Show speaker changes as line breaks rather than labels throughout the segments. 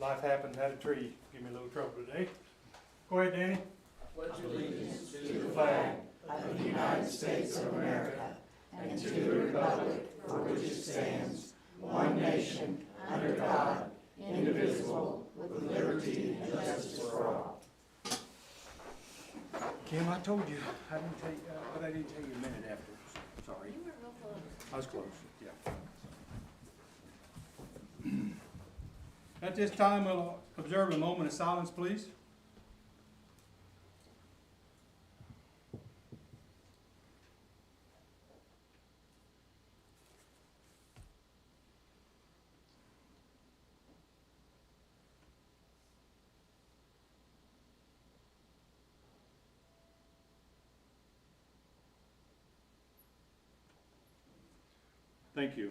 Life happened, had a tree, give me a little trouble today. Go ahead, Danny.
Pledge allegiance to the flag of the United States of America and to the republic for which it stands, one nation, under God, indivisible, with liberty and justice for all.
Kim, I told you, I didn't tell you, but I didn't tell you a minute afterwards. Sorry.
You were real close.
I was close, yeah. At this time, we'll observe a moment of silence, please. Thank you.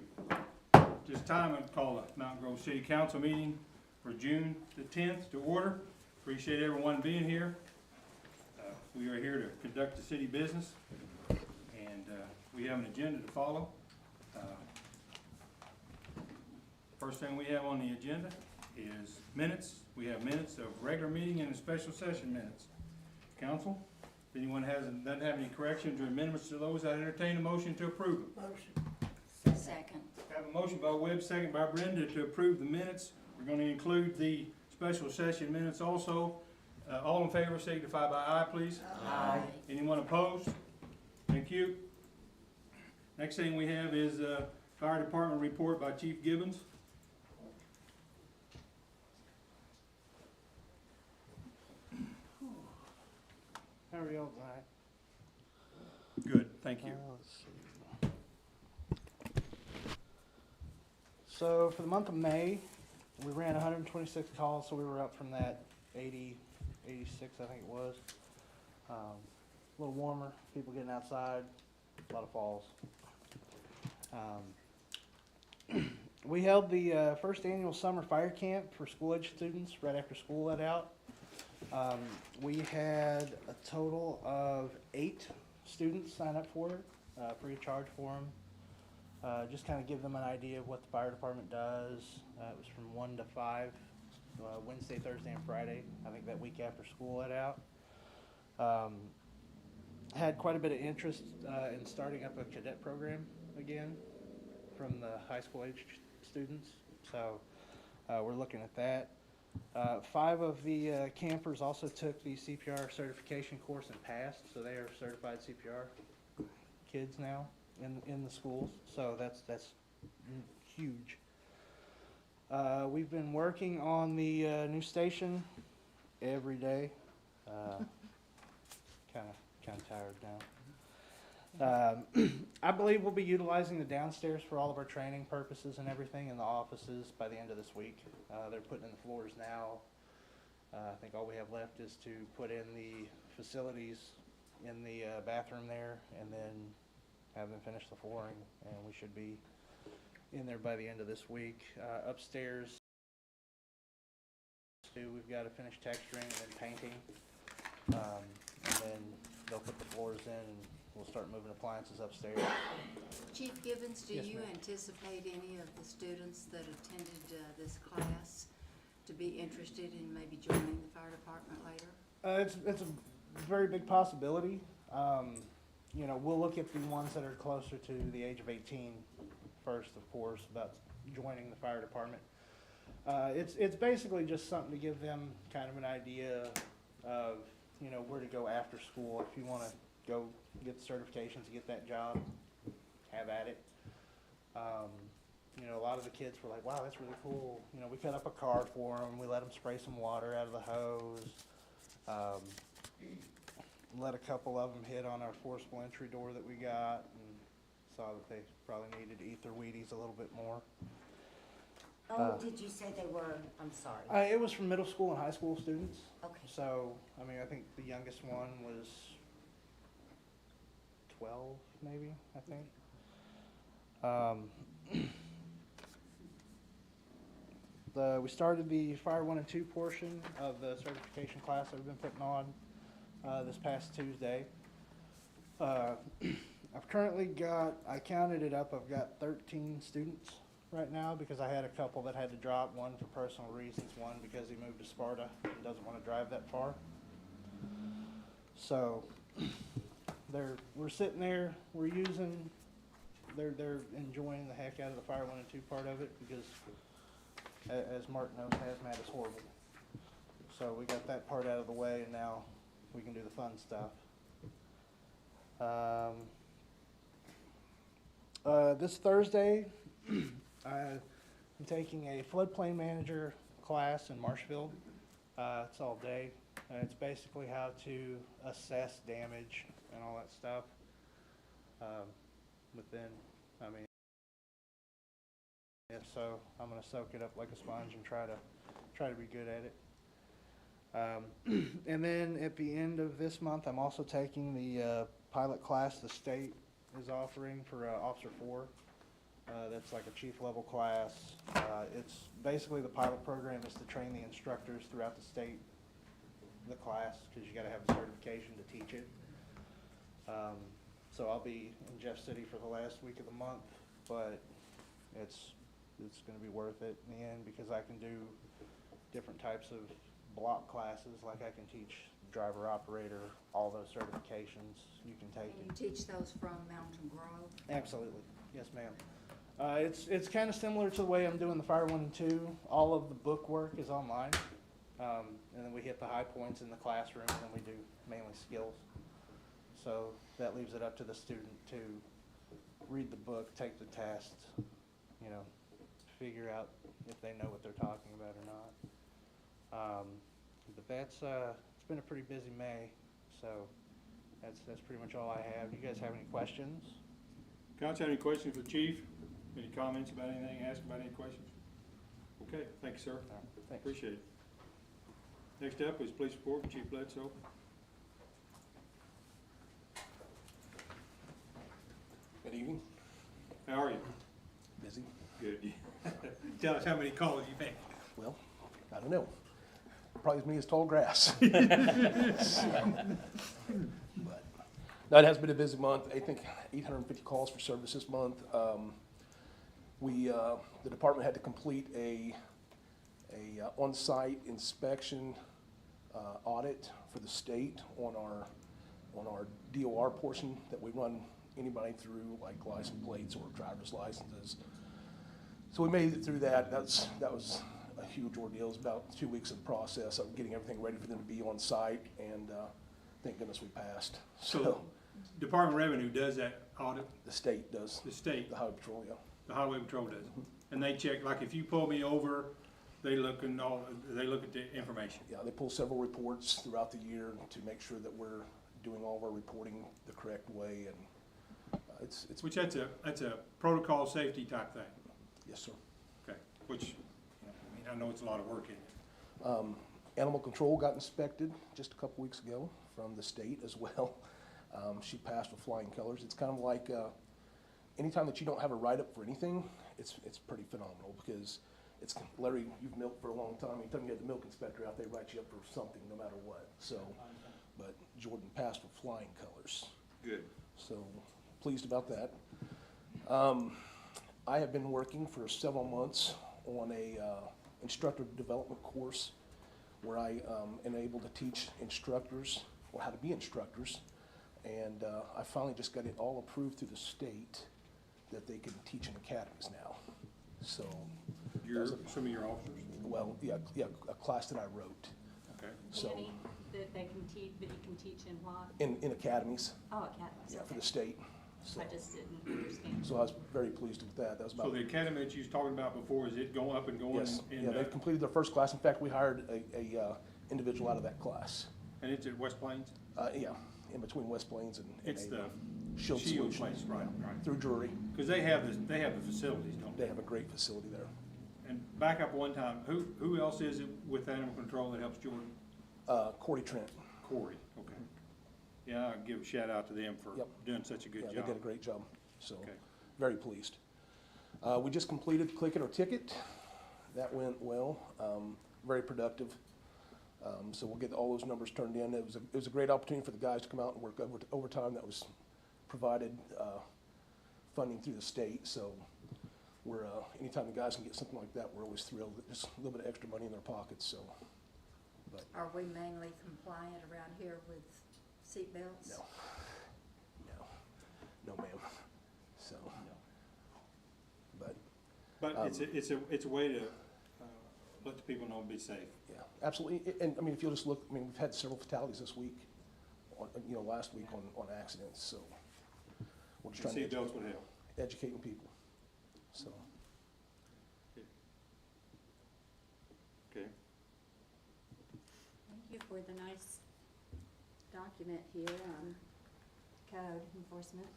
At this time, I'd call the Mountain Grove City Council meeting for June the 10th to order. Appreciate everyone being here. We are here to conduct the city business, and we have an agenda to follow. First thing we have on the agenda is minutes. We have minutes of regular meeting and special session minutes. Council, if anyone doesn't have any corrections or amendments to those, I entertain a motion to approve them.
Motion.
Second.
Have a motion by Webb, second by Brenda to approve the minutes. We're going to include the special session minutes also. All in favor signify by aye, please.
Aye.
Anyone opposed? Thank you. Next thing we have is Fire Department report by Chief Gibbons.
How are y'all tonight?
Good, thank you.
Let's see. So for the month of May, we ran 126 calls, so we were up from that 80, 86, I think it was. A little warmer, people getting outside, a lot of falls. We held the first annual summer fire camp for school-age students right after school let out. We had a total of 8 students sign up for it, free of charge for them. Just kind of give them an idea of what the fire department does. It was from 1 to 5, Wednesday, Thursday, and Friday. I think that week after school let out. Had quite a bit of interest in starting up a cadet program again from the high school age students. So we're looking at that. 5 of the campers also took the CPR certification course and passed, so they are certified CPR kids now in the schools. So that's huge. We've been working on the new station every day. Kind of tired now. I believe we'll be utilizing the downstairs for all of our training purposes and everything in the offices by the end of this week. They're putting in the floors now. I think all we have left is to put in the facilities in the bathroom there and then have them finish the flooring, and we should be in there by the end of this week. Upstairs, we've got to finish texturing and then painting, and then they'll put the floors in and we'll start moving appliances upstairs.
Chief Gibbons, do
Yes,
you
ma'am.
anticipate any of the students that attended this class to be interested in maybe joining the fire department later?
It's a very big possibility. You know, we'll look at the ones that are closer to the age of 18 first, of course, about joining the fire department. It's basically just something to give them kind of an idea of, you know, where to go after school. If you want to go get the certifications to get that job, have at it. You know, a lot of the kids were like, wow, that's really cool. You know, we cut up a car for them. We let them spray some water out of the hose. Let a couple of them hit on our forcible entry door that we got and saw that they probably needed to eat their Wheaties a little bit more.
Oh, did you say they were, I'm sorry.
It was from middle school and high school students.
Okay.
So, I mean, I think the youngest one was 12, maybe, I think. We started the Fire 1 and 2 portion of the certification class that we've been putting on this past Tuesday. I've currently got, I counted it up, I've got 13 students right now because I had a couple that had to drop, one for personal reasons, one because he moved to Sparta and doesn't want to drive that far. So we're sitting there, they're enjoying the heck out of the Fire 1 and 2 part of it because, as Mark knows, hazmat is horrible. So we got that part out of the way, and now we can do the fun stuff. This Thursday, I'm taking a floodplain manager class in Marshfield. It's all day. It's basically how to assess damage and all that stuff. But then, I mean, if so, I'm gonna soak it up like a sponge and try to be good at it. And then at the end of this month, I'm also taking the pilot class the state is offering for Officer 4. That's like a chief level class. It's basically the pilot program is to train the instructors throughout the state, the class, because you got to have a certification to teach it. So I'll be in Jeff City for the last week of the month, but it's going to be worth it in the end because I can do different types of block classes, like I can teach driver operator, all those certifications you can take.
And you teach those from Mountain Grove?
Absolutely, yes ma'am. It's kind of similar to the way I'm doing the Fire 1 and 2. All of the book work is online, and then we hit the high points in the classroom, and then we do mainly skills. So that leaves it up to the student to read the book, take the test, you know, figure out if they know what they're talking about or not. But that's it's been a pretty busy May, so that's pretty much all I have. You guys have any questions?
Council, have any questions for Chief? Any comments about anything? Ask about any questions? Okay, thank you, sir.
All right, thanks.
Appreciate it. Next up is police report, Chief Bledsoe.
Good evening.
How are you?
Busy?
Good. Tell us how many calls you make.
Well, I don't know. Probably as many as tall grass. But, no, it has been a busy month. I think 850 calls for service this month. The department had to complete a on-site inspection audit for the state on our DOR portion that we run anybody through, like license plates or driver's licenses. So we made it through that. That was a huge ordeal. It was about 2 weeks of process of getting everything ready for them to be on site, and thank goodness we passed.
So Department of Revenue does that audit?
The state does.
The state,
The Highway Patrol, yeah.
the Highway Patrol does? And they check, like if you pull me over, they look at the information?
Yeah, they pull several reports throughout the year to make sure that we're doing all of our reporting the correct way, and it's
Which that's a protocol safety type thing?
yes, sir.
Okay, which, I mean, I know it's a lot of work in it.
Animal control got inspected just a couple weeks ago from the state as well. She passed with flying colors. It's kind of like anytime that you don't have a write-up for anything, it's pretty phenomenal because it's, Larry, you've milked for a long time. Anytime you get the milk inspector out, they write you up for something no matter what. So, but Jordan passed with flying colors.
Good.
So pleased about that. I have been working for several months on a instructor development course where I am able to teach instructors or how to be instructors, and I finally just got it all approved through the state that they can teach in academies now. So,
Some of your officers?
well, yeah, a class that I wrote.
Okay.
So
Any that they can teach, that you can teach in what?
in academies,
Oh, academies,
yeah, for
okay.
the state. So,
I just didn't understand.
so I was very pleased with that. That was
So
about
the academy that you was talking about before, is it going up and going?
yes,
in,
yeah. They've completed their first class. In fact, we hired a individual out of that class.
And it's at West Plains?
Yeah, in between West Plains and
It's the
Shield Solutions.
place, right, right.
Through Drury.
Because they have the facilities, don't they?
They have a great facility there.
And back up one time, who else is it with animal control that helps Jordan?
Corey Trent.
Corey, okay. Yeah, I'll give a shout out to them for
Yep.
doing such a good
Yeah,
job.
they did a great job. So,
Okay.
very pleased. We just completed Click It or Ticket. That went well, very productive. So we'll get all those numbers turned in. It was a great opportunity for the guys to come out and work overtime that was provided, funding through the state. So we're, anytime the guys can get something like that, we're always thrilled. Just a little bit of extra money in their pockets, so, but
Are we mainly compliant around here with seatbelts?
no. No, ma'am. So, but,
But it's a way to, let the people know and be safe.
yeah, absolutely. And, I mean, if you'll just look, I mean, we've had several fatalities this week, on, last week on accidents, so we're just trying to
Seatbelts would help.
educating people, so.
Okay.
Thank you for the nice document here on code enforcement.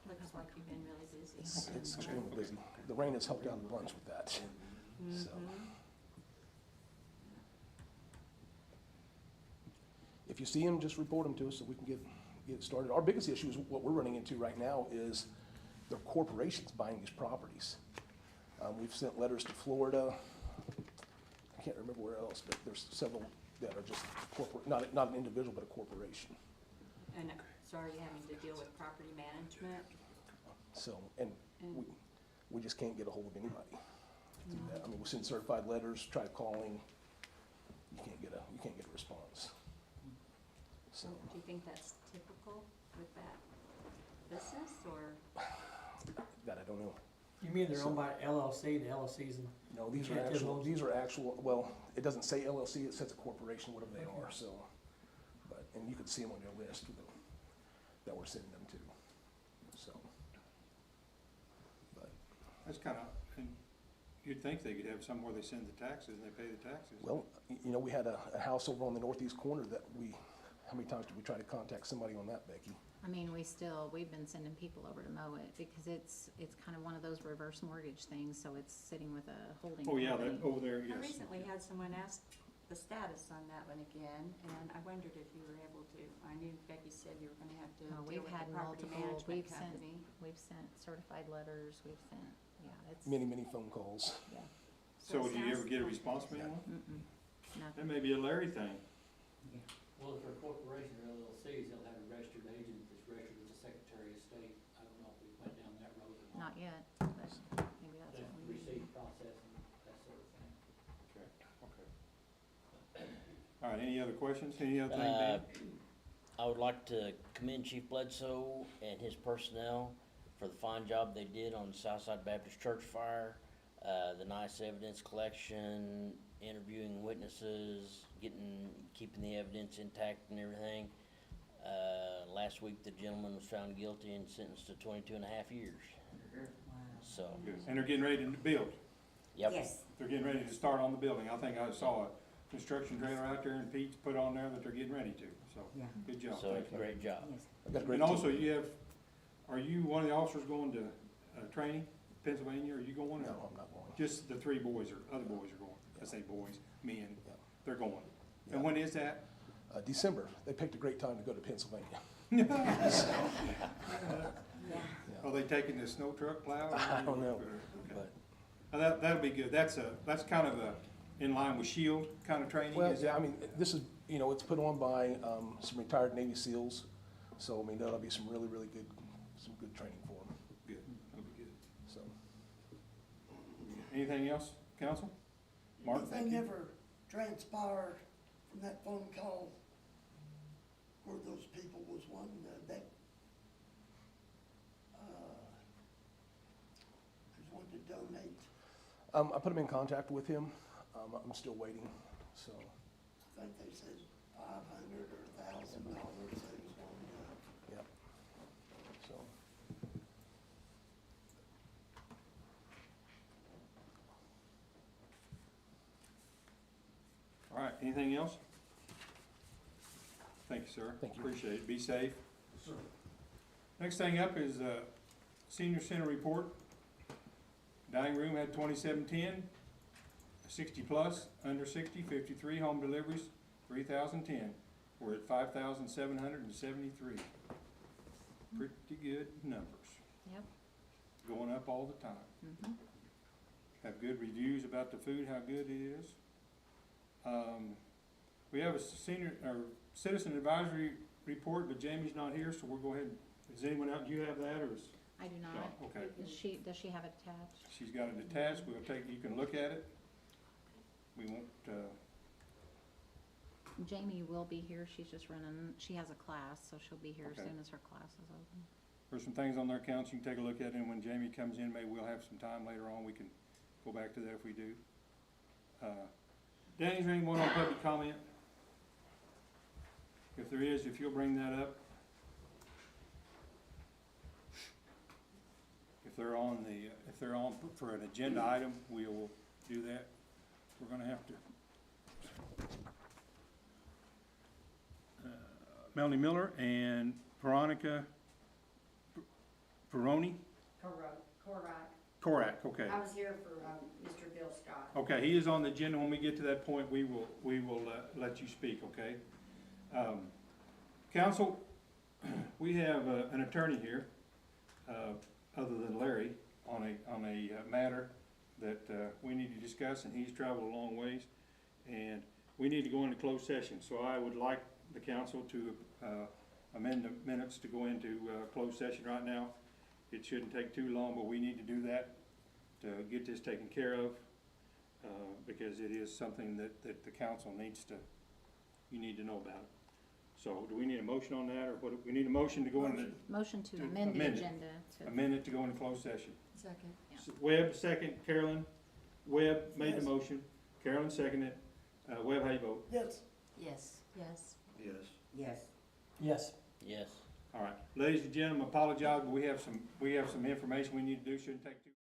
Looks like you've been really busy.
It's extremely busy. The rain has helped out a bunch with that, so. If you see them, just report them to us so we can get it started. Our biggest issue is what we're running into right now is the corporations buying these properties. We've sent letters to Florida. I can't remember where else, but there's several that are just corporate, not an individual, but a corporation.
And so are you having to deal with property management?
So, and we just can't get a hold of anybody through that. I mean, we send certified letters, try calling, you can't get a response. So,
Do you think that's typical with that business, or?
that I don't know.
You mean they're owned by LLC, the LLC's and
No, these
You
are
can't get
actual,
those?
these are actual, well, it doesn't say LLC, it says a corporation, whatever they are, so. But, and you can see them on your list that we're sending them to, so. But,
That's kind of, and you'd think they could have somewhere they send the taxes and they pay the taxes.
well, we had a house over on the northeast corner that how many times did we try to contact somebody on that, Becky?
I mean, we've been sending people over to mow it because it's kind of one of those reverse mortgage things, so it's sitting with a holding
Oh, yeah,
company.
that, over there,
I
yes.
recently had someone ask the status on that one again, and I wondered if you were able to, I knew Becky said you were gonna have to
Oh,
deal
we've
with
had
the property
multiple,
management company.
we've sent certified letters, we've sent, yeah, it's,
Many phone calls.
yeah,
So
it
do you ever
sounds
get a
like-
response from anyone?
nothing.
That may be a Larry thing.
Well, if they're a corporation or LLCs, they'll have a registered agent that's registered with the Secretary of State. I don't know if we went down that road or
Not
not.
yet, but maybe that's
The
what we need.
receipt process and that sort of thing.
Okay, okay. All right, any other questions? Any other thing, Dan?
I would like to commend Chief Bledsoe and his personnel for the fine job they did on the Southside Baptist Church fire. The nice evidence collection, interviewing witnesses, keeping the evidence intact and everything. Last week, the gentleman was found guilty and sentenced to 22 and a half years. So,
Good. And they're getting ready to build.
yep.
Yes,
They're getting ready to start on the building. I think I saw a construction trailer out there and Pete's put on there that they're getting ready to. So,
yeah,
good job.
So,
Thank you.
great job.
yes.
I've got a great
And
team.
also, are you one of the officers going to training, Pennsylvania? Are you going? or-
No, I'm not going.
Just the three boys or other boys are going. I say boys, men,
Yeah.
they're going.
Yeah.
And when is that?
December, they picked a great time to go to Pennsylvania.
Are they taking the snow truck plow?
I don't know,
Okay.
but,
That'll be good. That's kind of in line with SHIELD kind of training,
well,
is
yeah,
that?
I mean, this is, it's put on by, some retired Navy SEALs. So, I mean, that'll be some really good training for them,
Good, that'll be good.
so.
Anything else, council? Mark, thank
Anything
you.
ever transpired from that phone call where those people was wanting that, who's wanting to donate?
I put him in contact with him. I'm still waiting, so.
I think they said $500 or $1,000 they was wanting to.
Yep. So,
All right, anything else? Thank you, sir.
Thank you.
Appreciate it. Be safe. Next thing up is senior center report. Dining room had 2710, 60 plus, under 60, 53, home deliveries, 3010. We're at 5,773. Pretty good numbers.
Yep.
Going up all the time.
Mhm.
Have good reviews about the food, how good it is. We have a citizen advisory report, but Jamie's not here, so we'll go ahead. Is anyone out, do you have that, or is?
I do not.
No, okay.
Does she have it attached?
She's got it attached, we'll take, you can look at it. We won't,
Jamie will be here, she's just running, she has a class, so she'll be here as
Okay.
soon as her class is open.
there's some things on there, council, you can take a look at it, and when Jamie comes in, maybe we'll have some time later on, we can go back to that if we do. Danny, is there any more on public comment? If there is, if you'll bring that up. If they're on for an agenda item, we will do that. We're gonna have to. Melanie Miller and Veronica Peroni? Korak, okay.
I was here for, Mr. Bill Scott.
Okay, he is on the agenda. When we get to that point, we will let you speak, okay? Council, we have an attorney here, other than Larry, on a matter that we need to discuss, and he's traveled a long ways, and we need to go into closed session. So I would like the council to amend the minutes to go into closed session right now. It shouldn't take too long, but we need to do that to get this taken care of, because it is something that the council needs to, you need to know about. So do we need a motion on that, or what, we need a motion to go into,
Motion to
To
amend the
amend it.
agenda to.
amend it to go into closed session?
Second.
Webb, second, Carolyn. Webb made the
Yes.
motion, Carolyn seconded. Webb, how you vote?
Yes.
Yes.
Yes.
Yes.
Yes.
Yes.
Yes.
All right, ladies and gentlemen, apologize, but we have some information we need to do, shouldn't take too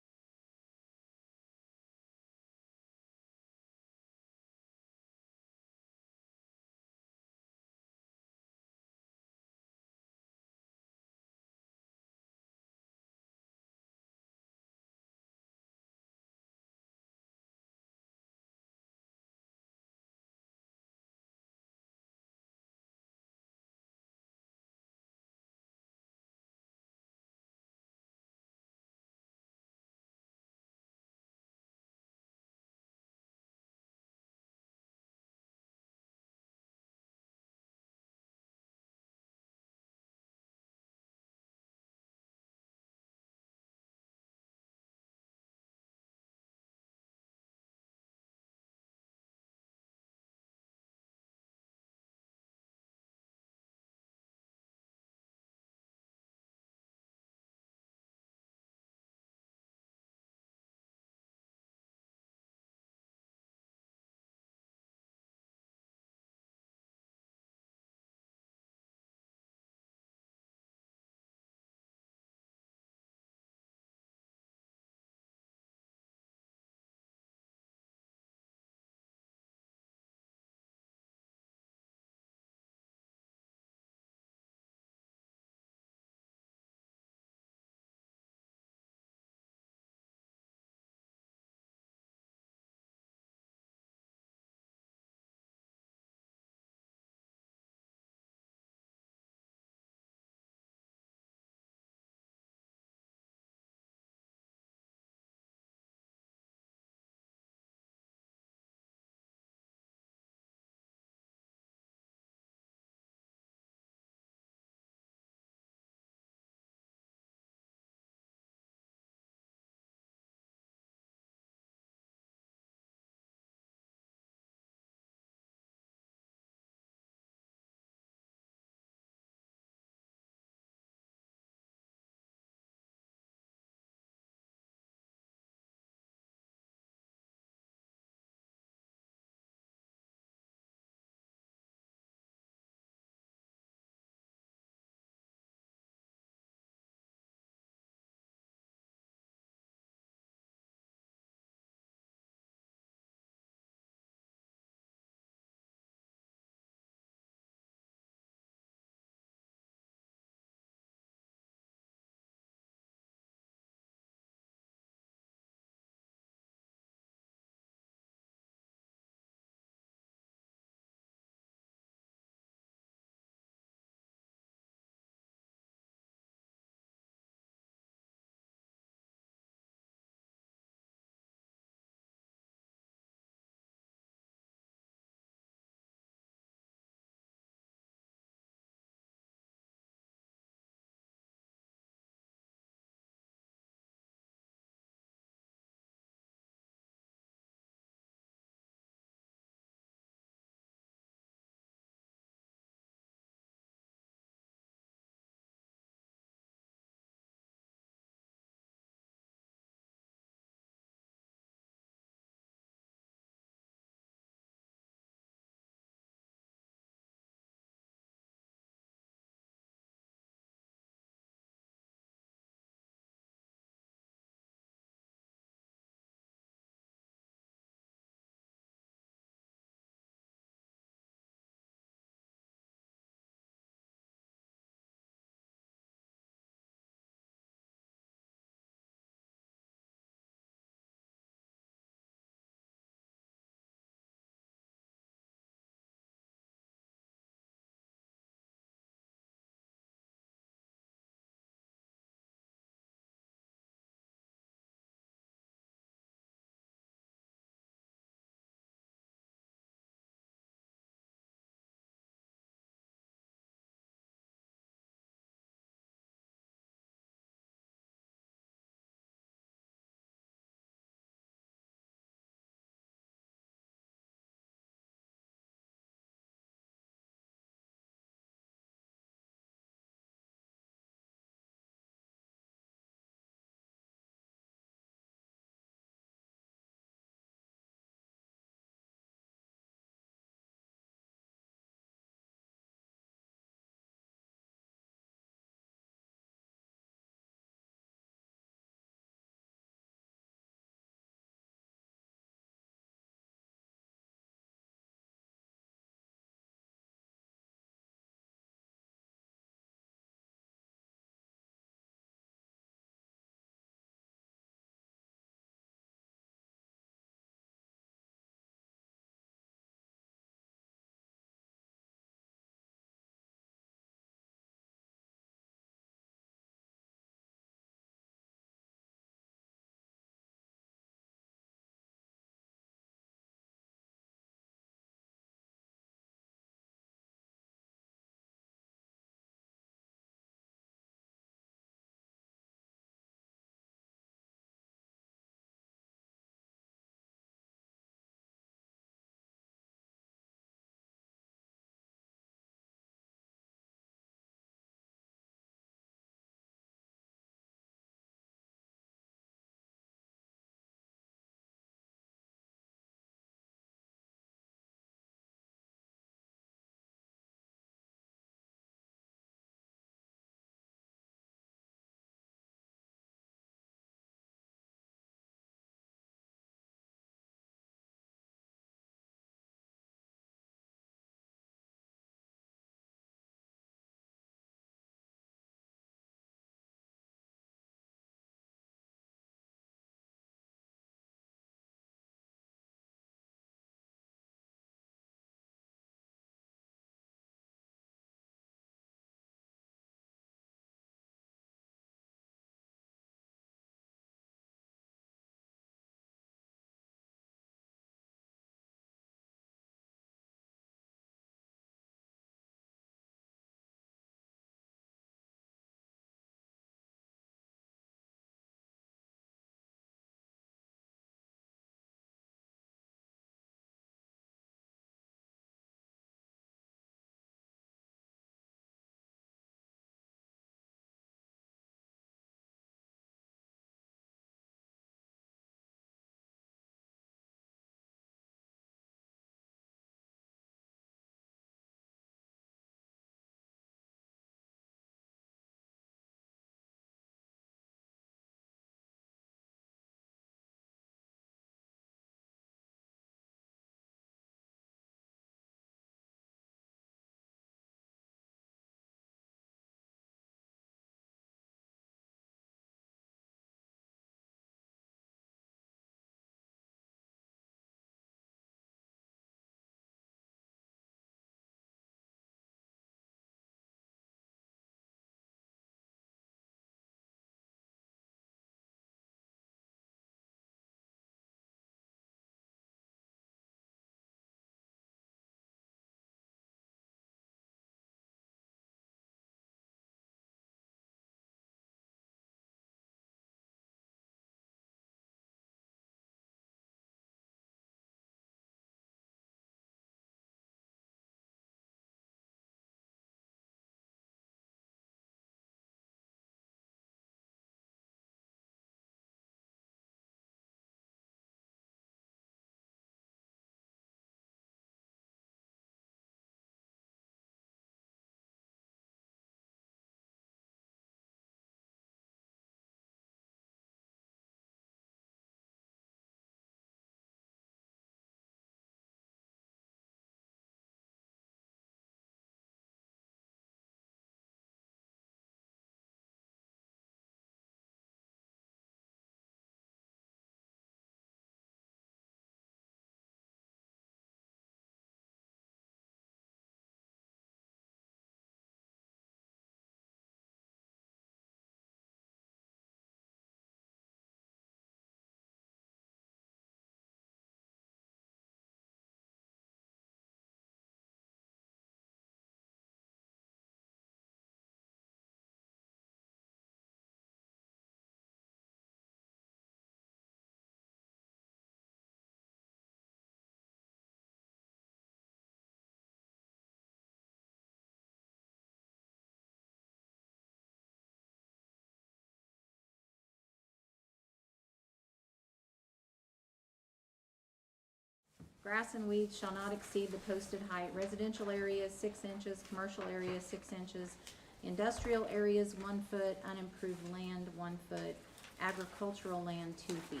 Grass and weeds shall not exceed the posted height. Residential areas 6 inches, commercial areas 6 inches, industrial areas 1 foot, unimproved land 1 foot, agricultural land 2 feet.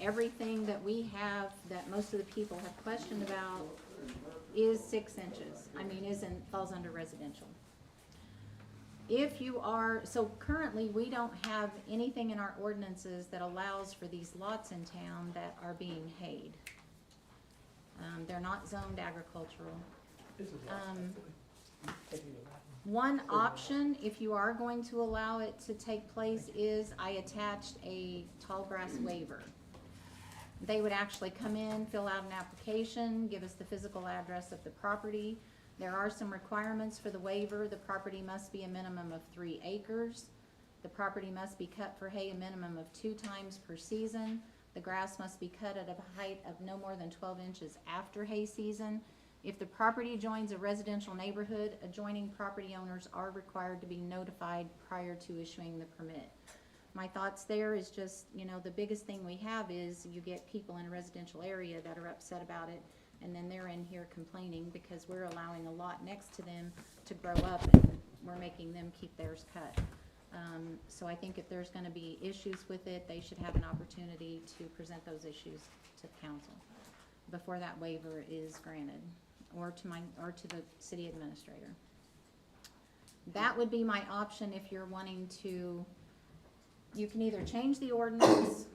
Everything that we have, that most of the people have questioned about, is 6 inches. I mean, falls under residential. If you are, so currently, we don't have anything in our ordinances that allows for these lots in town that are being hayed. They're not zoned agricultural. One option, if you are going to allow it to take place, is I attached a tall grass waiver. They would actually come in, fill out an application, give us the physical address of the property. There are some requirements for the waiver. The property must be a minimum of 3 acres. The property must be cut for hay a minimum of 2 times per season. The grass must be cut at a height of no more than 12 inches after hay season. If the property joins a residential neighborhood, adjoining property owners are required to be notified prior to issuing the permit. My thoughts there is just, you know, the biggest thing we have is you get people in a residential area that are upset about it, and then they're in here complaining because we're allowing a lot next to them to grow up and we're making them keep theirs cut. So I think if there's gonna be issues with it, they should have an opportunity to present those issues to the council before that waiver is granted, or to the city administrator. That would be my option if you're wanting to. You can either change the ordinance,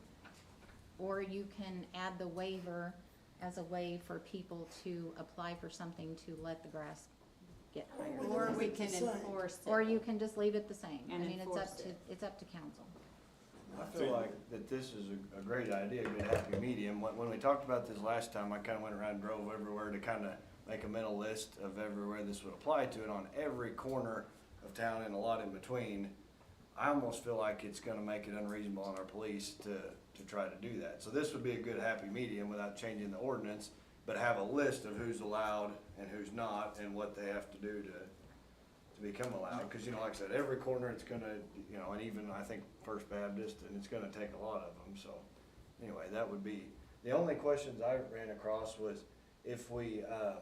or you can add the waiver as a way for people to apply for something to let the grass get higher.
Or we can enforce it.
Or you can just leave it the same. I
And
mean,
enforce it.
it's up to council.
I feel like that this is a great idea, a good happy medium. When we talked about this last time, I kinda went around and drove everywhere to kinda make a mental list of everywhere this would apply to, and on every corner of town and a lot in between, I almost feel like it's gonna make it unreasonable on our police to try to do that. So this would be a good happy medium without changing the ordinance, but have a list of who's allowed and who's not, and what they have to do to become allowed. Cause you know, like I said, every corner it's gonna, you know, and even I think First Baptist, and it's gonna take a lot of them, so. Anyway, that would be, the only questions I ran across was if we, I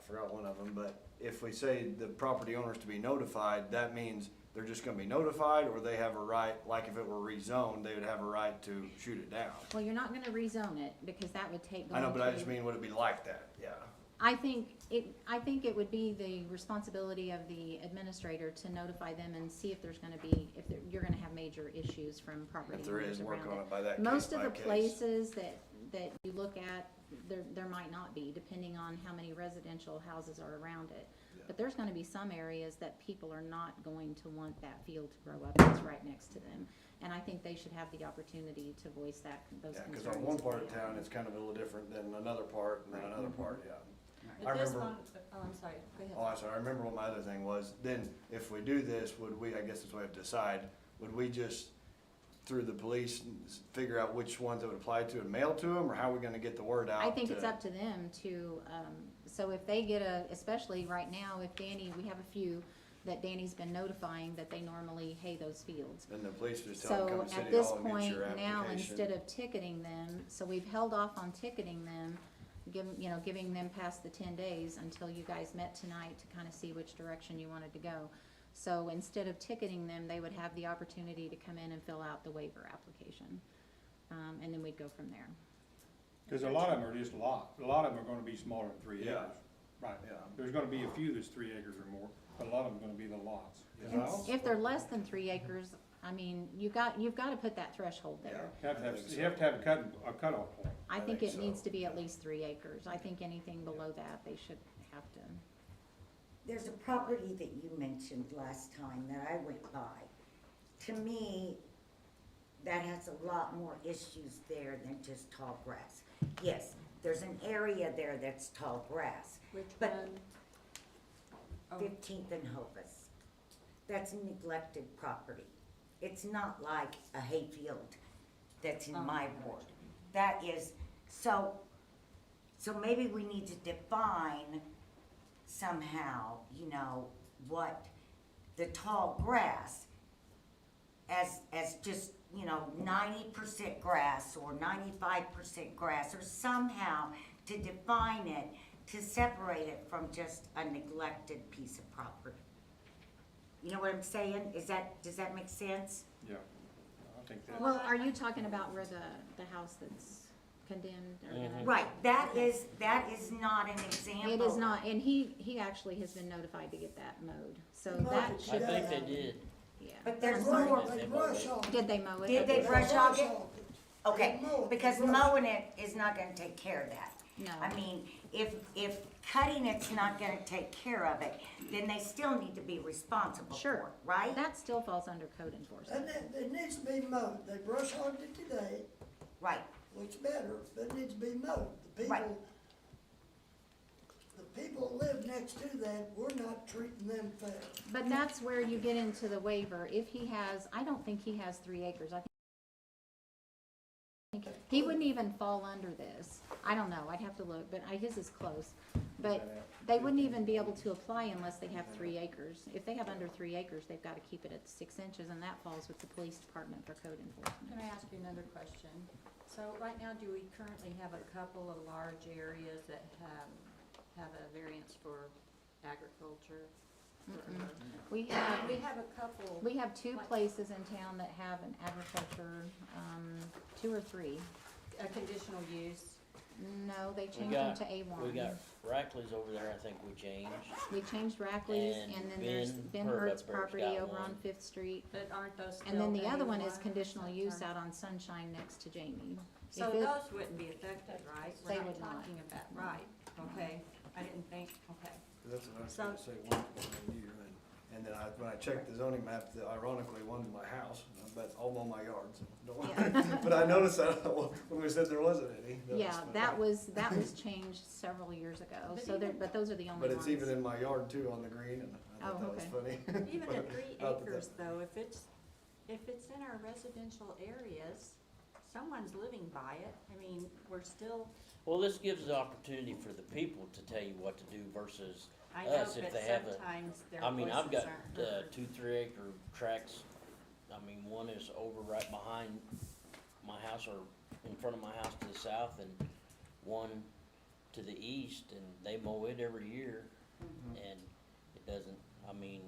forgot one of them, but if we say the property owners to be notified, that means they're just gonna be notified, or they have a right, like if it were rezoned, they would have a right to shoot it down?
Well, you're not gonna rezone it, because that would take.
I know, but
going
I
to-
just mean, would it be like that? Yeah.
I think it would be the responsibility of the administrator to notify them and see if there's gonna be, you're gonna have major issues from property
If there
owners
is, work
around
on
it.
it by that case
Most of
by
the
case.
places that you look at, there might not be, depending on how many residential houses are around it.
Yeah.
But there's gonna be some areas that people are not going to want that field to grow up that's right next to them. And I think they should have the opportunity to voice those
Yeah,
concerns.
cause on one
if
part
they
of
have.
town, it's kind of a little different than another part, and then another part, yeah. I
But this
remember-
one, oh, I'm sorry, go ahead.
Oh, I'm sorry, I remember what my other thing was, then if we do this, would we, I guess that's what we have to decide, would we just, through the police, figure out which ones it would apply to and mail to them, or how are we gonna get the word out?
I think it's up to them to, so if they get especially right now, if Danny, we have a few that Danny's been notifying that they normally hay those fields.
Then the police just tell them,
So
come to
at
City
this
Hall and get
point
your
now,
application.
instead of ticketing them, so we've held off on ticketing them, giving them past the 10 days until you guys met tonight to kind of see which direction you wanted to go. So instead of ticketing them, they would have the opportunity to come in and fill out the waiver application. And then we'd go from there.
Cause a lot of them are just lots, a lot of them are gonna be smaller than 3
Yeah.
acres. Right,
Yeah.
there's gonna be a few that's 3 acres or more, but a lot of them are gonna be the lots.
Yeah.
If they're less than 3 acres, I mean, you've got to put that threshold there.
You have to
I think
you have to have a cutoff point.
I
I
think
think
it
so.
needs to be at least 3 acres. I think anything below that, they should have to.
There's a property that you mentioned last time that I went by. To me, that has a lot more issues there than just tall grass. Yes, there's an area there that's tall grass,
Which
but-
one? Oh,
15th and Hovis. That's a neglected property. It's not like a hayfield that's in my ward. That is, so maybe we need to define somehow, what the tall grass as just, 90% grass or 95% grass, or somehow to define it, to separate it from just a neglected piece of property. You know what I'm saying? Does that make sense?
Yeah, I think that,
Well, are you talking about where the house that's condemned or gonna?
Right, that is not an example.
It is not, and he actually has been notified to get that mowed, so
Mowed
that
it.
I
should,
think they did.
yeah.
But there's
I'm sorry.
more.
They brush hog.
Did they mow it?
Did they
Okay.
brush hog it?
hog it.
Okay,
They mow it,
because
they brush
mowing it is not gonna take care of that.
No.
I mean, if cutting it's not gonna take care of it, then they still need to be responsible for
Sure.
it, right?
That still falls under code enforcement.
And it needs to be mowed. They brush hogged it today,
Right,
looks better, but it needs to be mowed.
Right.
The people that live next to that, we're not treating them fair.
But that's where you get into the waiver. If he has, I don't think he has 3 acres. I think he wouldn't even fall under this. I don't know, I'd have to look, but his is close. But they wouldn't even be able to apply unless they have 3 acres. If they have under 3 acres, they've gotta keep it at 6 inches, and that falls with the police department for code enforcement.
Can I ask you another question? So right now, do we currently have a couple of large areas that have a variance for agriculture?
We
We
have,
have a couple.
we have 2 places in town that have an agriculture, 2 or 3.
A conditional use.
No, they
We
changed them
got,
to A1.
we got Rackley's over there, I think we changed.
We changed Rackley's,
And
and then there's
Ben
Ben
Hurd
Hurt's
up there's
property
got
over
one.
on Fifth Street.
But aren't those still?
And then the other one is
A1?
conditional use out on Sunshine next to Jamie.
So
If it-
those wouldn't be affected, right?
They
We're not
would not.
talking about, right, okay. I didn't think, okay.
That's what I was
So-
gonna say, one year, and then when I checked the zoning map, ironically, one to my house, but all on my yard, so don't
Yeah.
But I noticed that when we said there wasn't any.
Yeah, that was changed several years ago,
But
so there,
even-
but those are the only
But
ones.
it's even in my yard too, on the green, and I
Oh,
thought that was
okay.
funny.
Even
But
at 3
not that
acres though, if it's in our residential areas, someone's living by it. I mean, we're still,
Well, this gives the opportunity for the people to tell you what to do versus
I know,
us if
but
they have a.
sometimes their
I mean,
voices
I've got,
aren't heard.
2-3 acre tracts. I mean, one is over right behind my house or in front of my house to the south, and one to the east, and they mow it every year. And it doesn't, I mean,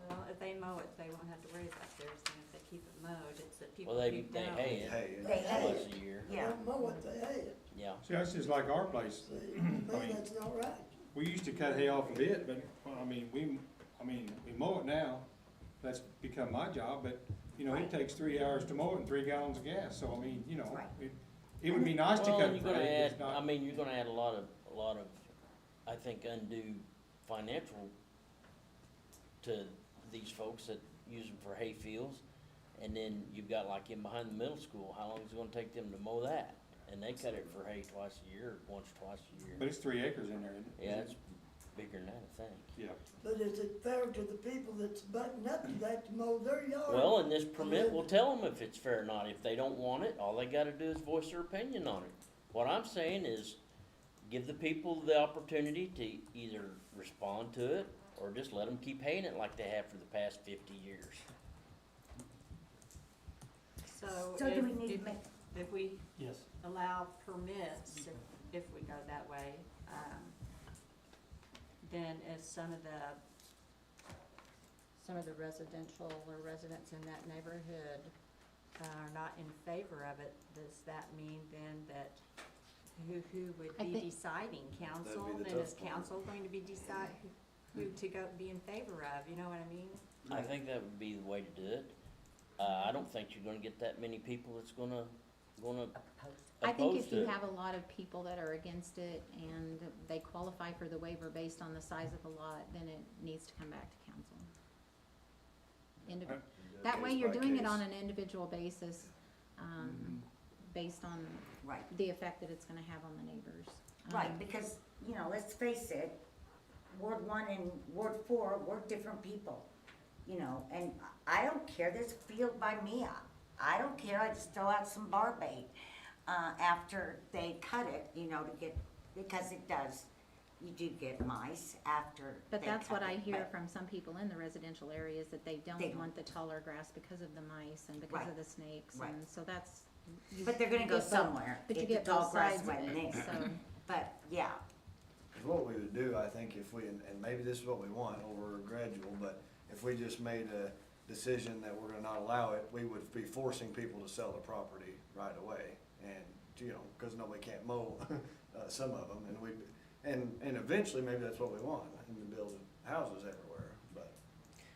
Well, if they mow it, they won't have to worry about theirs, and if they keep it mowed, it's that people
well, they
keep
hay
going.
it
Hey,
They hay
once
it.
a year,
They
Yeah.
don't mow it, they hay it.
yeah.
see, that's just like our place.
See, to me, that's not right.
We used to cut hay off a bit, but, well, I mean, we mow it now. That's become my job, but, it takes 3 hours to mow it and 3 gallons of gas, so I mean,
Right.
it would be nice to
Well,
cut
and
it
you're
for
gonna
hay, it's
add,
not.
I mean, you're gonna add a lot of, I think, undue financial to these folks that use them for hay fields. And then you've got like in behind the middle school, how long is it gonna take them to mow that? And they cut it for hay twice a year, once, twice a year.
But it's 3 acres in there, isn't it?
Yeah, it's bigger than that, I think.
Yeah.
But is it fair to the people that's butting up to that to mow their yard?
Well, and this permit will tell them if it's fair or not. If they don't want it, all they gotta do is voice their opinion on it. What I'm saying is, give the people the opportunity to either respond to it, or just let them keep haying it like they have for the past 50 years.
So
So do we need to make,
if we
Yes.
allow permits, if we go that way, then if some of the residential or residents in that neighborhood are not in favor of it, does that mean then that who would
I
be
think-
deciding? Council?
That'd be the
Then is
tough part.
council going to be decide who to go be in favor of, you know what I mean?
I think that would be the way to do it. I don't think you're gonna get that many people that's gonna
I think
oppose
if
to
you
it.
have a lot of people that are against it and they qualify for the waiver based on the size of the lot, then it needs to come back to council. That way you're doing it on an individual basis, based on
right,
the effect that it's gonna have on the neighbors.
right, because, let's face it, Ward 1 and Ward 4, we're different people, and I don't care, there's a field by me, I don't care, I just throw out some bar bait, after they cut it, to get, because it does, you do get mice after.
But
they
that's
cut
what I
it,
hear
but-
from some people in the residential areas, that they
They
don't
don't.
want the taller grass because of the mice and because
Right.
of the snakes,
Right.
and so that's. you-
But they're gonna
you
go
get both-
somewhere.
But you
if the
get
tall
both
grass
sides of
wasn't
it,
there.
so.
But, yeah,
'Cause what we would do, I think, if we, and maybe this is what we want over gradual, but if we just made a decision that we're gonna not allow it, we would be forcing people to sell the property right away. And, you know, cause nobody can't mow, some of them, and eventually, maybe that's what we want, and to build houses everywhere, but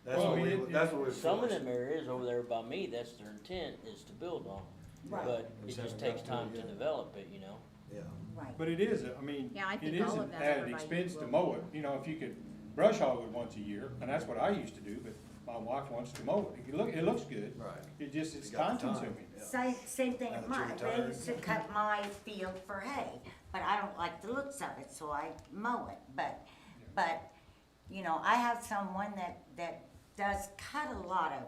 that's
Well,
what we,
it-
that's what we
Some of
forced.
them areas over there by me, that's their intent, is to build on.
Right.
But it
Just
just
haven't
takes
got to
time
it
to
yet.
develop it, you know?
Yeah.
right.
But it is, I mean,
Yeah, I
it
think
is
all
an
of that
added
over by
expense
you
to
will.
mow it, you know, if you could brush hog it once a year, and that's what I used to do, but my wife wants to mow it. It looks good.
Right.
It just, it's
You got
time
the time,
consuming.
yeah.
Same thing
Now
at
that you're
mine, they
retired.
used to cut my field for hay, but I don't like the looks of it, so I mow it, but, you know, I have someone that does cut a lot of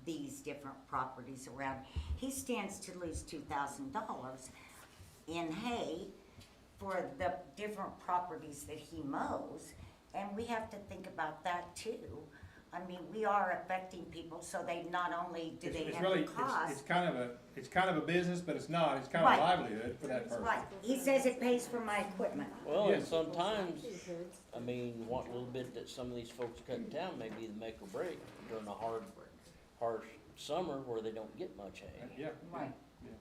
these different properties around. He stands to lose $2,000 in hay for the different properties that he mows, and we have to think about that too. I mean, we are affecting people, so they not only do they
It's
have
really,
the cost.
it's kind of a business, but it's not. It's kind
Right.
of a livelihood for that person.
Right, he says it pays for my equipment.
Well, and
Yes.
sometimes, I mean, what little bit that some of these folks cut in town may be the make or break during a harsh summer where they don't get much hay.
Yeah.
Right,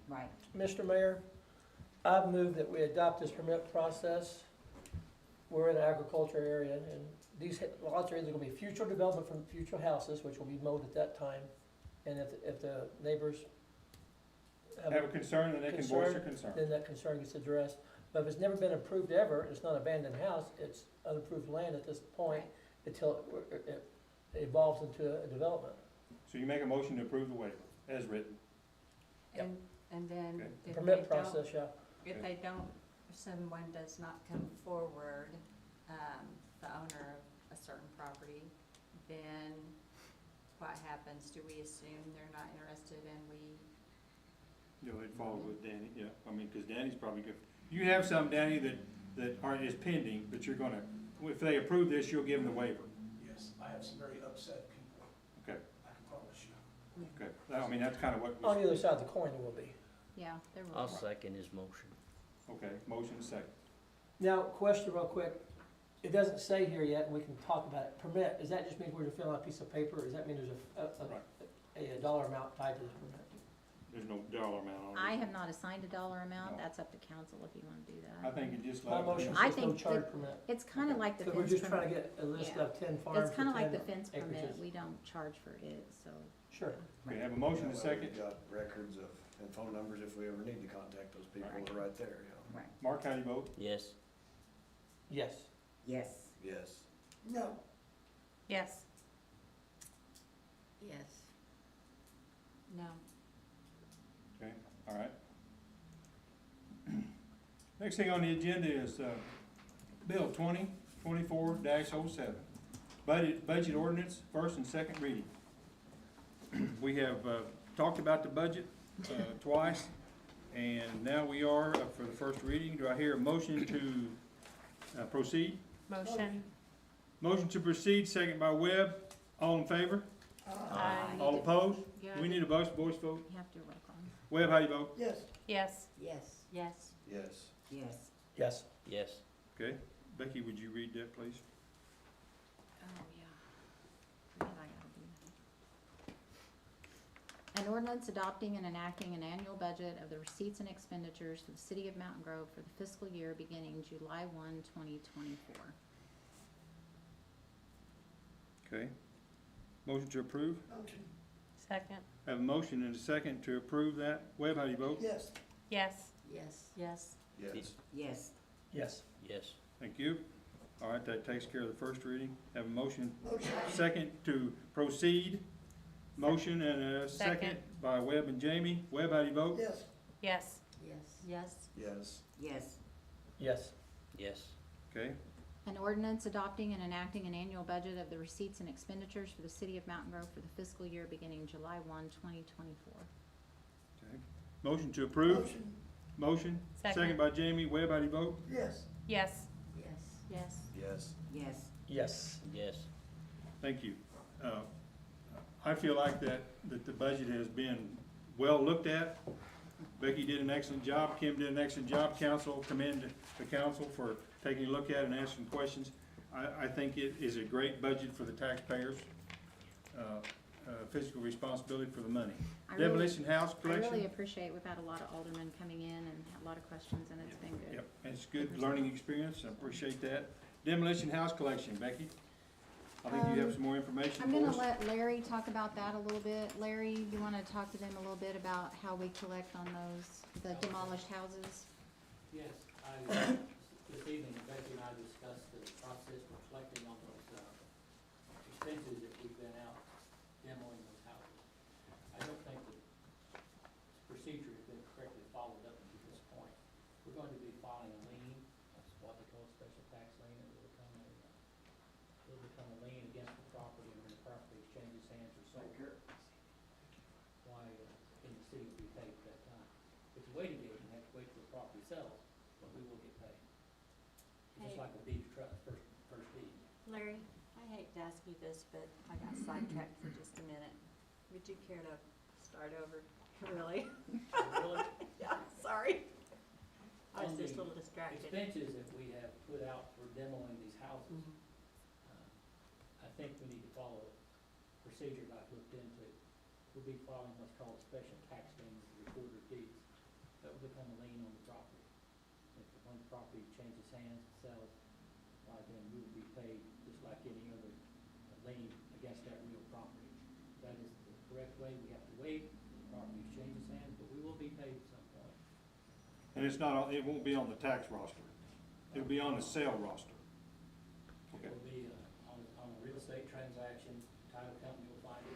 right.
Mr. Mayor, I've moved that we adopt this permit process. We're in an agriculture area, and these lots are either gonna be future development from future houses, which will be mowed at that time. And if the neighbors
Have a concern, then they can voice their concern.
then that concern gets addressed. But if it's never been approved ever, it's not an abandoned house, it's unapproved land at this point until it evolves into a development.
So you make a motion to approve the waiver as written.
And then
Okay.
if they
Permit
don't,
process, yeah.
if they don't, if someone does not come forward, the owner of a certain property, then what happens? Do we assume they're not interested and we?
You know, it falls with Danny, yeah. I mean, because Danny's probably good. You have some, Danny, that is pending, but you're gonna, if they approve this, you'll give them the waiver.
Yes, I have some very upset people,
Okay,
I can promise you.
okay. I mean, that's kind of what
On
was,
the other side of the coin, there will be.
Yeah, there will.
I'll second his motion.
okay, motion second.
Now, question real quick. It doesn't say here yet, and we can talk about it. Permit, does that just mean we're gonna fill out a piece of paper, or does that mean there's a dollar amount tied to this permit?
There's no dollar amount on it.
I have not assigned a dollar amount,
No.
that's up to council if you wanna do
I
that.
think it just.
My
let-
motion
I
says no
think
charge
that-
permit.
It's kinda like the
So we're
fence
just trying to
permit.
get a list
Yeah.
of 10 farms
It's kinda
for
like the
10
fence permit,
acreages.
we don't charge for it, so.
Sure.
Okay, have a motion
Yeah,
and
well,
second.
we've got records of, and phone numbers if we ever need to contact those people,
Right.
they're right there, you know.
Right.
Mark, how do you vote?
Yes.
Yes.
Yes.
Yes.
No,
Yes.
Yes.
No.
Okay, all right. Next thing on the agenda is, Bill 2024-07, budget ordinance, first and second reading. We have, talked about the budget, twice, and now we are up for the first reading. Do I hear a motion to, proceed?
Motion.
Motion to proceed, second by Webb. All in favor?
Aye.
All opposed?
Yeah,
Do we need a voice vote?
you have to roll call.
Webb, how do you vote?
yes,
Yes.
Yes.
Yes.
Yes.
Yes.
Yes.
Yes.
Okay. Becky, would you read that, please?
Oh, yeah. Forget I gotta do that. An ordinance adopting and enacting an annual budget of the receipts and expenditures for the city of Mountain Grove for the fiscal year beginning July 1, 2024.
Okay. Motion to approve?
motion,
Second.
Have a motion and a second to approve that. Webb, how do you vote?
yes,
Yes.
Yes.
Yes.
Yes.
Yes.
Yes.
Yes.
Thank you. All right, that takes care of the first reading. Have a motion,
motion,
second to proceed. Motion and a second
Second.
by Webb and Jamie. Webb, how do you vote?
yes,
Yes.
Yes.
Yes.
Yes.
Yes.
Yes.
Yes.
Okay.
An ordinance adopting and enacting an annual budget of the receipts and expenditures for the city of Mountain Grove for the fiscal year beginning July 1, 2024.
Okay. Motion to approve.
motion,
Motion.
Second.
Second by Jamie. Webb, how do you vote?
yes,
Yes.
Yes.
Yes.
Yes.
Yes.
Yes.
Yes.
Thank you. I feel like that the budget has been well looked at. Becky did an excellent job, Kim did an excellent job, council, commend the council for taking a look at it and asking questions. I think it is a great budget for the taxpayers, fiscal responsibility for the money.
I really-
Demolition house
I
collection.
really appreciate, we've had a lot of aldermen coming in and a lot of questions, and it's been good.
Yep, it's a good learning experience, I appreciate that. Demolition house collection, Becky, I think you have some more information
I'm
for
gonna
us.
let Larry talk about that a little bit. Larry, you wanna talk to them a little bit about how we collect on those, the demolished houses?
Yes, this evening, Becky and I discussed the process for collecting on those, expenses that we've been out demoing those houses. I don't think the procedure has been correctly followed up to this point. We're going to be filing a lien, that's what they call a special tax lien, it will become a lien against the property, and when the property changes hands or sold. Why, in the city will be paid at that time. If you wait a day, you have to wait till the property sells, but we will get paid. Just
Hey.
like a deed of trust, first deed.
Larry, I hate to ask you this, but I got sidetracked for just a minute. Would you care to start over? Really?
Really?
Yeah, sorry. I was
On
just a
the
little distracted.
Expenses that we have put out for demoing these houses, I think we need to follow a procedure that I've looked into. We'll be filing what's called a special tax lien with the recorder of deeds. That will become a lien on the property. If one property changes hands and sells, why then we will be paid just like any other lien against that real property. That is the correct way. We have to wait, the property changes hands, but we will be paid at some point.
And it's not, it won't be on the tax roster, it'll be on the sale roster. Okay.
It will be on a real estate transaction, title company will find it,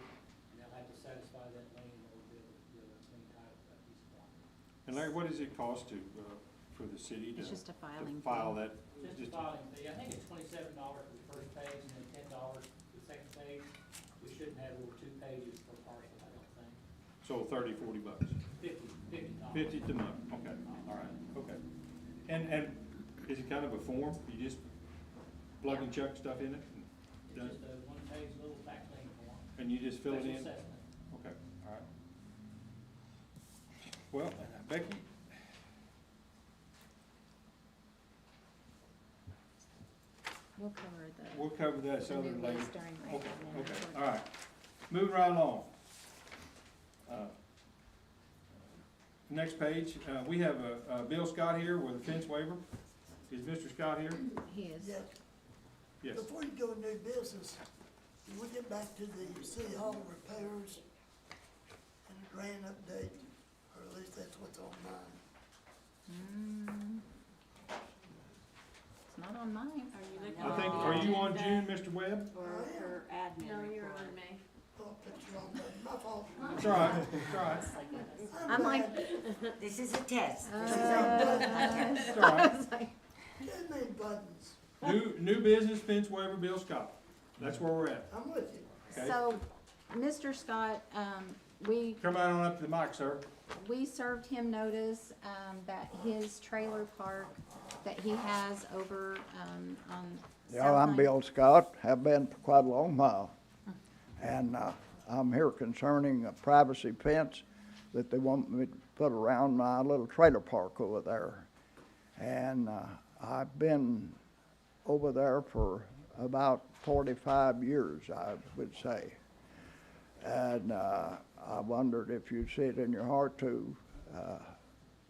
and they'll have to satisfy that lien or be able to do a lien title to that piece of property.
And Larry, what does it cost for the city to
It's just a filing
to file
fee.
that?
Just a filing fee, I think it's $27 for the first page and then $10 for the second page. We shouldn't have over 2 pages per parcel, I don't think.
So $30, $40.
$50.
50 to month, okay, all right, okay. And is it kind of a form, you just plug and chuck stuff in it? And
It's
done?
just a one-page little tax lien form.
And you just fill it
Special
in?
assessment.
Okay, all right. Well, Becky?
We'll cover
We'll cover that
the
other
new
later.
lease during
Okay,
regular
okay,
report.
all right. Moving right along. Next page, we have Bill Scott here with a fence waiver. Is Mr. Scott here?
He is.
Yes.
Yes.
Before you go into new business, can we get back to the city hall repairs and the grand update, or at least that's what's on mine.
It's not on mine.
Are you looking
I
at
think,
the
are you on
agenda
June, Mr. Webb?
Or for admin
No, you're
report?
on me.
Oh, put you on that, my fault.
It's all right, it's all right.
I'm like,
glad.
This is a test.
It's all right.
Give me buttons,
New business fence waiver, Bill Scott. That's where we're at.
I'm with you.
Okay.
So, Mr. Scott, we
Come right on up to the mic, sir.
served him notice, that his trailer park that he has over, on
Yeah,
South
I'm
Nine-
Bill Scott, have been for quite a long while. And I'm here concerning a privacy fence that they want me to put around my little trailer park over there. And I've been over there for about 45 years, I would say. And I wondered if you'd see it in your heart to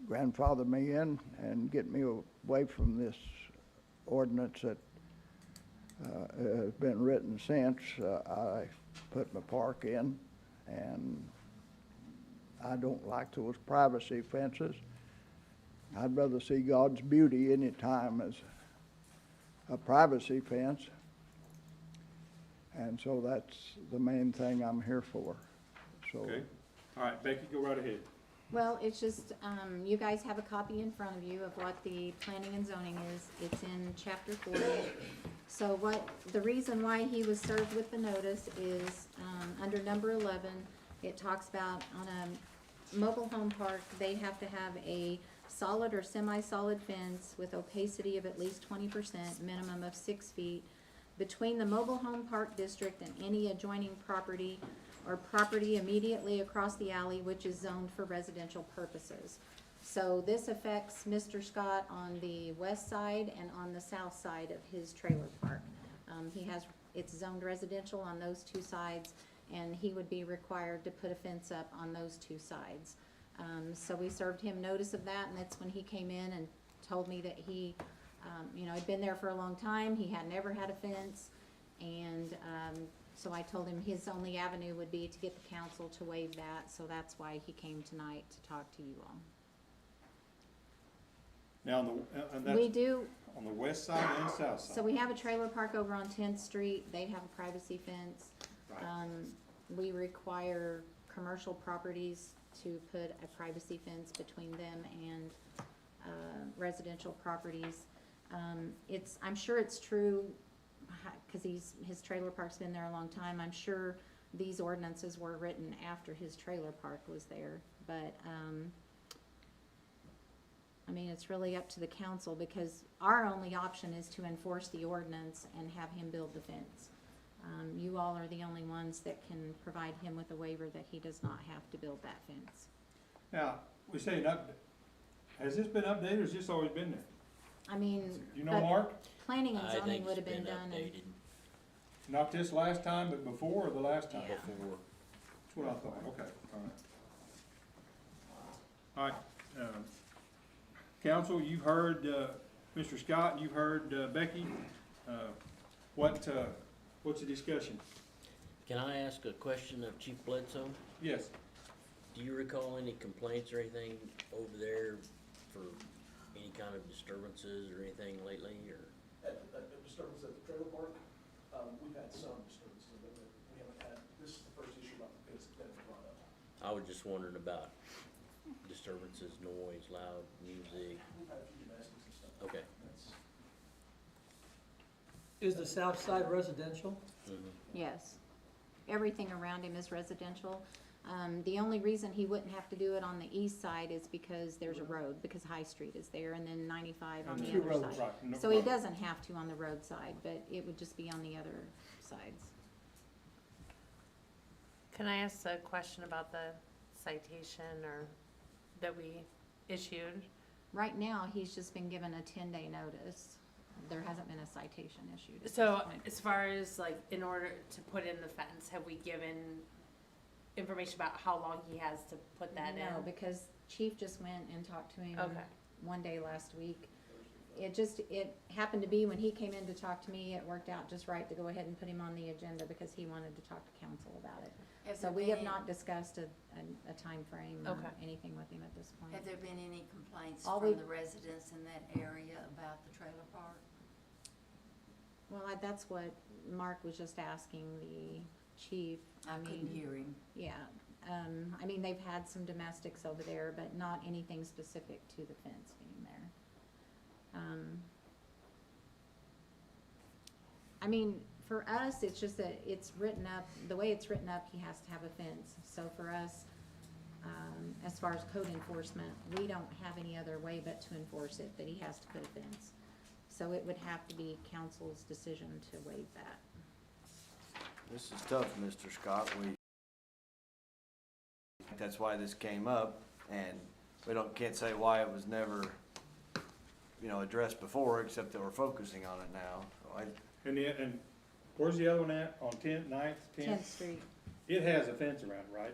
grandfather me in and get me away from this ordinance that has been written since I put my park in, and I don't like those privacy fences. I'd rather see God's beauty any time as a privacy fence. And so that's the main thing I'm here for, so.
Okay. All right, Becky, go right ahead.
Well, it's just, you guys have a copy in front of you of what the planning and zoning is. It's in chapter 40. So the reason why he was served with the notice is, under number 11, it talks about on a mobile home park, they have to have a solid or semi-solid fence with opacity of at least 20%, minimum of 6 feet, between the mobile home park district and any adjoining property or property immediately across the alley which is zoned for residential purposes. So this affects Mr. Scott on the west side and on the south side of his trailer park. It's zoned residential on those two sides, and he would be required to put a fence up on those two sides. So we served him notice of that, and that's when he came in and told me that he, had been there for a long time, he had never had a fence, and, so I told him his only avenue would be to get the council to waive that, so that's why he came tonight to talk to you all.
Now, and
We
that's
do,
on the west side and south side.
so we have a trailer park over on 10th Street, they have a privacy fence.
Right.
We require commercial properties to put a privacy fence between them and, residential properties. I'm sure it's true, cause his trailer park's been there a long time, I'm sure these ordinances were written after his trailer park was there, but, it's really up to the council, because our only option is to enforce the ordinance and have him build the fence. You all are the only ones that can provide him with a waiver that he does not have to build that fence.
Now, we say an update. Has this been updated or has this always been there? You know,
but
Mark?
Planning and
I
zoning
think
would
it's
have been
been
done, and
updated
Not this last time, but before or the last time?
Yeah.
before.
That's what I thought, okay, all right. All right, council, you've heard, Mr. Scott, you've heard, Becky. What's the discussion?
Can I ask a question of Chief Bledsoe?
Yes,
Do you recall any complaints or anything over there for any kind of disturbances or anything lately, or?
Disturbance at the trailer park, we've had some disturbances, but we haven't had, this is the first issue about the fence that's been brought up.
I was just wondering about disturbances, noise, loud music.
We've had a few domestics and stuff.
Okay.
That's,
Is the south side residential?
yes. Everything around him is residential. The only reason he wouldn't have to do it on the east side is because there's a road, because High Street is there, and then 95 on
And
the
two
other
roads,
side.
right, no
So he
problem.
doesn't have to on the road side, but it would just be on the other sides.
Can I ask a question about the citation or that we issued?
Right now, he's just been given a 10-day notice. There hasn't been a citation issued at this
So
point.
as far as like, in order to put in the fence, have we given information about how long he has to put that in?
No, because Chief just went and talked to him
Okay.
one day last week. It happened to be when he came in to talk to me, it worked out just right to go ahead and put him on the agenda because he wanted to talk to council about it. So we have not discussed a timeframe or
Okay.
anything with him at this point.
Have there been any complaints
All
from
we-
the residents in that area about the trailer park?
Well, that's what Mark was just asking the chief.
I couldn't hear him.
Yeah, they've had some domestics over there, but not anything specific to the fence being there. For us, it's just that it's written up, the way it's written up, he has to have a fence. So for us, as far as code enforcement, we don't have any other way but to enforce it, that he has to put a fence. So it would have to be council's decision to waive that.
This is tough, Mr. Scott. That's why this came up, and we can't say why it was never, addressed before, except that we're focusing on it now. So
and where's the other one at? On 10th, 9th, 10th?
10th Street.
It has a fence around it, right?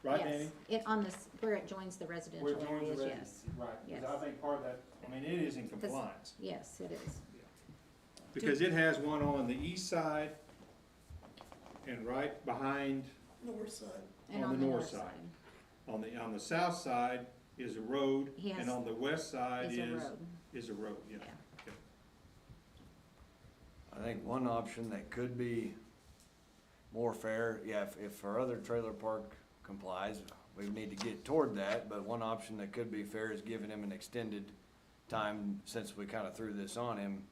Right, Danny?
Yes, where it joins the residential
Where it joins the
areas,
resi-
yes.
Right, because
Yes.
I think part of that, it is in compliance.
Yes, it is.
Because it has one on the east side and right behind,
North side.
And
on the north side. On the south side is a road,
He has-
and on the west side
Is a road.
is a road, yeah.
Yeah.
Okay.
I think one option that could be more fair, if our other trailer park complies, we need to get toward that, but one option that could be fair is giving him an extended time, since we kinda threw this on him,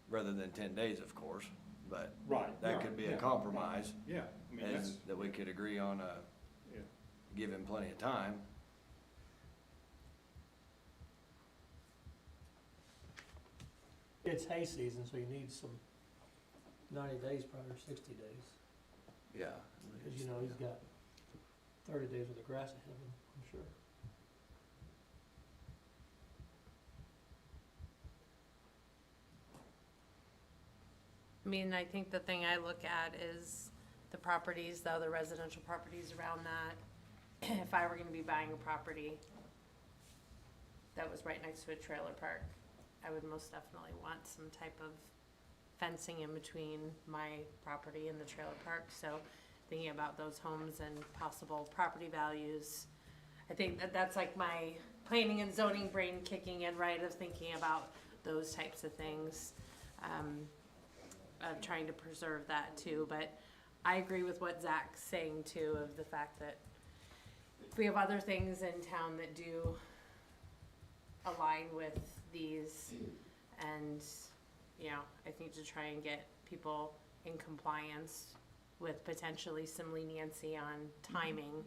rather than 10 days, of course, but
Right.
that
right,
could be a
yeah,
compromise,
Yeah, that's,
that we could agree on
yeah.
give him plenty of time.
It's hay season, so you need some 90 days, probably, or 60 days.
Yeah.
Because, you know, he's got 30 days with the grass ahead of him, I'm sure.
I mean, I think the thing I look at is the properties, the other residential properties around that. If I were gonna be buying a property that was right next to a trailer park, I would most definitely want some type of fencing in between my property and the trailer park. So thinking about those homes and possible property values, I think that that's like my planning and zoning brain kicking in, right, of thinking about those types of things. Of trying to preserve that too, but I agree with what Zach's saying too, of the fact that if we have other things in town that do align with these, and, you know, I think to try and get people in compliance with potentially some leniency on timing,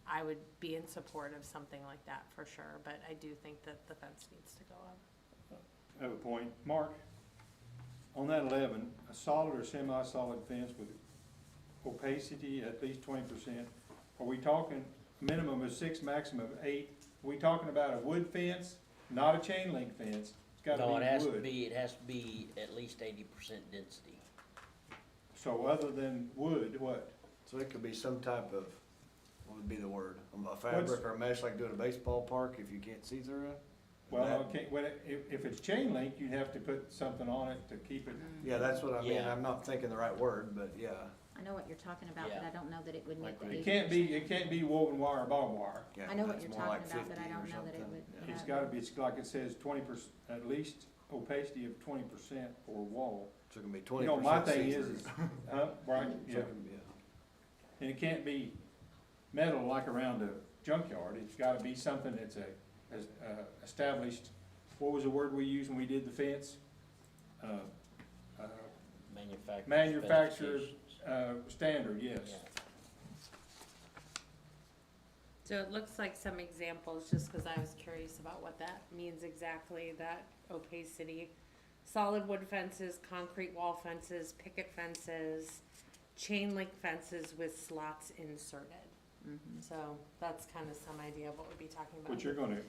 I would be in support of something like that for sure, but I do think that the fence needs to go up.
I have a point. Mark, on that 11, a solid or semi-solid fence with opacity at least 20%, are we talking minimum of 6, maximum of 8? Are we talking about a wood fence, not a chain link fence? It's gotta be
No,
wood.
it has to be at least 80% density.
So other than wood, what?
So it could be some type of, what would be the word? A fabric or a mesh like doing a baseball park if you can't see through it?
Well,
That-
okay, well, if it's chain link, you'd have to put something on it to keep it.
Yeah, that's what I mean.
Yeah.
I'm not thinking the right word, but yeah.
I know what you're talking about, but
Yeah.
I don't know that it would meet
Like
the
when
It
80%.
can't be woven wire or barbed wire.
Yeah,
I know what
that's
you're
more like
talking about, but I
50 or
don't know that it
something.
would.
Yeah.
It's gotta be, it's like it says 20%, at least opacity of 20% for a wall.
So it can be
You
20%
know, my thing is,
see-through.
right,
So
yeah,
it can be,
and it can't be metal like around a junkyard. It's gotta be something that's established, what was the word we used when we did the fence? Manufacturer's,
specifications.
standard, yes.
Yeah.
So it looks like some examples, just because I was curious about what that means exactly, that opacity. Solid wood fences, concrete wall fences, picket fences, chain link fences with slots inserted. So that's kind of some idea of what we'd be talking about.
What you're gonna,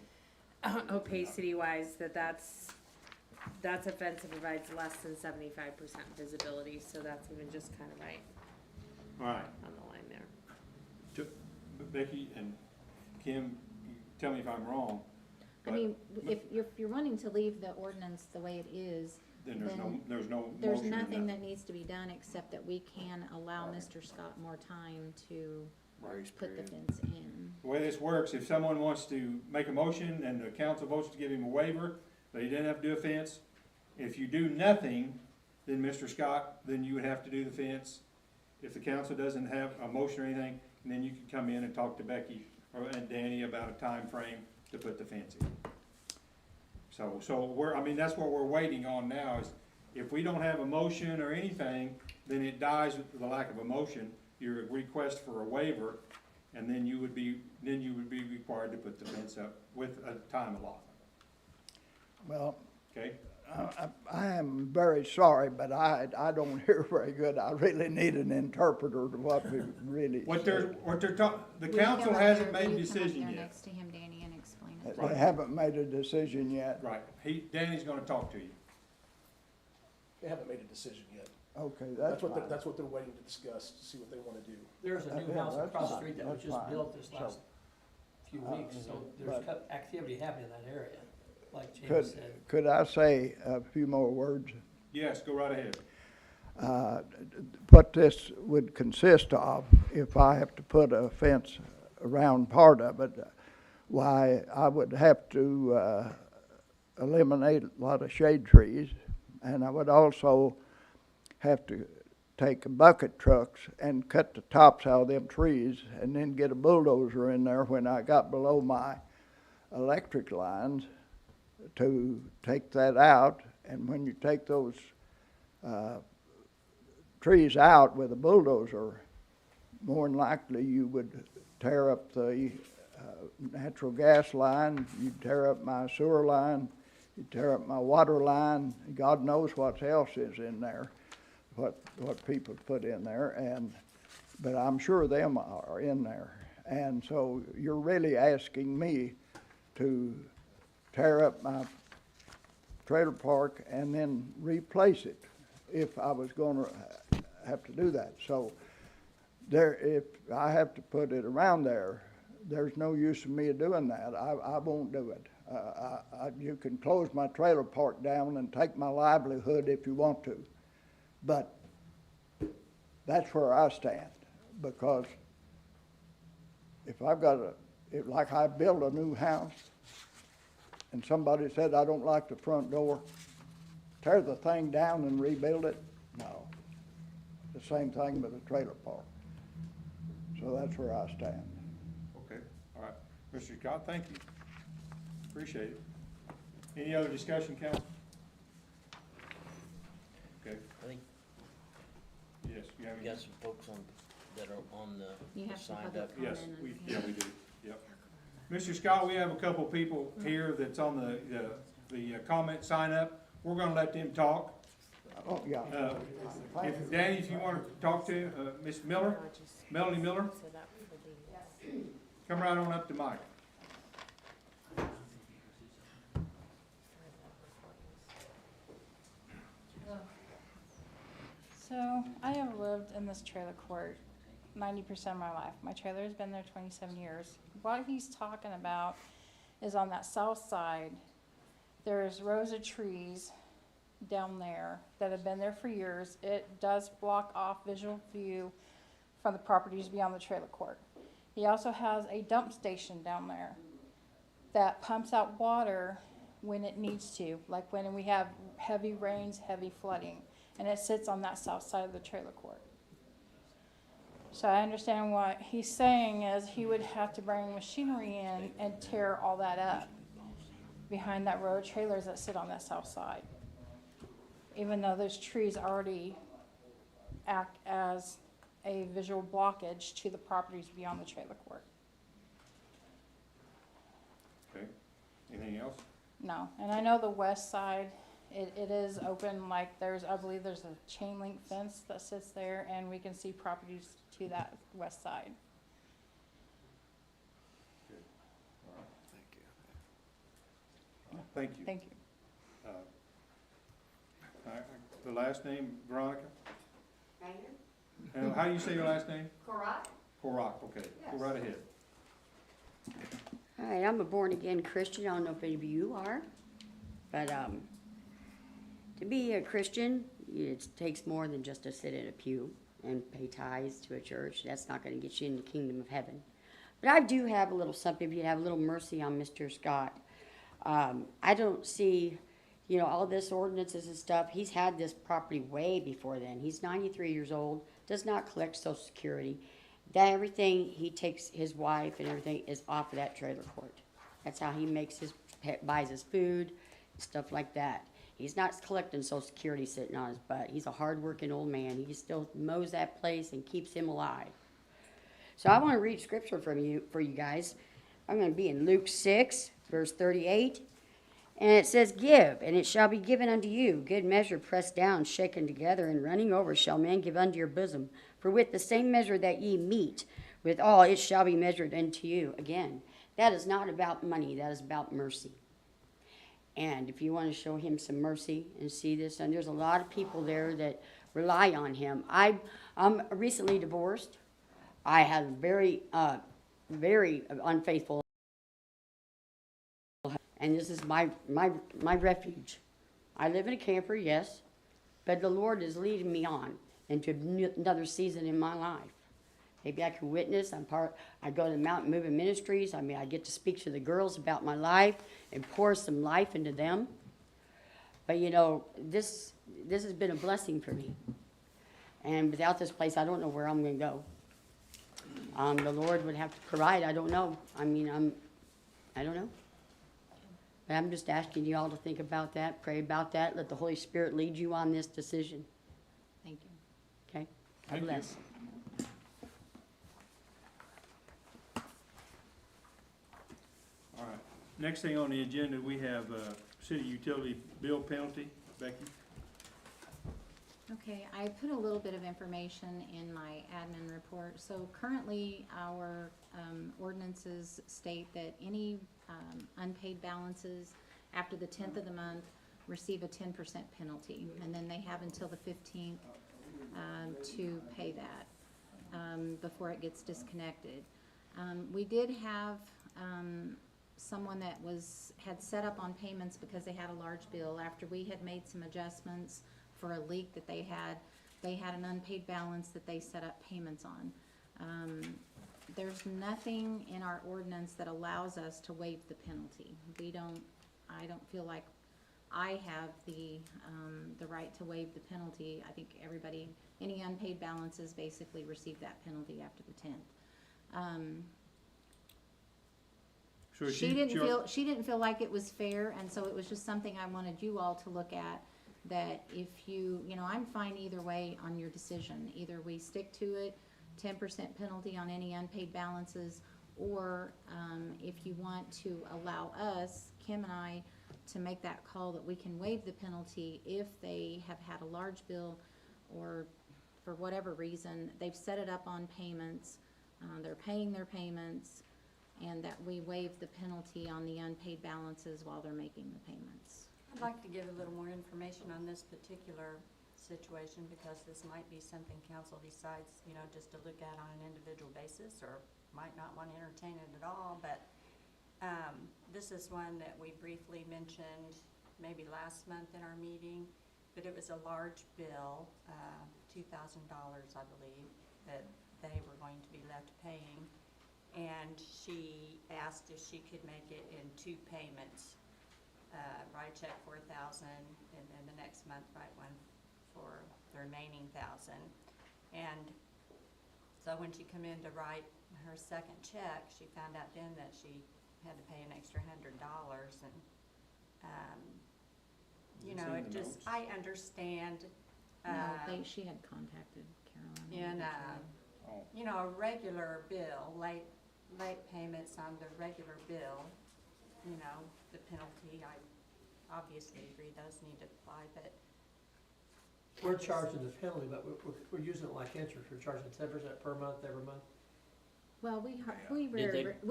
Opacity wise, that's a fence that provides less than 75% visibility, so that's even just kind of right
all right,
on the line there.
Becky and Kim, tell me if I'm wrong,
I mean, if you're wanting to leave the ordinance the way it is,
then there's
then
no
there's
motion in
nothing
that.
that needs to be done except that we can allow Mr. Scott more time to
Grace
put the
period.
fence in.
The way this works, if someone wants to make a motion and the council votes to give him a waiver, but he didn't have to do a fence, if you do nothing, then Mr. Scott, then you would have to do the fence. If the council doesn't have a motion or anything, then you can come in and talk to Becky and Danny about a time frame to put the fence in. So I mean, that's what we're waiting on now, is if we don't have a motion or anything, then it dies with the lack of a motion, your request for a waiver, and then you would be required to put the fence up with a time allotment,
Well,
okay?
I am very sorry, but I don't hear very good. I really need an interpreter to what we really
What
say.
they're the
Will you
council
come up
hasn't
there-
made a
will you come up
decision
there
yet.
next to him, Danny, and explain it?
They haven't made a decision yet.
Right, Danny's gonna talk to you.
They haven't made a decision yet.
Okay, that's fine.
That's what they're waiting to discuss, to see what they wanna do.
There's a new
Yeah,
house
that's
across the
fine,
street that was
that's
just
fine.
built this last few weeks, so there's
But-
activity happening in that area, like James
Could,
said.
could I say a few more words?
Yes, go right ahead.
What this would consist of, if I have to put a fence around part of it, why, I would have to eliminate a lot of shade trees, and I would also have to take bucket trucks and cut the tops out of them trees, and then get a bulldozer in there when I got below my electric lines to take that out. And when you take those trees out with a bulldozer, more than likely you would tear up the natural gas line, you'd tear up my sewer line, you'd tear up my water line, God knows what else is in there, what people put in there, but I'm sure them are in there. And so you're really asking me to tear up my trailer park and then replace it if I was gonna have to do that. So if I have to put it around there, there's no use in me doing that. I won't do it. You can close my trailer park down and take my livelihood if you want to. But that's where I stand, because if I've got like I built a new house and somebody said, I don't like the front door, tear the thing down and rebuild it? No. The same thing with a trailer park. So that's where I stand.
Okay, all right. Mr. Scott, thank you. Appreciate it. Any other discussion, council? Okay,
I think
yes, you have
we
any?
got some folks on, that are on the,
You have some
signed
public
up.
Yes,
comment
we
and-
do, yep. Mr. Scott, we have a couple of people here that's on the comment sign up. We're gonna let them talk.
Oh, yeah.
If, Danny, if you wanna talk to, Ms. Miller, Melanie Miller, come right on up to Mike.
So I have lived in this trailer court 90% of my life. My trailer has been there 27 years. What he's talking about is on that south side, there's rows of trees down there that have been there for years. It does block off visual view from the properties beyond the trailer court. He also has a dump station down there that pumps out water when it needs to, like when we have heavy rains, heavy flooding, and it sits on that south side of the trailer court. So I understand what he's saying is he would have to bring machinery in and tear all that up behind that row of trailers that sit on that south side, even though those trees already act as a visual blockage to the properties beyond the trailer court.
Okay, anything else?
No, and I know the west side, it is open, like I believe there's a chain link fence that sits there, and we can see properties to that west side.
Thank you.
Thank you.
The last name, Veronica? How do you say your last name?
Korat?
Korak, okay. Go right ahead.
Hi, I'm a born-again Christian. I don't know if any of you are, but to be a Christian, it takes more than just to sit in a pew and pay tithes to a church. That's not going to get you in the kingdom of heaven. But I do have a little something. If you'd have a little mercy on Mr. Scott. I don't see, all this ordinances and stuff. He's had this property way before then. He's 93 years old, does not collect Social Security. That everything he takes, his wife and everything is off of that trailer court. That's how he makes buys his food, stuff like that. He's not collecting Social Security sitting on his butt. He's a hard-working old man. He still mows that place and keeps him alive. So I want to read scripture for you guys. I'm going to be in Luke 6, verse 38. And it says, Give, and it shall be given unto you. Good measure, pressed down, shaken together, and running over shall men give unto your bosom. For with the same measure that ye meet, withal it shall be measured unto you. Again, that is not about money. That is about mercy. And if you want to show him some mercy and see this, and there's a lot of people there that rely on him. I'm recently divorced. I had a very, very unfaithful, and this is my refuge. I live in a camper, yes, but the Lord is leading me on into another season in my life. Maybe I can witness. I go to the Mountain Moving Ministries. I get to speak to the girls about my life and pour some life into them. But this has been a blessing for me. And without this place, I don't know where I'm going to go. The Lord would have to provide. I don't know. I don't know. But I'm just asking you all to think about that, pray about that, let the Holy Spirit lead you on this decision.
Thank you.
Okay? God
Thank you.
bless.
Next thing on the agenda, we have, city utility bill penalty. Becky?
Okay, I put a little bit of information in my admin report. So currently, our ordinances state that any unpaid balances after the 10th of the month receive a 10% penalty, and then they have until the 15th to pay that before it gets disconnected. We did have someone that had set up on payments because they had a large bill. After we had made some adjustments for a leak that they had an unpaid balance that they set up payments on. There's nothing in our ordinance that allows us to waive the penalty. I don't feel like I have the right to waive the penalty. I think everybody, any unpaid balances basically receive that penalty after the 10th.
So
She didn't feel like it was fair, and so it was just something I wanted you all to look at, that if you know, I'm fine either way on your decision. Either we stick to it, 10% penalty on any unpaid balances, or if you want to allow us, Kim and I, to make that call that we can waive the penalty if they have had a large bill, or for whatever reason, they've set it up on payments, they're paying their payments, and that we waive the penalty on the unpaid balances while they're making the payments.
I'd like to give a little more information on this particular situation, because this might be something council decides, you know, just to look at on an individual basis, or might not want to entertain it at all. But this is one that we briefly mentioned maybe last month in our meeting, but it was a large bill, $2,000, I believe, that they were going to be left paying. And she asked if she could make it in 2 payments. Write a check for $1,000, and then the next month write one for the remaining $1,000. And so when she come in to write her second check, she found out then that she had to pay an extra $100. And you know, it just, I understand.
No, she had contacted Caroline.
And you know, a regular bill, late payments on the regular bill, you know, the penalty, I obviously agree those need to apply, but.
We're charging the penalty, but we're using it like interest. We're charging 10% per month, every month.
Well, we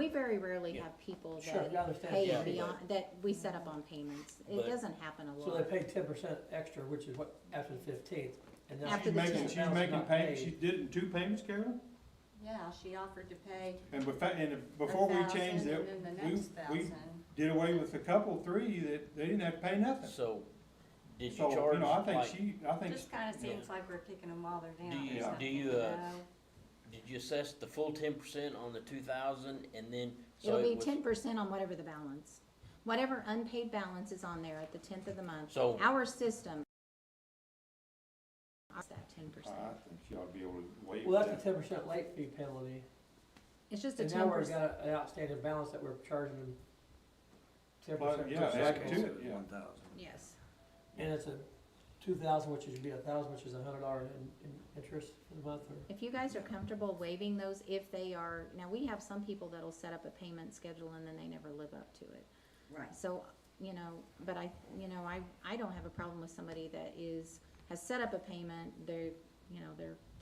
very rarely have people
Sure, I
that
understand.
pay
Yeah.
beyond, that we set up on payments. It
But-
doesn't happen a lot.
So they pay 10% extra, which is what, after the 15th. And now
After
She's
the
making,
10th.
she's making payments, she did it in 2 payments, Carolyn?
Yeah, she offered to pay
And before we changed
$1,000
it,
and then the
we
next $1,000.
did away with a couple, 3, that they didn't have to pay nothing.
So, did you
So,
charge,
you know, I think
like,
Just kinda seems like we're kicking them while they're down
Do
or
you-
something,
do you,
you know?
did you assess the full 10% on the 2,000, and then, so
It'll
it
be
was,
10% on whatever the balance, whatever unpaid balance is on there at the 10th of the month.
So-
Our system, that 10%.
I think she ought to be able to waive
Well,
that.
that's a 10% late fee penalty.
It's just a
And now we've
10%.
got an outstanding balance that we're charging them 10%.
Well, yeah,
per
add
second.
to it, yeah.
Yes.
And it's a 2,000, which would be 1,000, which is $100 in interest for the month, or?
If you guys are comfortable waiving those, if they are, now we have some people that'll set up a payment schedule and then they never live up to it.
Right.
So, you know, but I don't have a problem with somebody that has set up a payment, they're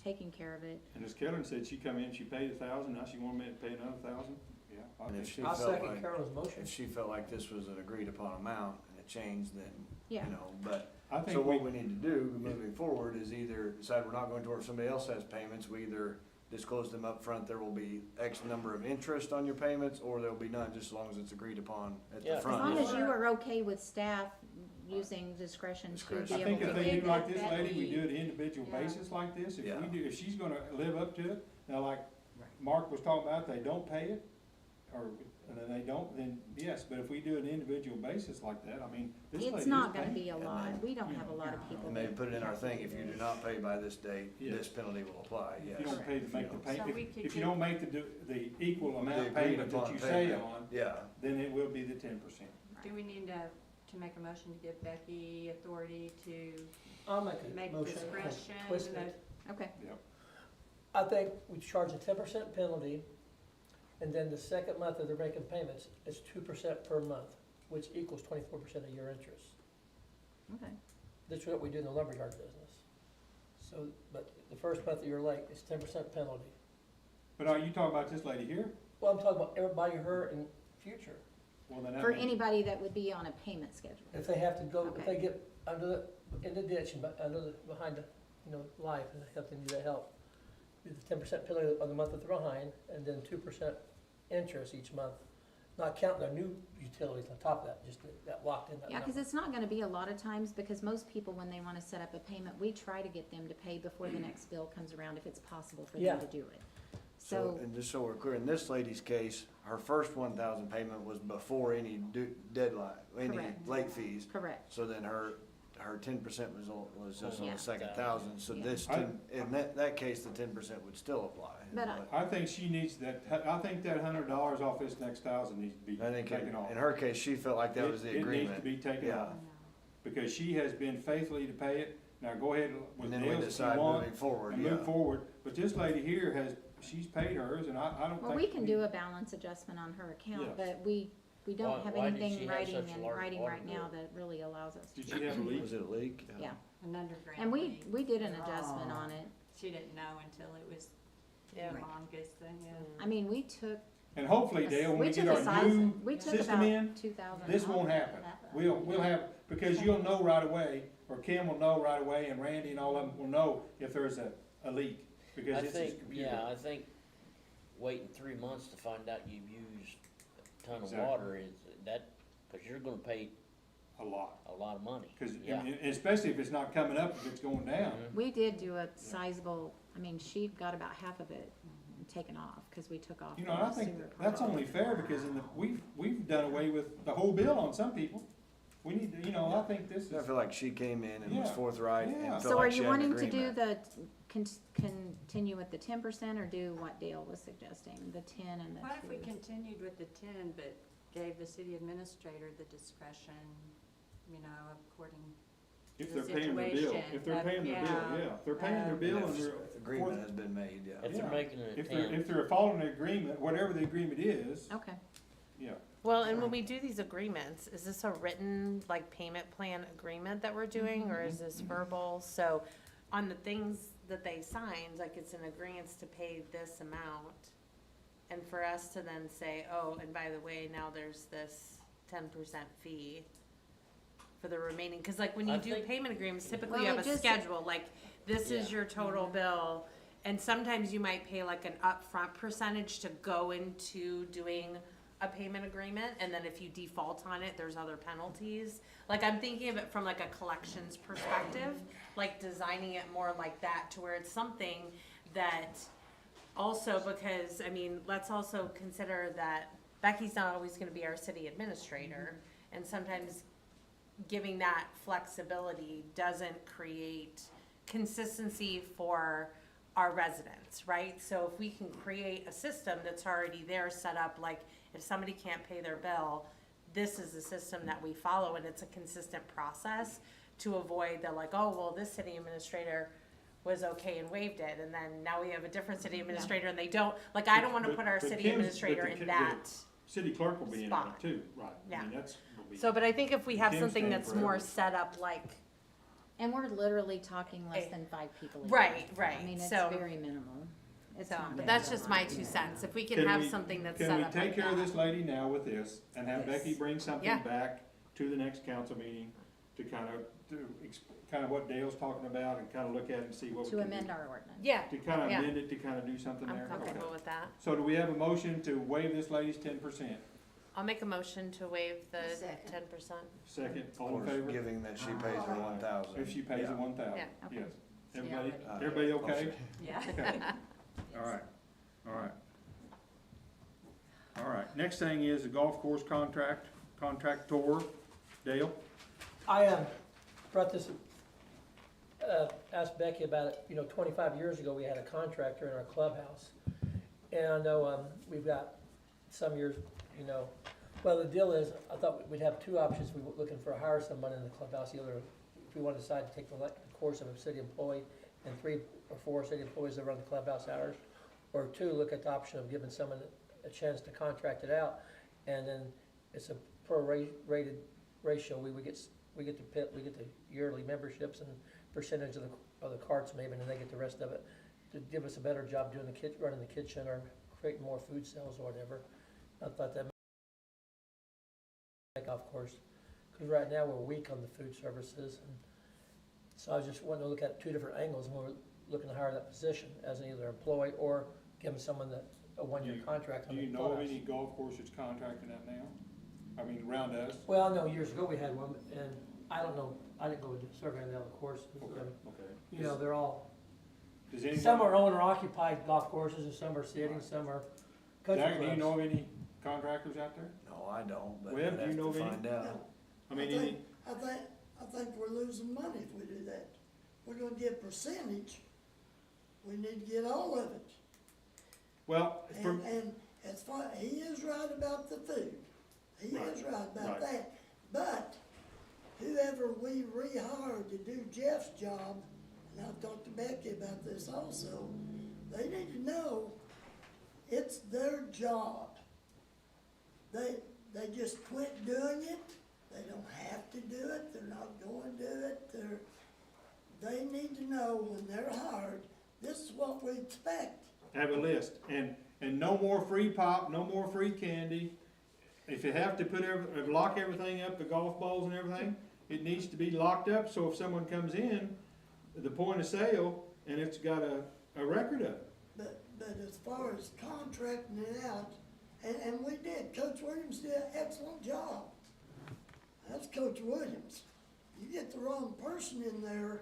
taking care of it.
And as Carolyn said, she come in, she paid 1,000, now she wanted me to pay another 1,000, yeah. I
And if
think-
she
I'll
felt
second
like,
Carolyn's motion.
if she felt like this was an agreed upon amount and it changed, then,
Yeah.
you know, but,
I think
so what we need to do moving forward is either decide we're not going to where somebody else has payments, we either disclose them up front. There will be X number of interest on your payments, or there'll be none, just as long as it's agreed upon at
Yeah.
the
As
front.
long as you are okay with staff using discretion to be
I
able
think
to
if they
waive
do like
that.
this lady, we do it individual
Yeah.
basis like this,
Yeah.
if she's gonna live up to it, now like Mark was talking about, they don't pay it, and then they don't, then yes, but if we do an individual basis like that, I mean, this lady is
It's not gonna
paying.
be a lot, we don't have a lot of people
And
that.
maybe put it in our thing, if you do not pay by this date,
Yeah.
this penalty will apply, yes.
If you don't pay to
If
make
you
the
don't-
payment,
So we could
if you
get-
don't make the equal
The
amount
agreed
payment that
upon
you say
payment,
on,
Yeah,
then it will be the 10%.
Do we need to make a motion to give Becky authority to
I'll make a
make
motion.
discretion?
Twist
and
it.
Okay,
I think we charge a 10% penalty And then the second month that they're making payments, it's 2% per month, which equals 24% of your interest.
Okay.
That's what we do in the lumberyard business. So, but the first month that you're late, it's 10% penalty.
But are you talking about this lady here?
Well, I'm talking about everybody, her in future.
Well, then that
For
means-
anybody that would be on a payment schedule.
If they have to go, if
Okay.
they get under the, in the ditch and under the, behind the, life, and they have to need that help, it's 10% penalty on the month that they're behind, and then 2% interest each month, not counting their new utilities on top of that, just that locked in that
Yeah,
number.
cause it's not gonna be a lot of times, because most people, when they wanna set up a payment, we try to get them to pay before the next bill comes around, if it's possible for
Yeah.
them to do it.
So,
So,
and just so we're clear, in this lady's case, her first 1,000 payment was before any deadline, any
Correct.
late fees.
correct.
So then her 10% was just on
Yeah.
the second 1,000, so
Yeah.
this, in that case, the 10% would still apply.
But
I think she needs that, I think that $100 off this next 1,000 needs to be
I think
taken off.
in her case, she felt like that was the
It needs to
agreement.
be taken
Yeah.
off, because she has been faithfully to pay it. Now, go ahead with
And then we
Dale's if
decide
you want,
moving forward,
and
yeah.
move forward. But this lady here she's paid hers, and I don't think.
Well, we can do a balance adjustment on her account,
Yes.
but we don't have
Why did
anything
she
in
have
writing
such a large water
right now
bill?
that really allows us to.
Did she have a leak?
Was it a leak?
Yeah,
An underground
and
leak.
we did an adjustment
Oh.
on it.
She didn't know until it was
Yeah.
humongous thing, yeah.
I mean, we took.
And hopefully, Dale, when we
took
get
a
our
size-
new
we took
system
about
in,
2,000
this
off.
won't happen. We'll have, because you'll know right away, or Kim will know right away, and Randy and all of them will know if there's a leak, because
I
it's his
think,
computer.
yeah, I think waiting 3 months to find out you've used a ton of
Exactly.
water is that, cause you're gonna pay
A lot,
a lot of money.
because,
Yeah.
especially if it's not coming up, if it's going down.
We did do a sizable, I mean, she got about half of it taken off, cause we took off.
You know, and I
the
think
sewer
that's
part.
only fair, because we've done away with the whole bill on some people. We need to, I think this
I
is,
feel like she came in and was
Yeah.
forthright
Yeah.
and felt
So are
like she
you
had an
wanting to do
agreement.
continue with the 10%, or do what Dale was suggesting, the 10 and the 2?
What if we continued with the 10, but gave the city administrator the discretion, according,
if
the
they're paying their bill,
situation
if they're
of-
paying their bill,
yeah,
yeah. If they're paying their
um,
bill
And
and
if
they're.
agreement has been made, yeah.
If they're
Yeah.
making it a
If
10.
they're following the agreement, whatever the agreement is,
Okay.
yeah.
Well, and when we do these agreements, is this a written, like, payment plan agreement that we're doing, or is this verbal? So, on the things that they signed, like, it's an agreement to pay this amount, and for us to then say, oh, and by the way, now there's this 10% fee for the remaining, cause like, when you
I
do
think-
payment agreements, typically
Well,
you have
it
a
just-
schedule, like, this is
Yeah.
your total bill, and sometimes you might pay like an upfront percentage to go into doing a payment agreement, and then if you default on it, there's other penalties. Like, I'm thinking of it from like a collections perspective, like designing it more like that, to where it's something that also, because, I mean, let's also consider that Becky's not always gonna be our city administrator, and sometimes giving that flexibility doesn't create consistency for our residents, right? So if we can create a system that's already there, set up, like, if somebody can't pay their bill, this is the system that we follow, and it's a consistent process to avoid the, like, oh, well, this city administrator was okay and waived it, and then now we have a different city administrator and they don't, like, I don't wanna
But-
put our
but
city
Kim's-
administrator
but the
in
Kim-
that.
City clerk will be in on it
spot.
too, right.
Yeah.
I mean, that's, will be.
So, but I think if we have
Kim's
something
paying
that's
for
more
everything.
set up like,
And we're literally talking less
Eh,
than 5 people a year.
right, right,
I mean, it's
so-
very minimal. It's
so,
not
but
bad.
that's just my 2 cents. If we can
Can
have
we-
something that's set up like that.
Can we take care of this lady now with this, and have
Yes.
Becky bring something
Yeah.
back to the next council meeting to kind of what Dale's talking about, and kind of look at it and see what we
To
can
amend
do?
our ordinance.
Yeah,
To kind of
Yeah.
amend it, to kind of do something
I'm
there?
comfortable
Okay.
with that.
So do we have a motion to waive this lady's 10%?
I'll make a motion to waive the
Second.
10%.
Second,
Of
all in
course,
favor?
giving that she pays her 1,000.
If she pays the 1,000,
Yeah.
Okay.
yes.
Yeah,
Everybody,
but-
everybody okay?
Yeah.
Okay. All right, all right. All right, next thing is the golf course contractor, Dale?
I brought this, asked Becky about it, 25 years ago, we had a contractor in our clubhouse. And I know, we've got some years, well, the deal is, I thought we'd have 2 options. We were looking for hire someone in the clubhouse, either if we want to decide to take the course of a city employee and 3 or 4 city employees that run the clubhouse hours, or 2, look at the option of giving someone a chance to contract it out, and then it's a prorated ratio, we get the yearly memberships and percentage of the carts maybe, and then they get the rest of it, to give us a better job doing running the kitchen or creating more food sales or whatever. I thought that make off course, because right now we're weak on the food services, and so I was just wanting to look at two different angles, and we're looking to hire that position as an either employee or give them someone that, a one-year contract on
Do
the
you know of
class.
any golf courses contracting that now? I mean, around us?
Well, I know years ago we had one, and I don't know, I didn't go surveying the other courses.
Okay.
You know, they're all,
Does anybody?
some are owner occupied golf courses, and some are sitting, some are country
Jack, do you
clubs.
know of any contractors out there?
No, I don't, but
Webb,
I'd
do you
have
know
to
of any?
find out.
I mean, any,
I think we're losing money if we do that. We're gonna get percentage, we need to get all of it.
well, from,
And as far, he is right about the food, he
Right,
is right about
right.
that. But whoever we rehired to do Jeff's job, and I've talked to Becky about this also, they need to know it's their job. They just quit doing it, they don't have to do it, they're not going to do it, they need to know when they're hired, this is what we expect.
have a list, and no more free pop, no more free candy. If you have to lock everything up, the golf balls and everything, it needs to be locked up, so if someone comes in, the point of sale, and it's got a record of it.
But as far as contracting it out, and we did, Coach Williams did an excellent job. That's Coach Williams. You get the wrong person in there,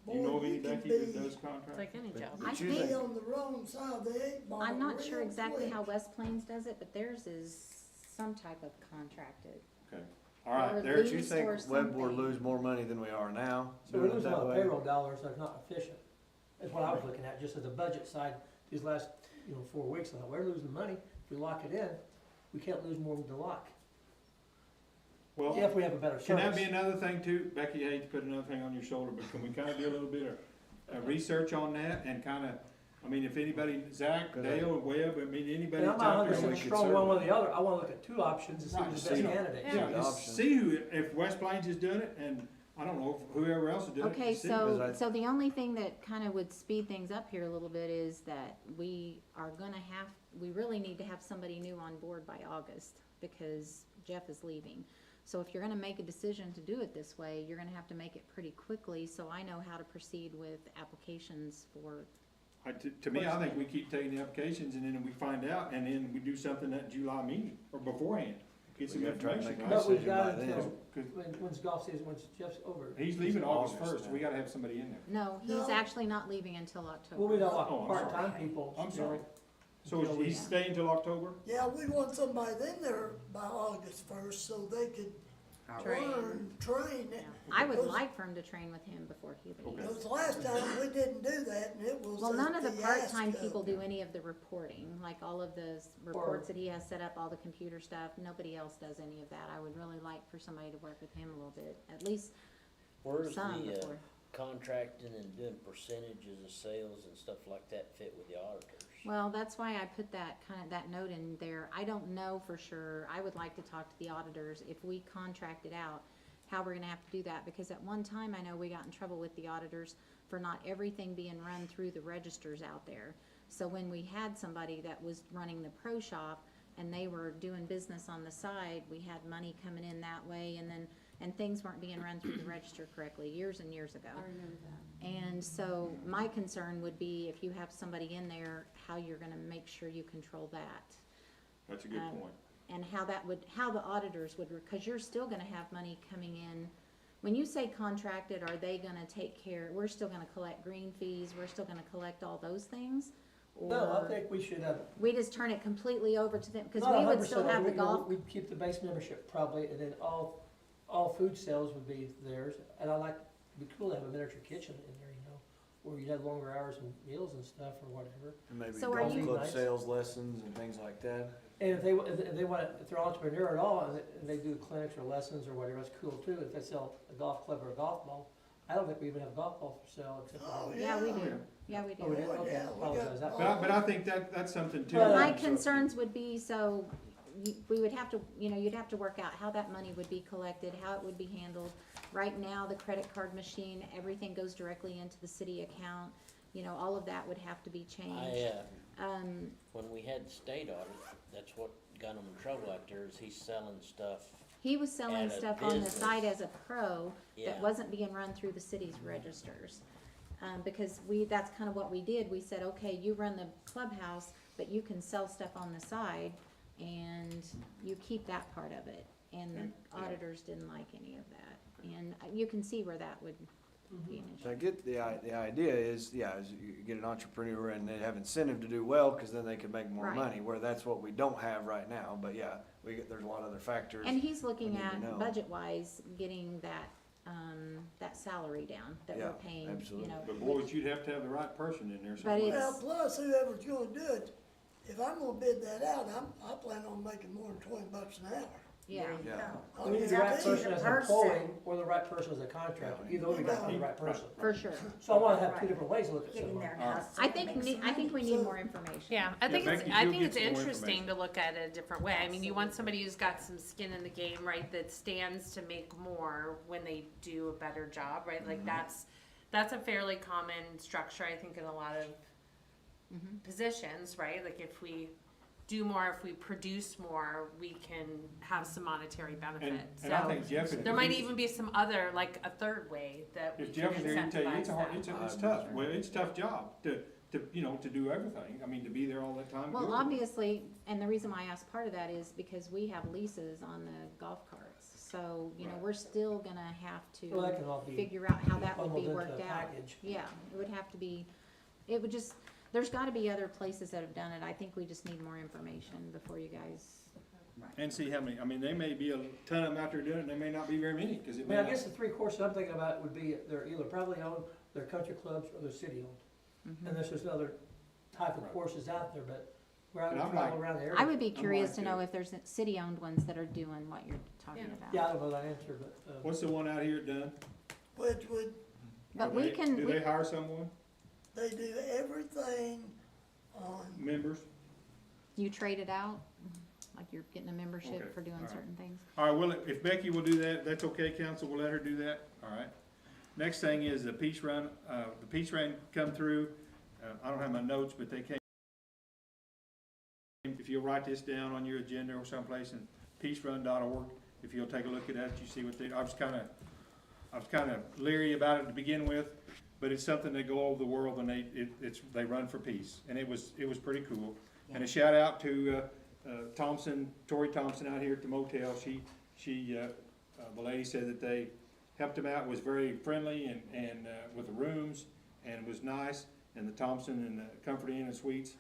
Do you know of
boy,
any,
you can
Becky, that
be,
does
It's
contract?
like any job.
I
you
think,
be on the wrong side of the eight ball
I'm not sure
real
exactly
quick.
how West Plains does it, but theirs is some type of contracted.
Okay, all right,
Or
there,
at
But you
least
think
or
Webb will
something.
lose more money than we are now?
So we
doing it
lose a
that
lot of
way?
payroll dollars that are not efficient, is what I was looking at, just at the budget side, these last, 4 weeks, I thought, we're losing money, if we lock it in, we can't lose more with the lock,
well,
if we have a better
can that be
service.
another thing too? Becky, I hate to put another thing on your shoulder, but can we kinda do a little bit of research on that and kinda, I mean, if anybody, Zach,
Good
Dale, Webb, I mean, anybody
And I'm
that's
not
out
hundred
there.
percent
we could
strong one way or
survey.
the other, I wanna look at two options and see
Right,
who's
see
the best
them.
candidate.
Yeah,
Good
just
option.
see who, if West Plains is doing it, and I don't know, if whoever else is doing it.
Okay,
just see.
Because I-
so the only thing that kind of would speed things up here a little bit is that we really need to have somebody new on board by August, because Jeff is leaving. So if you're gonna make a decision to do it this way, you're gonna have to make it pretty quickly, so I know how to proceed with applications for,
To me, I think we keep taking the applications, and then we find out, and then we do something at July meeting, or beforehand, get some
We gotta try to
information.
make a
right?
But we've
decision
got
by then.
until,
'Cause
when's golf season, when's Jeff's over?
he's leaving August
August
first,
now.
we gotta have somebody in there.
no, he's
No.
actually not leaving until October.
Well, we don't
Oh,
want
I'm
part-time
sorry.
people
I'm
still.
sorry. So
until we-
he's staying till October?
Yeah, we want somebody in there by August first, so they could
Train.
learn, train.
Yeah. I would
Because-
like for him to train with him before he leaves.
Because last time we didn't do that, and it was
Well,
a
none of the part-time
fiasco.
people do any of the reporting, like all of the reports that he has set up, all the computer stuff, nobody else does any of that. I would really like for somebody to work with him a little bit, at least
Where's
some
the,
before.
contracting and doing percentages of sales and stuff like that fit with the auditors?
Well, that's why I put that note in there. I don't know for sure. I would like to talk to the auditors. If we contract it out, how we're gonna have to do that, because at one time, I know we got in trouble with the auditors for not everything being run through the registers out there. So when we had somebody that was running the pro shop and they were doing business on the side, we had money coming in that way, and things weren't being run through the register correctly years and years ago.
I remember that.
And so my concern would be if you have somebody in there, how you're gonna make sure you control that.
That's a good point.
And how the auditors would, because you're still gonna have money coming in. When you say contracted, are they gonna take care, we're still gonna collect green fees, we're still gonna collect all those things?
No, I
Or
think we should have.
we just turn it completely over to them, because
Not
we would
100%,
still have the
you know,
golf.
We'd keep the base membership probably, and then all food sales would be theirs, and it'd be cool to have a miniature kitchen in there, where you'd have longer hours and meals and stuff, or whatever.
And maybe
So are
golf
you-
club
Nice.
sales lessons and things like that.
And if if they're entrepreneur at all, and they do clinics or lessons or whatever, that's cool too, if they sell a golf club or a golf ball, I don't think we even have a golf ball for sale except for.
Oh,
Yeah, we
yeah.
do. Yeah, we
Oh, we
do.
did? Okay,
Yeah, we got-
apologize. That-
But I think that's something too.
Well,
My
so-
concerns would be, so we would have to, you'd have to work out how that money would be collected, how it would be handled. Right now, the credit card machine, everything goes directly into the city account. All of that would have to be changed.
When we had the state audit, that's what got him in trouble out there, is he's selling stuff.
He was selling
At a
stuff on the
business.
side as a pro that
Yeah.
wasn't being run through the city's registers. Because that's kind of what we did. We said, okay, you run the clubhouse, but you can sell stuff on the side and you keep that part of it. And the auditors didn't like any of that. And you can see where that would be an
So I
issue.
get the idea is you get an entrepreneur and they have incentive to do well, cause then they can make more
Right.
money, where that's what we don't have right now, but yeah, there's a lot of other factors.
And he's looking
we need to
at,
know.
budget-wise, getting that salary down that we're
Yeah,
paying,
absolutely.
But boys, you'd have to have the right person in there
But
somewhere.
it's-
Well, plus whoever's gonna do it, if I'm gonna bid that out, I plan on making more than $20 an hour.
Yeah.
Yeah.
I
We need
mean,
the right
it's
person
the
as an
person.
employee or the right person as a contractor. Either way, we gotta find the right person.
For sure.
So I wanna have two different ways to look at
Getting
something.
their house.
I think we need more information.
Yeah, I think
Becky,
I
you'll
think
get
it's
some more
interesting
information.
to look at it a different way. I mean, you want somebody who's got some skin in the game, right, that stands to make more when they do a better job, right? Like that's a fairly common structure, I think, in a lot of positions, right? Like if we do more, if we produce more, we can have some monetary benefit.
And I
So
think Jeff.
there might even be some other, like a third way that we
If
can
Jeff was there, he'd tell you,
incentivize
it's hard,
that.
it's tough, well, it's a tough job to do everything, I mean, to be there all the time.
Well,
doing it.
obviously, and the reason why I asked part of that is because we have leases on the golf carts. So,
Right.
we're still gonna have
Well, that
to
can all be
figure out how that would be
bundled into
worked
a
out.
package.
Yeah, it would have to be, there's gotta be other places that have done it. I think we just need more information before you guys.
And see how many, I mean, there may be a ton of them out there doing it, there may not be very many, cause
I
it
mean,
may
I
not.
guess the three courses I'm thinking about would be, they're either privately owned, they're country clubs, or they're city owned. And there's just other type of
Right.
courses out there, but we're out
And I'm
traveling
like-
around the area.
I would be curious to
like
know
to-
if there's city-owned ones that are doing what you're talking
Yeah.
about.
Yeah, I don't know that answer, but,
What's the one out here done?
Which would,
But
Do
we
they-
can,
Do they hire someone,
they do everything on,
members?
you trade it out, like you're getting a membership
Okay,
for doing
all right.
certain things.
All right, well, if Becky will do that, that's okay, council, we'll let her do that, all right. Next thing is the peace run, come through, I don't have my notes, but they came. If you'll write this down on your agenda or someplace, and peacerun.org, if you'll take a look at that, you see what I was kinda leery about it to begin with, but it's something that go over the world, and they run for peace, and it was pretty cool. And a shout out to, Tori Thompson out here at the motel, the lady said that they helped him out, was very friendly and with the rooms, and was nice, and the Thompson and the Comfort Inn and Suites,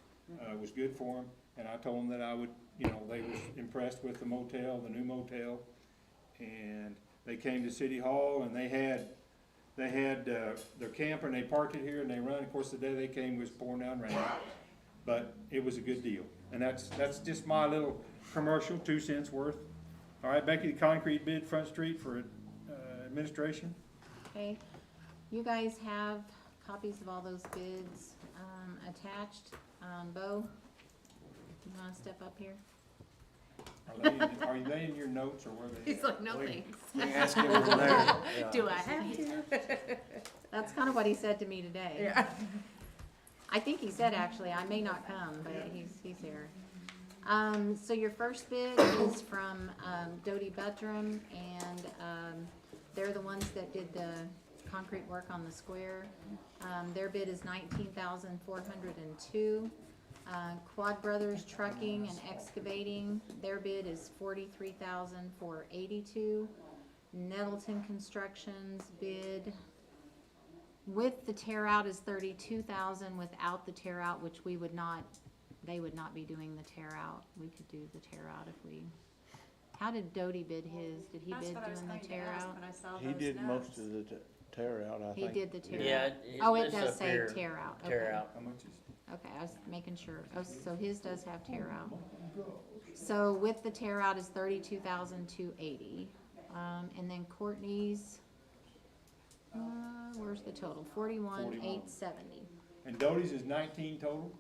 was good for them, and I told them that I would, they was impressed with the motel, the new motel, and they came to City Hall, and they had their camper, and they parked it here, and they run, of course, the day they came was pouring down rain, but it was a good deal, and that's just my little commercial, 2 cents worth. All right, Becky, the concrete bid, Front Street for administration.
Okay, you guys have copies of all those bids, attached. Bo, you wanna step up here?
Are they in your notes, or were they?
He's like, no thanks.
We can ask him over there. Yeah.
Do I have to?
That's kinda what he said to me today.
Yeah.
I think he said, actually, I may not come, but he's here. So your first bid is from, Doty Buttram, and, they're the ones that did the concrete work on the square. Their bid is $19,402. Quad Brothers Trucking and Excavating, their bid is $43,482. Nettleton Construction's bid with the tear out is $32,000, without the tear out, which they would not be doing the tear out. We could do the tear out if we, how did Doty bid his? Did he bid doing the tear out?
He did most of the tear out, I
He
think.
did the tear
Yeah,
out.
it
Oh, it
lists
does
up
say
here,
tear out,
tear
okay.
out.
How much is?
Okay, I was making sure. Oh, so his does have tear out. So with the tear out is $32,280. And then Courtney's, Where's the total? 41,870.
And Doty's is 19 total?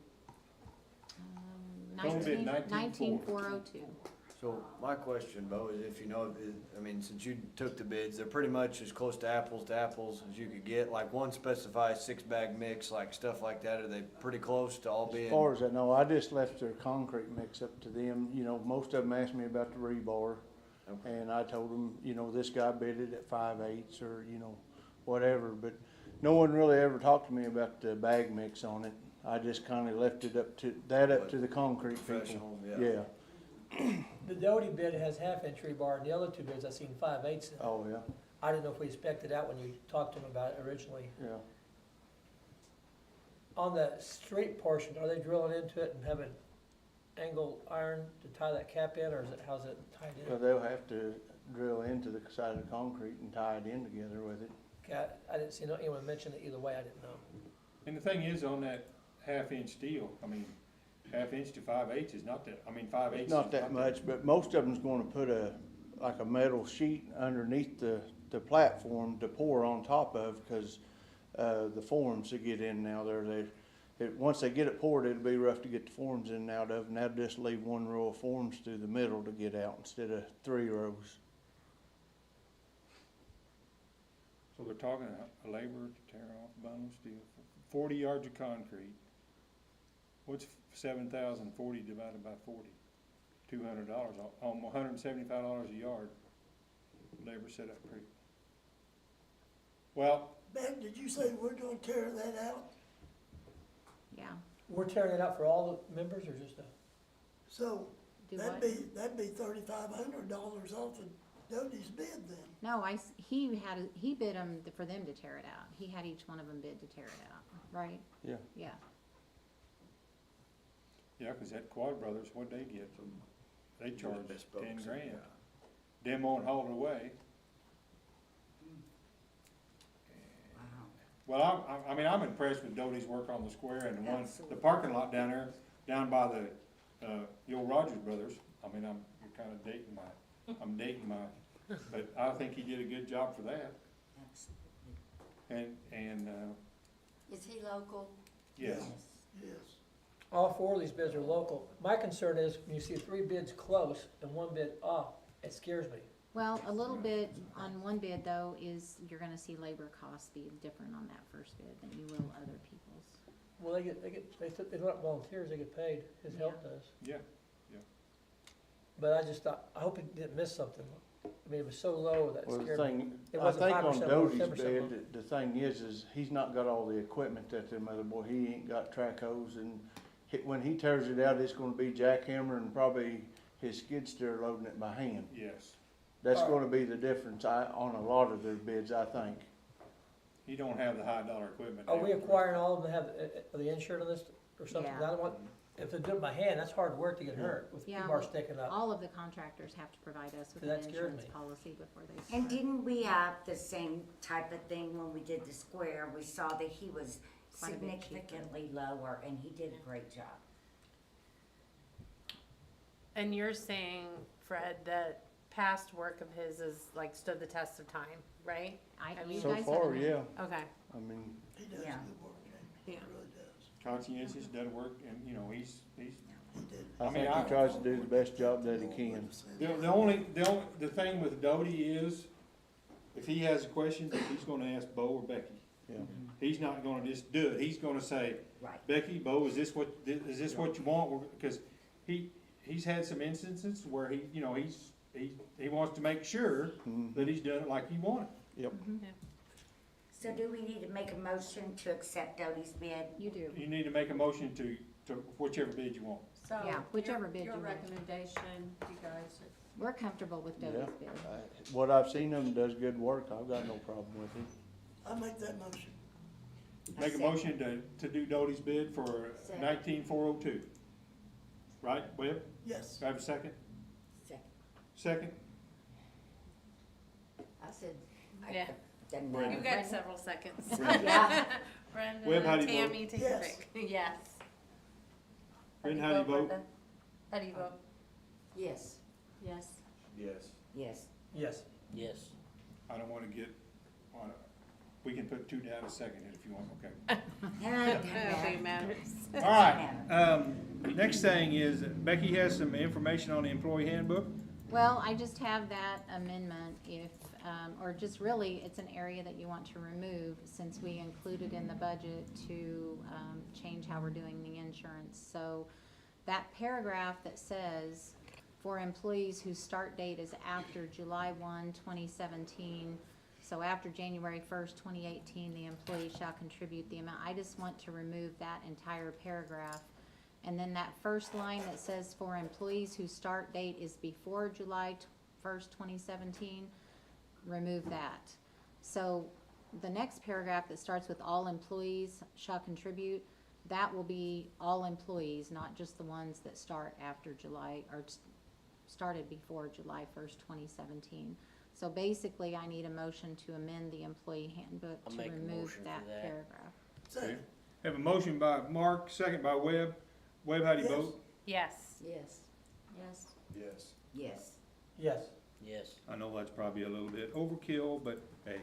Total bid
19,402.
So my question, Bo, is if you know, I mean, since you took the bids, they're pretty much as close to apples as you could get. Like one specifies 6-bag mix, like stuff like that. Are they pretty close to all
As
being?
far as I know, I just left their concrete mix up to them. You know, most of them asked me about the rebar.
Okay.
And I told them, you know, this guy bid it at 5/8 or, you know, whatever. But no one really ever talked to me about the bag mix on it. I just kinda left it up to the concrete people.
Professional,
Yeah.
The Doty bid has half-inch rebar, and the other two bids I seen 5/8.
Oh, yeah,
I didn't know if we spec'd it out when you talked to them about it originally.
yeah.
On the straight portion, are they drilling into it and having angle iron to tie that cap in, or is it, how's it tied
Well,
in?
they'll have to drill into the side of the concrete and tie it in together with it.
Okay, I didn't see anyone mention it either way, I didn't know.
And the thing is, on that half-inch steel, I mean, half-inch to 5/8 is not that, I mean, 5/8
It's
is
not that much, but most of them's gonna put like a metal sheet underneath the platform to pour on top of, cause, the forms to get in and out there, once they get it poured, it'll be rough to get the forms in and out of, and that'll just leave one row of forms through the middle to get out instead of 3 rows.
So they're talking a laborer to tear off a bundle of steel, 40 yards of concrete. What's 7,040 divided by 40? $200, almost $175 a yard. Labor set up pretty. Well,
Beck, did you say we're gonna tear that out?
Yeah.
We're tearing it out for all the members, or just
So,
Do
that'd
what?
be $3,500 off of Doty's bid then.
No, he bid them for them to tear it out. He had each one of them bid to tear it out, right?
Yeah.
Yeah.
yeah, 'cause that Quad Brothers, what'd they get? They charged
Bespoke,
10
so,
grand.
yeah.
Demo and haul it away.
Wow.
Well, I mean, I'm impressed with Doty's work on the square and the
Absolutely.
parking lot down there, down by the old Rogers Brothers. I mean, you're kinda dating but I think he did a good job for that.
Absolutely.
And,
Is he local?
yes,
Yes.
all four of these bids are local. My concern is when you see 3 bids close and 1 bid off, it scares me.
Well, a little bit on one bid though is you're gonna see labor costs be different on that first bid than you will other people's.
Well, they're not volunteers, they get paid, his help does.
yeah.
But I just thought, I hope he didn't miss something. I mean, it was so low that
Well, the
scared me.
thing,
It
I
wasn't
think on
5% low,
Doty's
10% low.
bid, the thing is he's not got all the equipment that them other boy, he ain't got track hose, and when he tears it out, it's gonna be jackhammer and probably his skid steer loading it by hand.
Yes.
That's gonna be the difference on a lot of their bids, I think.
He don't have the high dollar equipment.
Are we acquiring all of them to have, are they insured on this or something?
Yeah.
I don't want, if they do it by hand, that's hard work to get hurt with
Yeah,
rebar sticking up.
all of the contractors have to provide us with
That
an
scared
insurance
me.
policy before they start.
And didn't we have the same type of thing when we did the square? We saw that he was
Quite a bit cheaper.
significantly lower, and he did a great job.
And you're saying, Fred, that past work of his is like stood the test of time, right? I mean-
You
So
guys
far,
haven't-
yeah,
Okay,
I mean,
He does
Yeah.
good work, Jamie. He
Yeah.
really does.
Conscientious, does work, and, you know, he's,
He did.
I
I mean,
think he tries to do the best job that he can.
the thing with Doty is, if he has a question, he's gonna ask Bo or Becky.
Yeah.
He's not gonna just do it, he's gonna say,
Right.
Becky, Bo, is this what you want? Because he's had some instances where he wants to make sure that he's done it like he wanted.
Yep.
So do we need to make a motion to accept Doty's bid?
You do.
You need to make a motion to whichever bid you want.
So,
Yeah, whichever bid
your
you want.
recommendation, you guys,
We're comfortable with
Yeah.
Doty's bid.
What I've seen of him does good work, I've got no problem with it.
I make that motion.
Make a motion to do Doty's bid for
Second.
19,402. Right, Webb?
Yes.
Do I have a second?
Second.
Second?
I said,
yeah.
Doesn't
Brenda.
You've
matter.
got several seconds.
Yeah.
Brenda
Webb, how do
and
you vote?
Tammy, take your
Yes.
pick. Yes.
Brenda, how do you vote?
Brenda? How do you vote?
yes.
yes.
Yes.
Yes.
Yes.
Yes.
I don't wanna get on it. We can put 2 down a second if you want, okay.
I don't think it matters.
All right, next thing is Becky has some information on the employee handbook.
Well, I just have that amendment if, or just really, it's an area that you want to remove since we included in the budget to, change how we're doing the insurance. So that paragraph that says, for employees whose start date is after July 1, 2017, so after January 1st, 2018, the employee shall contribute the amount. I just want to remove that entire paragraph. And then that first line that says for employees whose start date is before July 1st, 2017, remove that. So the next paragraph that starts with all employees shall contribute, that will be all employees, not just the ones that start after July, or started before July 1st, 2017. So basically, I need a motion to amend the employee handbook
I'll
to
make a
remove
motion for
that
that.
paragraph.
Okay. Have a motion by Mark, second by Webb. Webb, how do you
Yes.
vote?
Yes.
Yes. Yes.
Yes.
Yes.
Yes.
Yes.
I know that's probably a little bit overkill, but hey,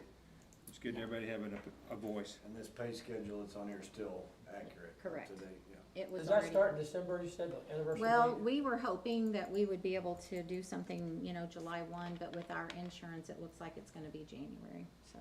it's good everybody having a voice.
And this pay schedule that's on here is still accurate. up
Correct.
to date, yeah.
It was
Does that
already.
start in December, you said, the anniversary
Well,
date?
we were hoping that we would be able to do something, July 1, but with our insurance, it looks like it's gonna be January, so.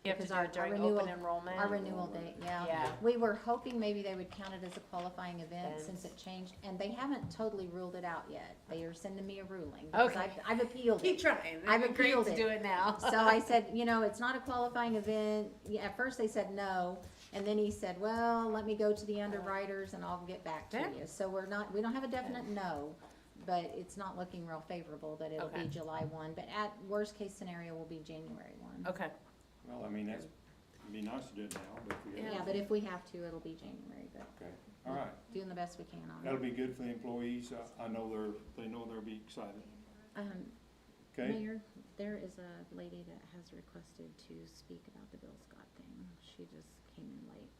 You have to
Because
do
our-
it during
our renewal-
open enrollment?
Our renewal date, yeah.
Yeah.
We were hoping maybe they would count it as a qualifying event
Yes.
since it changed, and they haven't totally ruled it out yet. They are sending me a ruling. because
Okay.
I've appealed
Keep
it.
trying.
I've
It'd be great
appealed
to
it.
do it now.
So I said, it's not a qualifying event. Yeah, at first they said no, and then he said, well, let me go to the underwriters and I'll get back to
Yeah.
you. So we don't have a definite no, but it's not looking real favorable that it'll be
Okay.
July 1, but at worst case scenario will be January 1.
Okay.
Well, I mean, it'd be nice to do it now, but if we
Yeah, but if we have to, it'll be January, but
Okay, all right.
doing the best we can on
That'll
it.
be good for the employees. I know they know they'll be excited. Okay?
Mayor, there is a lady that has requested to speak about the Bill Scott thing. She just came in late,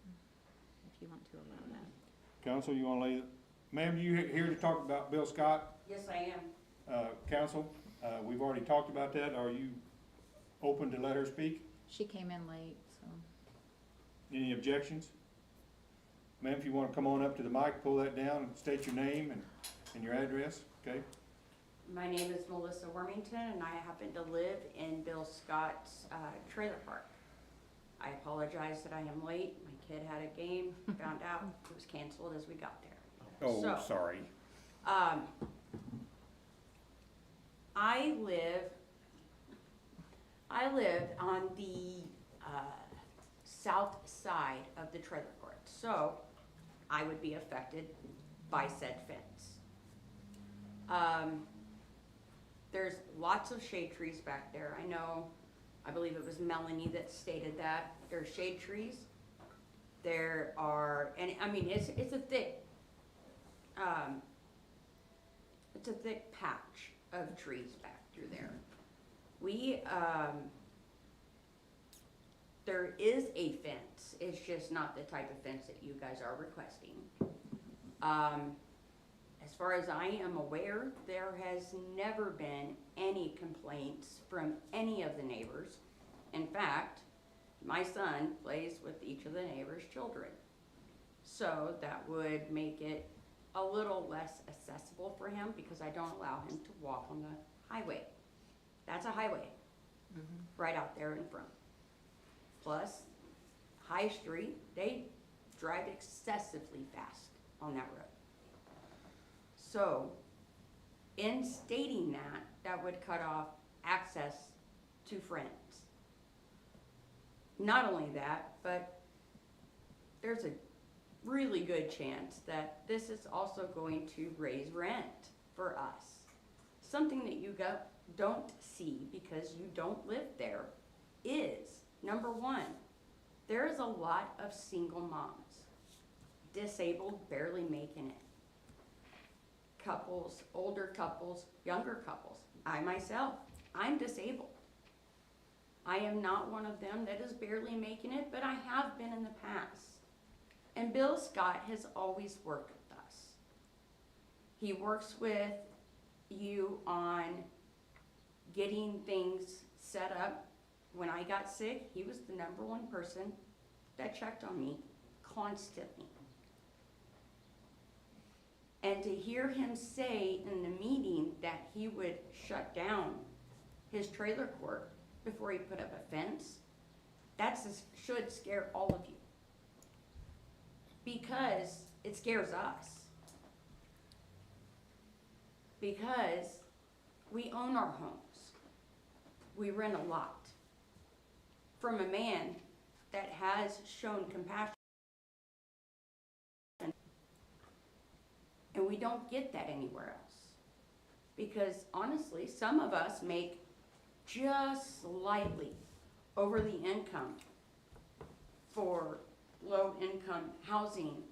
if you want to allow that.
Council, you wanna lay, ma'am, you here to talk about Bill Scott?
Yes, I am.
Council, we've already talked about that. Are you open to let her speak?
She came in late, so.
Any objections? Ma'am, if you wanna come on up to the mic, pull that down and state your name and your address, okay?
My name is Melissa Wormington, and I happen to live in Bill Scott's trailer park. I apologize that I am late. My kid had a game, found out it was canceled as we got there.
Oh,
So,
sorry.
I lived on the south side of the trailer court, so I would be affected by said fence. There's lots of shade trees back there. I believe it was Melanie that stated that. There are shade trees. There are, and I mean, it's a thick, patch of trees back through there. There is a fence. It's just not the type of fence that you guys are requesting. As far as I am aware, there has never been any complaints from any of the neighbors. In fact, my son plays with each of the neighbors' children. So that would make it a little less accessible for him because I don't allow him to walk on the highway. That's a highway, right out there in front. Plus, High Street, they drive excessively fast on that road. So, in stating that, that would cut off access to friends. Not only that, but there's a really good chance that this is also going to raise rent for us. Something that you don't see because you don't live there is, number one, there is a lot of single moms, disabled, barely making it. Couples, older couples, younger couples. I myself, I'm disabled. I am not one of them that is barely making it, but I have been in the past. And Bill Scott has always worked with us. He works with you on getting things set up when I got sick, he was the number one person that checked on me constantly. And to hear him say in the meeting that he would shut down his trailer court before he put up a fence, should scare all of you. Because it scares us. Because we own our homes. We rent a lot. From a man that has shown compassion. And we don't get that anywhere else. Because honestly, some of us make just slightly over the income for low income housing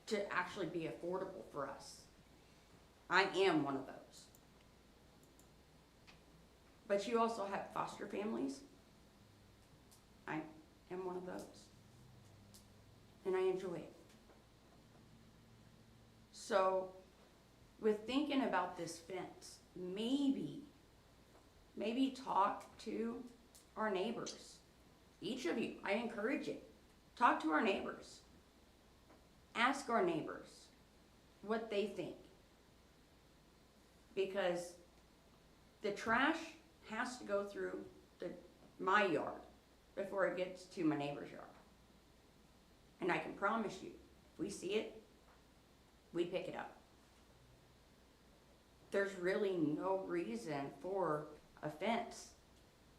to actually be affordable for us. I am one of those. But you also have foster families. I am one of those. And I enjoy it. So, with thinking about this fence, maybe talk to our neighbors. Each of you, I encourage it. Talk to our neighbors. Ask our neighbors what they think. Because the trash has to go through my yard before it gets to my neighbor's yard. And I can promise you, if we see it, we pick it up. There's really no reason for a fence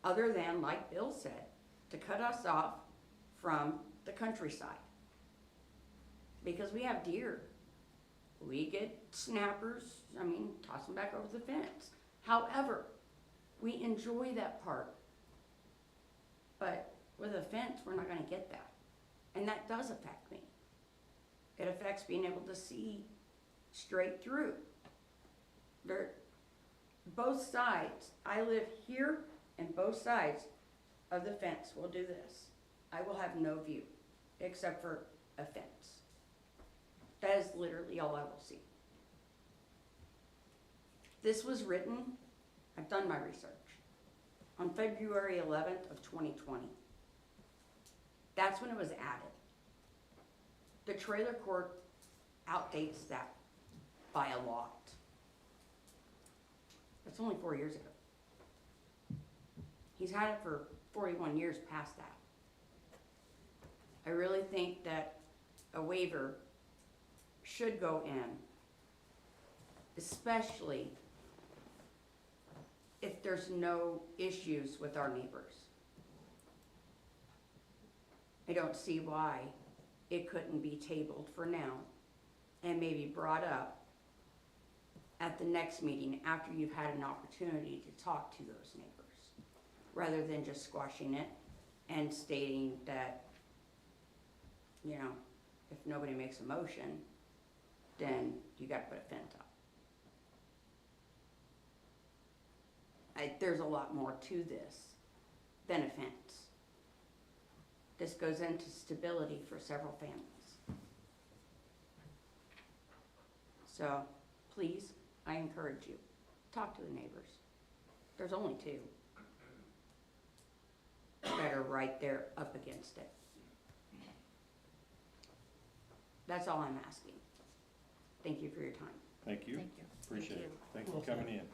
other than, like Bill said, to cut us off from the countryside. Because we have deer. We get snappers, toss them back over the fence. However, we enjoy that part. But with a fence, we're not gonna get that. And that does affect me. It affects being able to see straight through. Both sides, I live here and both sides of the fence will do this. I will have no view except for a fence. That is literally all I will see. This was written, I've done my research, on February 11th of 2020. That's when it was added. The trailer court outdates that by a lot. That's only 4 years ago. He's had it for 41 years past that. I really think that a waiver should go in, especially if there's no issues with our neighbors. I don't see why it couldn't be tabled for now and maybe brought up at the next meeting after you've had an opportunity to talk to those neighbors, rather than just squashing it and stating that, if nobody makes a motion, then you gotta put a fence up. There's a lot more to this than a fence. This goes into stability for several families. So, please, I encourage you, talk to the neighbors. There's only two that are right there up against it. That's all I'm asking. Thank you for your time.
Thank you.
Thank you.
Appreciate it.
Thank
Thank you for coming in.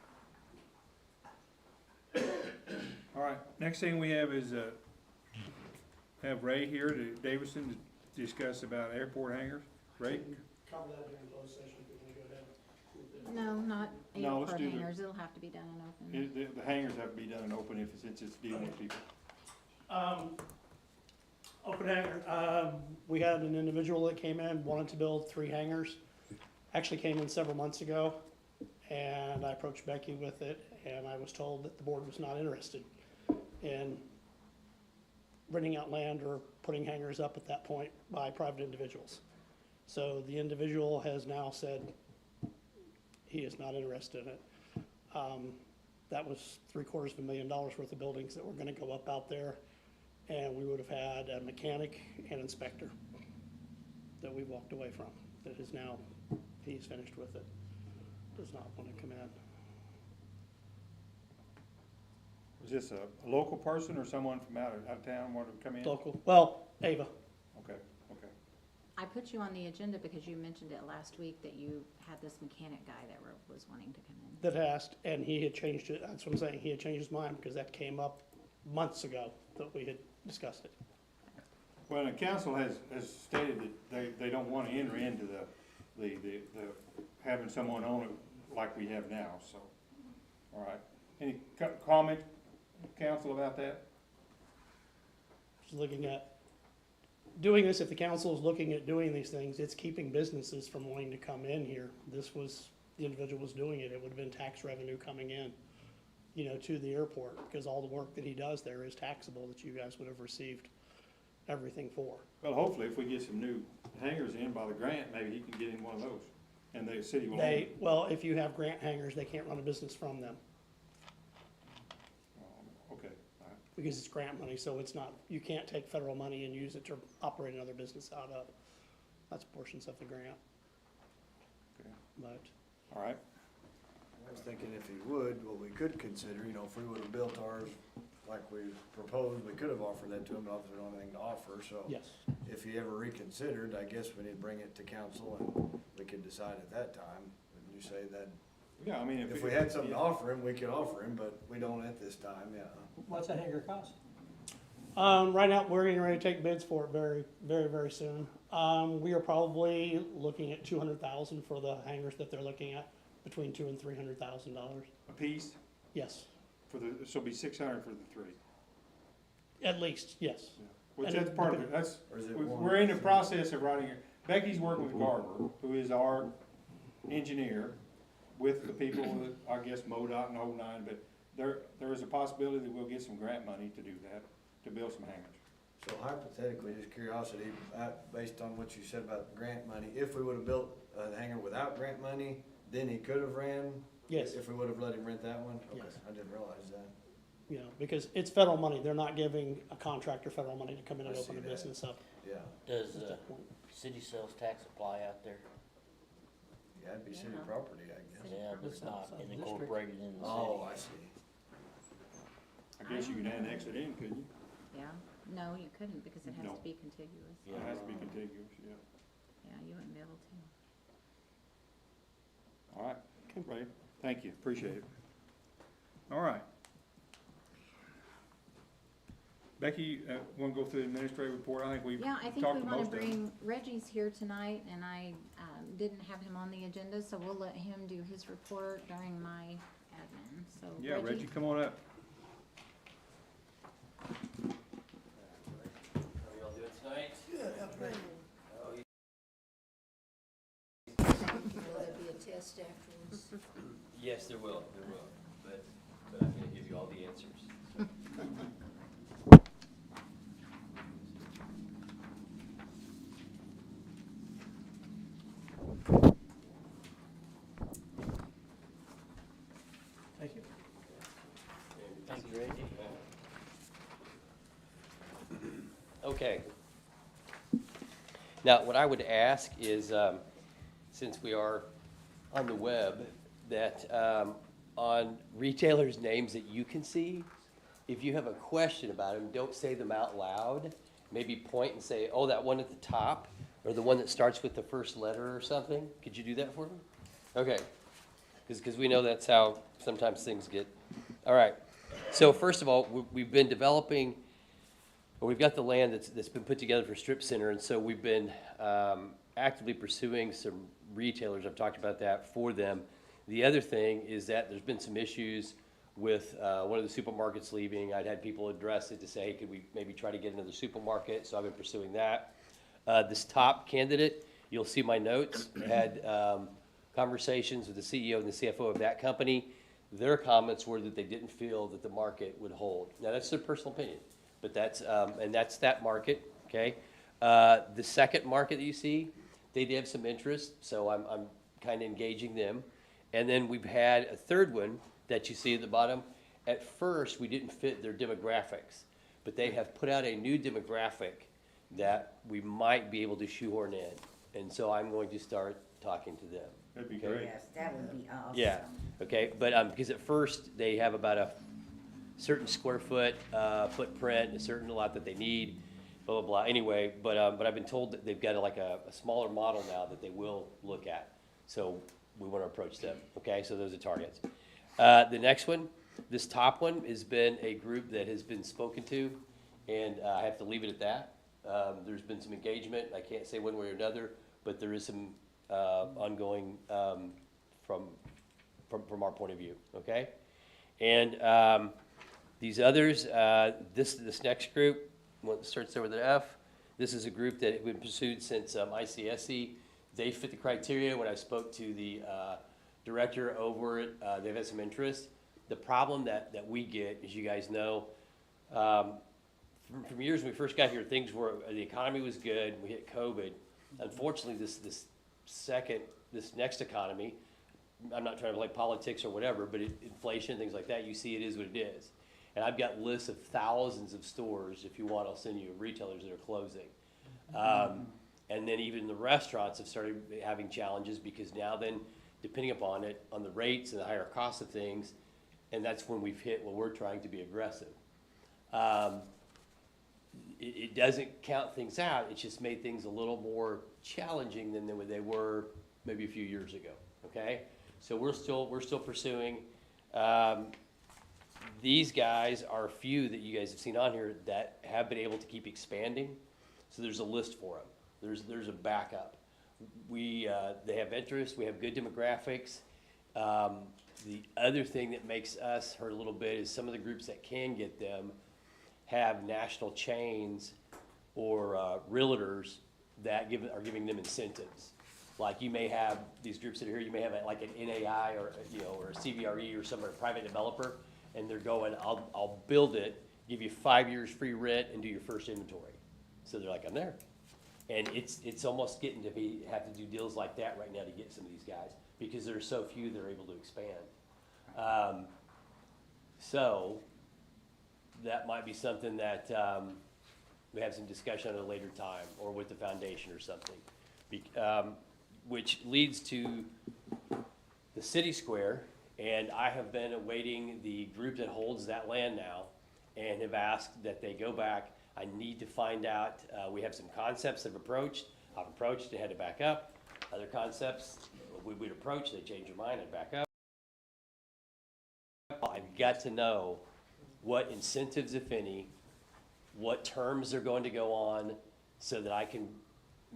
All right, next thing we have is, have Ray here to Davidson to discuss about airport hangars. Ray?
Cover that during closed session, if you wanna go ahead.
No, not
No, let's
airport
do the-
hangers, it'll have to be done in open.
The hangars have to be done and open since it's dealing with people.
Open hanger, we had an individual that came in, wanted to build 3 hangars. Actually came in several months ago, and I approached Becky with it, and I was told that the board was not interested in renting out land or putting hangars up at that point by private individuals. So the individual has now said he is not interested in it. That was $750,000 worth of buildings that were gonna go up out there, and we would have had a mechanic and inspector that we walked away from, that is now, he's finished with it, does not wanna come in.
this a local person or someone from out of town wanted to come in?
Local, well, Ava.
Okay, okay.
I put you on the agenda because you mentioned it last week that you had this mechanic guy that was wanting to come in.
That asked, and he had changed it, that's what I'm saying, he had changed his mind because that came up months ago that we had discussed it.
Well, the council has stated that they don't want to enter into the having someone on it like we have now, so. All right. Any comment, council, about that?
Just looking at doing this, if the council is looking at doing these things, it's keeping businesses from wanting to come in here. This was, the individual was doing it, it would have been tax revenue coming in, you know, to the airport, because all the work that he does there is taxable that you guys would have received everything for.
Well, hopefully, if we get some new hangars in by the grant, maybe he can get in one of those, and the city will own it.
Well, if you have grant hangars, they can't run a business from them,
Okay, all right.
because it's grant money, so it's not, you can't take federal money and use it to operate another business out of. That's portions of the grant.
Okay.
But,
All right.
I was thinking if he would, what we could consider, you know, if we would've built ours like we proposed, we could have offered that to him, but obviously we don't have anything to offer, so.
yes,
If he ever reconsidered, I guess we need to bring it to council and we could decide at that time. Wouldn't you say that?
Yeah, I mean,
If we had something to offer him, we could offer him, but we don't at this time, yeah.
What's a hangar cost?
right now, we're getting ready to take bids for it very, very, very soon. We are probably looking at 200,000 for the hangars that they're looking at, between $200,000 and $300,000.
a piece
Yes,
for the, so it'll be 600 for the three.
at least, yes.
Which
And
that's
it
part of it, that's,
Or is it
we're in the process of writing it. Becky's working with Garber, who is our engineer, with the people that, I guess, MoDOT and whole nine, but there is a possibility that we'll get some grant money to do that, to build some hangars.
So hypothetically, just curiosity, based on what you said about the grant money, if we would've built a hangar without grant money, then he could have ran?
Yes.
If we would've let him rent that one? Okay,
Yes.
I didn't realize that.
You know, because it's federal money. They're not giving a contractor federal money to come in and
I
open a
see that.
business up.
Yeah,
Does,
At that point.
city sales tax apply out there?
yeah, it'd be city
Yeah.
property, I guess.
Yeah, but it's not
outside the
incorporated in the city.
Oh, I see.
I guess you could annex it in, couldn't you?
Yeah, no, you couldn't because it has
No.
to be contiguous.
Yeah.
It has to be contiguous, yeah.
Yeah, you wouldn't be able to.
All right, Ray, thank you, appreciate it. All right. Becky, wanna go through the administrative report? I think we've
Yeah, I think
talked
we
to
wanna
most of them.
bring, Reggie's here tonight, and I, didn't have him on the agenda, so we'll let him do his report during my admin, so.
Yeah, Reggie, come on up.
How y'all doing tonight?
Will there be a test afterwards?
Yes, there will, but I'm gonna give you all the answers.
Thank you.
Thank you, Reggie.
Okay. Now, what I would ask is, since we are on the web, that on retailers' names that you can see, if you have a question about them, don't say them out loud. Maybe point and say, oh, that one at the top, or the one that starts with the first letter or something. Could you do that for me? Okay. Because we know that's how sometimes things get. All right. So first of all, we've been developing, well, we've got the land that's been put together for Strip Center, and so we've been actively pursuing some retailers. I've talked about that for them. The other thing is that there's been some issues with one of the supermarkets leaving. I'd had people address it to say, hey, could we maybe try to get another supermarket? So I've been pursuing that. This top candidate, you'll see my notes, had conversations with the CEO and the CFO of that company. Their comments were that they didn't feel that the market would hold. Now, that's their personal opinion, but that's, and that's that market, okay? The second market that you see, they did have some interest, so I'm kind of engaging them. And then we've had a third one that you see at the bottom. At first, we didn't fit their demographics, but they have put out a new demographic that we might be able to shoehorn in. And so I'm going to start talking to them.
That'd be
Okay?
great.
Yes, that would be awesome.
Yeah, okay, but, because at first, they have about a certain square foot, footprint, a certain lot that they need, blah, blah, blah. Anyway, but I've been told that they've got a smaller model now that they will look at. So we want to approach them, okay? So those are targets. The next one, this top one has been a group that has been spoken to, and I have to leave it at that. There's been some engagement. I can't say one way or another, but there is some ongoing from our point of view, okay? And these others, this next group, one starts there with an F. This is a group that has been pursued since ICSC. They fit the criteria. When I spoke to the director over it, they've had some interest. The problem that we get, as you guys know, from years when we first got here, things were, the economy was good, we hit COVID. Unfortunately, this next economy, I'm not trying to play politics or whatever, but inflation, things like that, you see it is what it is. And I've got lists of thousands of stores, if you want, I'll send you retailers that are closing. And then even the restaurants have started having challenges because now then, depending upon it, on the rates and the higher cost of things, and that's when we've hit when we're trying to be aggressive. It doesn't count things out, it's just made things a little more challenging than they were maybe a few years ago, okay? So we're still pursuing. These guys are a few that you guys have seen on here that have been able to keep expanding. So there's a list for them. There's a backup. They have interest, we have good demographics. The other thing that makes us hurt a little bit is some of the groups that can get them have national chains or realtors that are giving them incentives. Like you may have these groups that are here, you may have like an NAI or a CBRE or some private developer, and they're going, I'll build it, give you 5 years free rent, and do your first inventory. So they're like, I'm there. And it's almost getting to have to do deals like that right now to get some of these guys because there are so few that are able to expand. So that might be something that we have some discussion at a later time or with the foundation or something. Which leads to the city square, and I have been awaiting the group that holds that land now and have asked that they go back. I need to find out, we have some concepts that I've approached, they had to back up. Other concepts, we'd approach, they change their mind, I'd back up. I've got to know what incentives, if any, what terms they're going to go on so that I can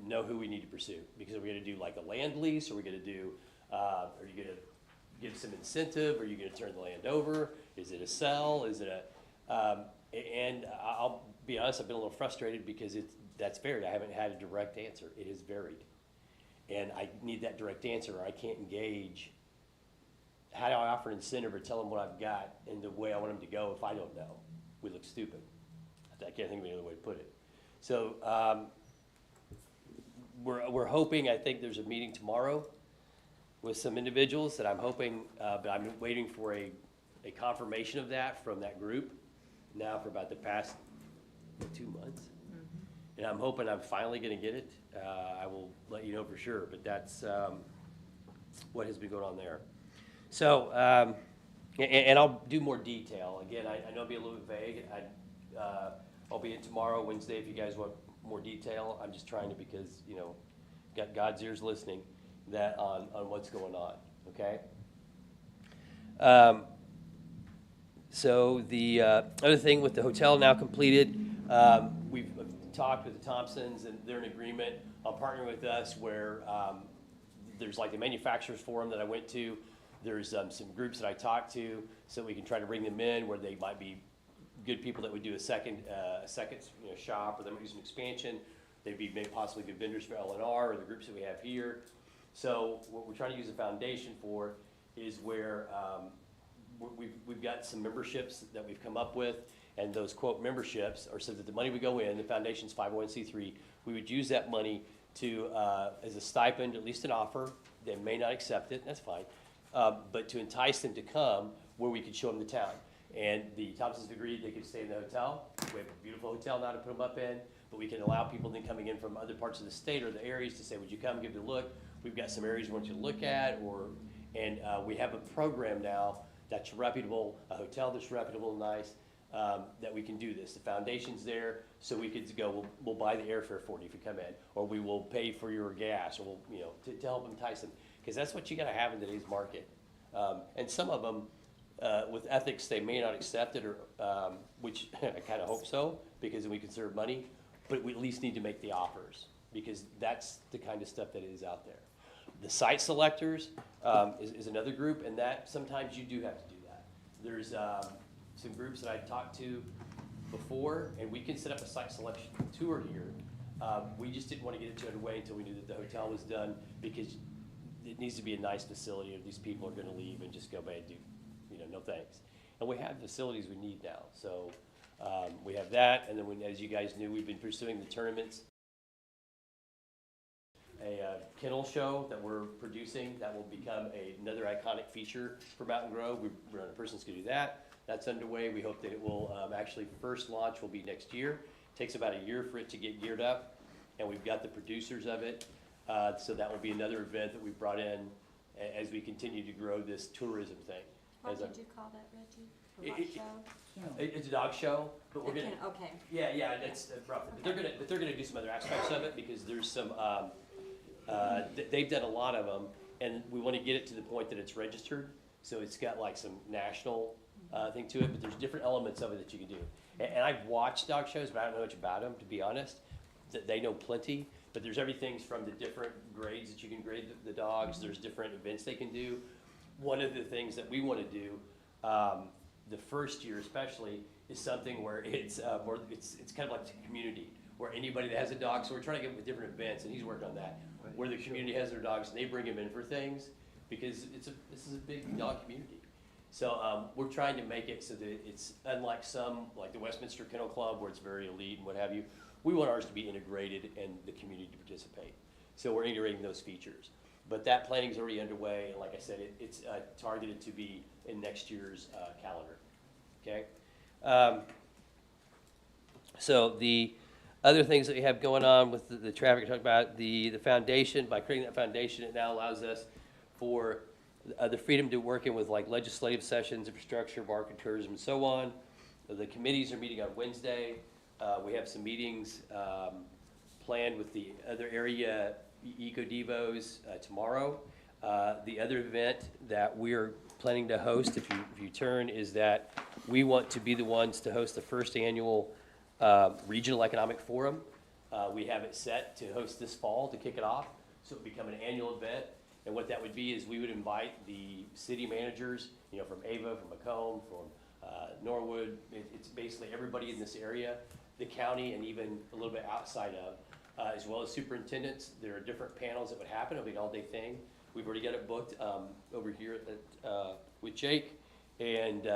know who we need to pursue. Because are we gonna do like a land lease, or are we gonna do, are you gonna give some incentive, are you gonna turn the land over? Is it a sell, is it and I'll be honest, I've been a little frustrated because that's varied. I haven't had a direct answer. It is varied. And I need that direct answer or I can't engage. How do I offer an incentive or tell them what I've got and the way I want them to go if I don't know? We look stupid. I can't think of any other way to put it. So we're hoping, I think there's a meeting tomorrow with some individuals that I'm hoping, but I'm waiting for a confirmation of that from that group now for about the past 2 months. And I'm hoping I'm finally gonna get it. I will let you know for sure, but that's what has been going on there. So, and I'll do more detail. Again, I know it'll be a little bit vague. I'll be in tomorrow, Wednesday, if you guys want more detail. I'm just trying to, because, got God's ears listening that on what's going on, okay? So the other thing with the hotel now completed, we've talked with the Thompsons and they're in agreement on partnering with us where there's like the manufacturers forum that I went to. There's some groups that I talked to so we can try to bring them in where they might be good people that would do a second shop, or they might do some expansion. They'd be maybe possibly good vendors for LNR or the groups that we have here. So what we're trying to use the foundation for is where we've got some memberships that we've come up with, and those quote memberships are so that the money would go in, the foundation's 501c3, we would use that money to, as a stipend, at least an offer. They may not accept it, that's fine, but to entice them to come where we could show them the town. And the Thompsons agreed they could stay in the hotel. We have a beautiful hotel now to put them up in, but we can allow people then coming in from other parts of the state or the areas to say, would you come give it a look? We've got some areas we want you to look at, and we have a program now that's reputable, a hotel that's reputable and nice, that we can do this. The foundation's there, so we could go, we'll buy the airfare for you if you come in, or we will pay for your gas, or we'll, to help entice them. Because that's what you gotta have in today's market. And some of them, with ethics, they may not accept it, or, which I kinda hope so, because we conserve money, but we at least need to make the offers, because that's the kind of stuff that is out there. The site selectors is another group, and that sometimes you do have to do that. There's some groups that I've talked to before, and we can set up a site selection tour here. We just didn't want to get it underway until we knew that the hotel was done, because it needs to be a nice facility, or these people are going to leave and just go back and do, no thanks. And we have facilities we need now, so we have that, and then as you guys knew, we've been pursuing the tournaments. A kennel show that we're producing that will become another iconic feature for Mountain Grove. We're on a person's going to do that. That's underway. We hope that it will actually, first launch will be next year. It takes about a year for it to get geared up, and we've got the producers of it. So that will be another event that we've brought in as we continue to grow this tourism thing.
What did you call that, Reggie? The what show?
It's a dog show, but we're gonna.
Okay.
Yeah, that's rough. But they're gonna do some other aspects of it, because there's some. They've done a lot of them, and we want to get it to the point that it's registered, so it's got like some national thing to it, but there's different elements of it that you can do. And I've watched dog shows, but I don't know much about them, to be honest. They know plenty, but there's everything from the different grades that you can grade the dogs. There's different events they can do. One of the things that we want to do, the first year especially, is something where it's kind of like the community, where anybody that has a dog, so we're trying to get them with different events, and he's working on that, where the community has their dogs and they bring them in for things, because this is a big dog community. So we're trying to make it so that it's unlike some, like the Westminster Kennel Club, where it's very elite and what have you. We want ours to be integrated and the community to participate. So we're integrating those features. But that planning is already underway, and like I said, it's targeted to be in next year's calendar. Okay. So the other things that we have going on with the traffic, talk about the foundation. By creating that foundation, it now allows us for the freedom to work in with like legislative sessions, infrastructure, market, tourism, and so on. The committees are meeting on Wednesday. We have some meetings planned with the other area Eco Devos tomorrow. The other event that we're planning to host, if you turn, is that we want to be the ones to host the first annual Regional Economic Forum. We have it set to host this fall to kick it off, so it will become an annual event. And what that would be is we would invite the city managers, from Ava, from Macomb, from Norwood. It's basically everybody in this area, the county, and even a little bit outside of, as well as superintendents. There are different panels that would happen. It'll be an all-day thing. We've already got it booked over here with Jake, and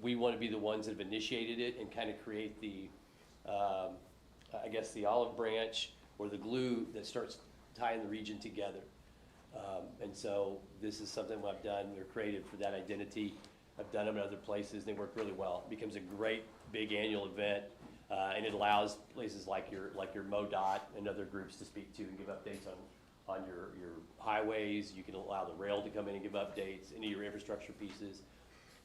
we want to be the ones that have initiated it and kind of create the, I guess, the olive branch or the glue that starts tying the region together. And so this is something I've done. They're created for that identity. I've done them in other places. They work really well. It becomes a great big annual event, and it allows places like your MoDOT and other groups to speak to and give updates on your highways. You can allow the rail to come in and give updates, any of your infrastructure pieces.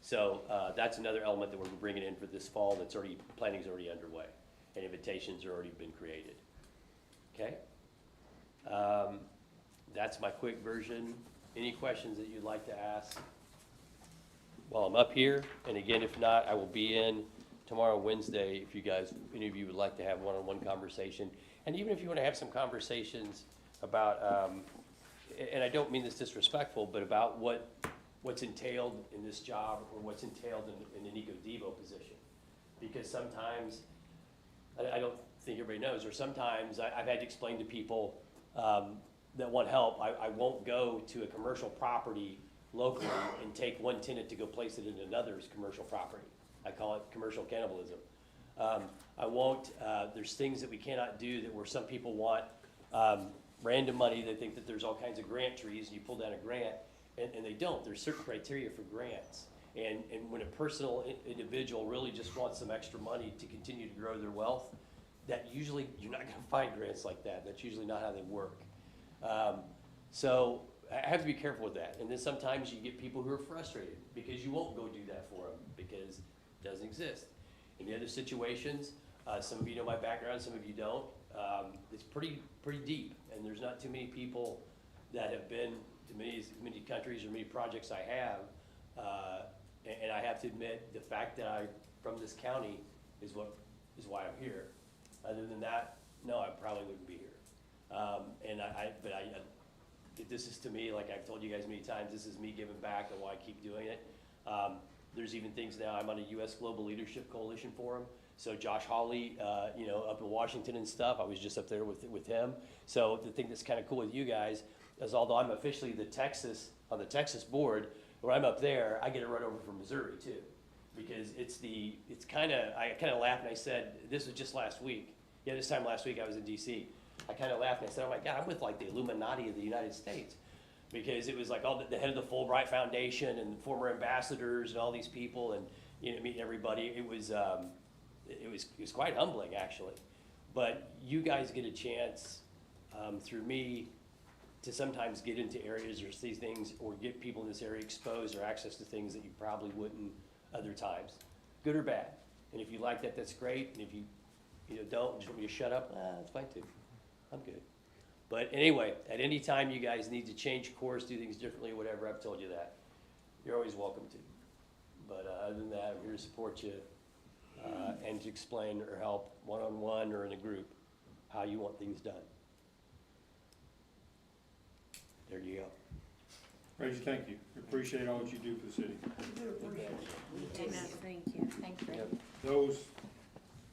So that's another element that we're bringing in for this fall. That's already, planning's already underway, and invitations are already been created. Okay. That's my quick version. Any questions that you'd like to ask while I'm up here? And again, if not, I will be in tomorrow, Wednesday, if you guys, any of you would like to have one-on-one conversation. And even if you want to have some conversations about, and I don't mean this disrespectful, but about what's entailed in this job, or what's entailed in an Eco Devo position. Because sometimes, I don't think everybody knows, or sometimes I've had to explain to people that want help, I won't go to a commercial property locally and take one tenant to go place it in another's commercial property. I call it commercial cannibalism. I won't, there's things that we cannot do that where some people want random money. They think that there's all kinds of grant trees, and you pull down a grant, and they don't. There's certain criteria for grants. And when a personal individual really just wants some extra money to continue to grow their wealth, that usually, you're not gonna find grants like that. That's usually not how they work. So I have to be careful with that. And then sometimes you get people who are frustrated because you won't go do that for them because it doesn't exist. In the other situations, some of you know my background, some of you don't. It's pretty deep, and there's not too many people that have been to many countries or many projects I have. And I have to admit, the fact that I'm from this county is why I'm here. Other than that, no, I probably wouldn't be here. This is to me, like I've told you guys many times, this is me giving back and why I keep doing it. There's even things now, I'm on a U.S. Global Leadership Coalition Forum. So Josh Hawley, up in Washington and stuff, I was just up there with him. So the thing that's kind of cool with you guys is although I'm officially on the Texas board, when I'm up there, I get a run over from Missouri too. Because I kind of laughed and I said, this was just last week. Yeah, this time last week I was in DC. I kind of laughed and I said, oh my God, I'm with like the Illuminati of the United States. Because it was like all the head of the Fulbright Foundation and former ambassadors and all these people and, meeting everybody. It was quite humbling actually. But you guys get a chance through me to sometimes get into areas or see things or get people in this area exposed or access to things that you probably wouldn't other times, good or bad. And if you like that, that's great. And if you don't, just want me to shut up, that's fine too. I'm good. But anyway, at any time you guys need to change course, do things differently, whatever, I've told you that. You're always welcome to. But other than that, I'm here to support you and to explain or help one-on-one or in a group how you want things done. There you go.
Reggie, thank you. We appreciate all that you do for the city.
Thank you. Thanks, Rick.
Those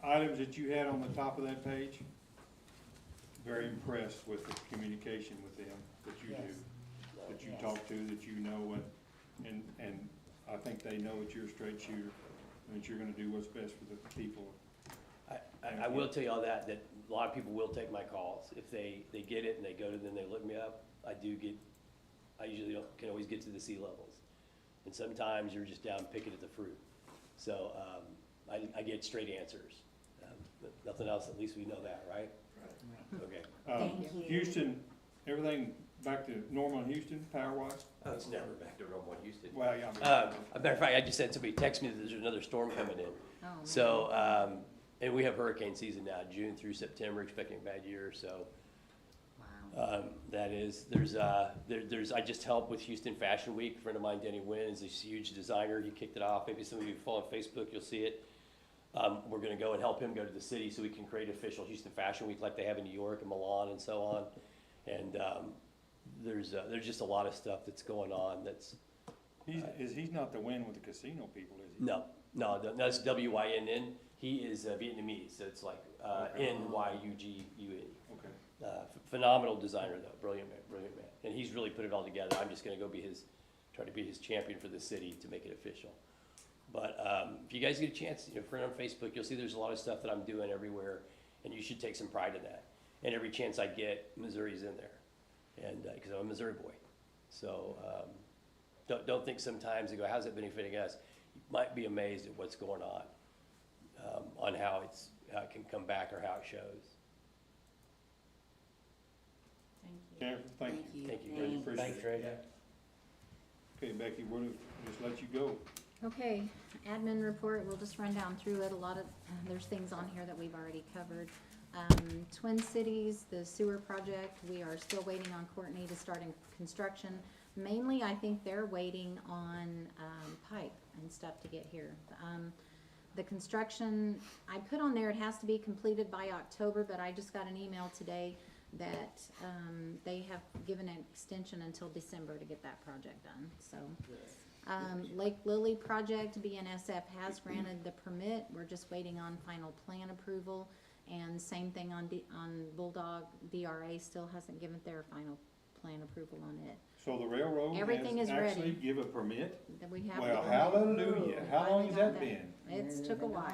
items that you had on the top of that page, very impressed with the communication with them that you do, that you talk to, that you know, and I think they know that you're a straight shooter, and that you're gonna do what's best for the people.
I will tell you all that a lot of people will take my calls. If they get it and they go to them, they look me up, I usually can always get to the C levels. And sometimes you're just down picking at the fruit. So I get straight answers. But nothing else, at least we know that, right? Right. Okay.
Thank you.
Houston, everything back to normal in Houston, power-wise?
Oh, it's never back to normal in Houston.
Well, yeah.
As a matter of fact, I just had somebody text me that there's another storm coming in.
Oh,
So, and we have hurricane season now, June through September, expecting a bad year, so.
Wow.
I just helped with Houston Fashion Week. A friend of mine, Denny Wynn, is this huge designer. He kicked it off. Maybe some of you follow on Facebook, you'll see it. We're gonna go and help him go to the city so we can create official Houston Fashion Week like they have in New York and Milan and so on. And there's just a lot of stuff that's going on that's.
He's not the Wynn with the casino people, is he?
No, that's W-Y-N-N. He is Vietnamese, so it's like N-Y-U-G-U-N.
Okay.
Phenomenal designer though, brilliant man. And he's really put it all together. I'm just gonna go try to be his champion for the city to make it official. But if you guys get a chance, friend on Facebook, you'll see there's a lot of stuff that I'm doing everywhere, and you should take some pride in that. And every chance I get, Missouri's in there, and because I'm a Missouri boy. So don't think sometimes you go, how's it benefiting us? You might be amazed at what's going on how it can come back or how it shows.
Jennifer, thank you.
Thank you.
Really appreciate
Thanks,
it.
Reggie.
Okay, Becky, we'll just let you go.
Okay, admin report, we'll just run down through it. There's things on here that we've already covered. Twin Cities, the sewer project, we are still waiting on Courtney to start in construction. Mainly, I think they're waiting on, pipe and stuff to get here. The construction, I put on there, it has to be completed by October, but I just got an email today that, they have given an extension until December to get that project done, so. Lake Lily project, BNSF has granted the permit, we're just waiting on final plan approval. And same thing on Bulldog, DRA still hasn't given their final plan approval on it.
So the railroad
Everything
has
is ready.
actually give a permit?
That we have.
Well,
the-
hallelujah. How long has
Finally got
that been?
It's took a while.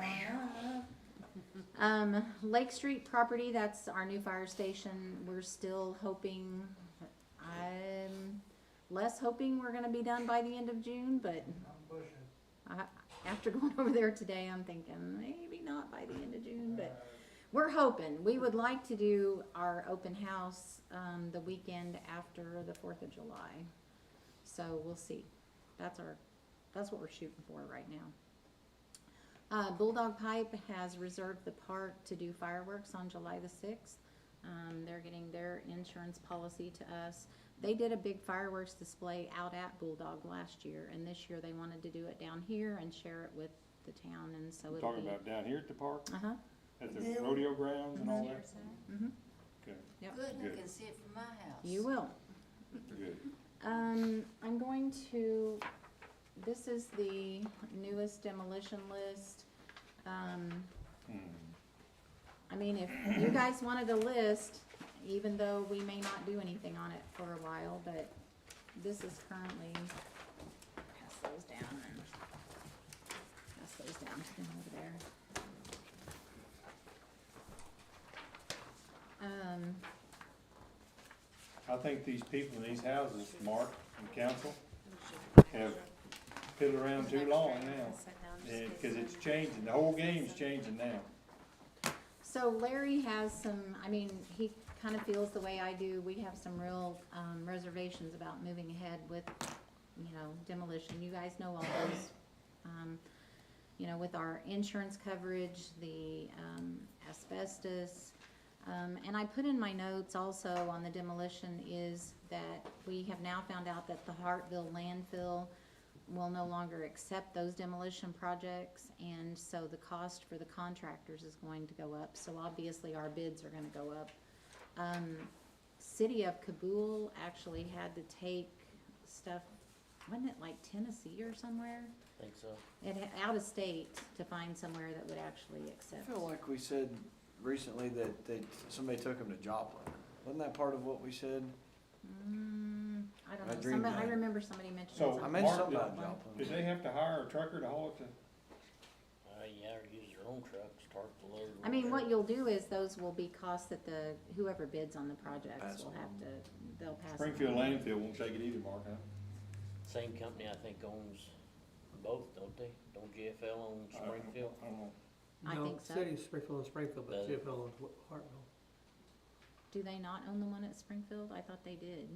Lake Street property, that's our new fire station, we're still hoping, I'm less hoping we're gonna be done by the end of June, but after going over there today, I'm thinking maybe not by the end of June, but We're hoping, we would like to do our open house, the weekend after the 4th of July. So we'll see. That's what we're shooting for right now. Bulldog Pipe has reserved the park to do fireworks on July the 6th. They're getting their insurance policy to us. They did a big fireworks display out at Bulldog last year, and this year they wanted to do it down here and share it with the town, and so
We're
it'll
talking
be.
about down here at the park?
Uh-huh.
At the rodeo grounds and all that?
Mm-hmm.
Okay,
Yep.
Good, I
Good.
can see it from my house.
You will.
good.
I'm going to, this is the newest demolition list. I mean, if you guys wanted a list, even though we may not do anything on it for a while, but this is currently, pass those down and pass those down to them over there.
I think these people in these houses, Mark and council, have fiddled around too long now. And, cause it's changing, the whole game's changing now.
So Larry has some, I mean, he kind of feels the way I do. We have some real reservations about moving ahead with, demolition. You guys know all those, with our insurance coverage, the asbestos. And I put in my notes also on the demolition is that we have now found out that the Hartville landfill will no longer accept those demolition projects, and so the cost for the contractors is going to go up, so obviously our bids are gonna go up. City of Kabul actually had to take stuff, wasn't it like Tennessee or somewhere?
I think so.
Out of state to find somewhere that would actually
I
accept.
feel like we said recently that somebody took them to Joplin. Wasn't that part of what we said?
I don't
I
know,
dreamed
I
that.
remember somebody mentioning
So,
something.
I mentioned
Mark,
something about
did-
Joplin.
Did they have to hire a trucker to haul it to?
Yeah, or use their own trucks, tarp the load.
I mean, what you'll do is those will be costs that whoever bids on the projects
Pass
will
them
have
on.
they'll pass. it
Springfield
on.
landfill won't take it either, Mark, huh?
Same company, I think, owns both, don't they? Don't GFL own Springfield?
I don't know.
I
No,
think so.
City of Springfield and Springfield, but
Does it?
GFL owns Hartville.
Do they not own the one at Springfield? I thought they did.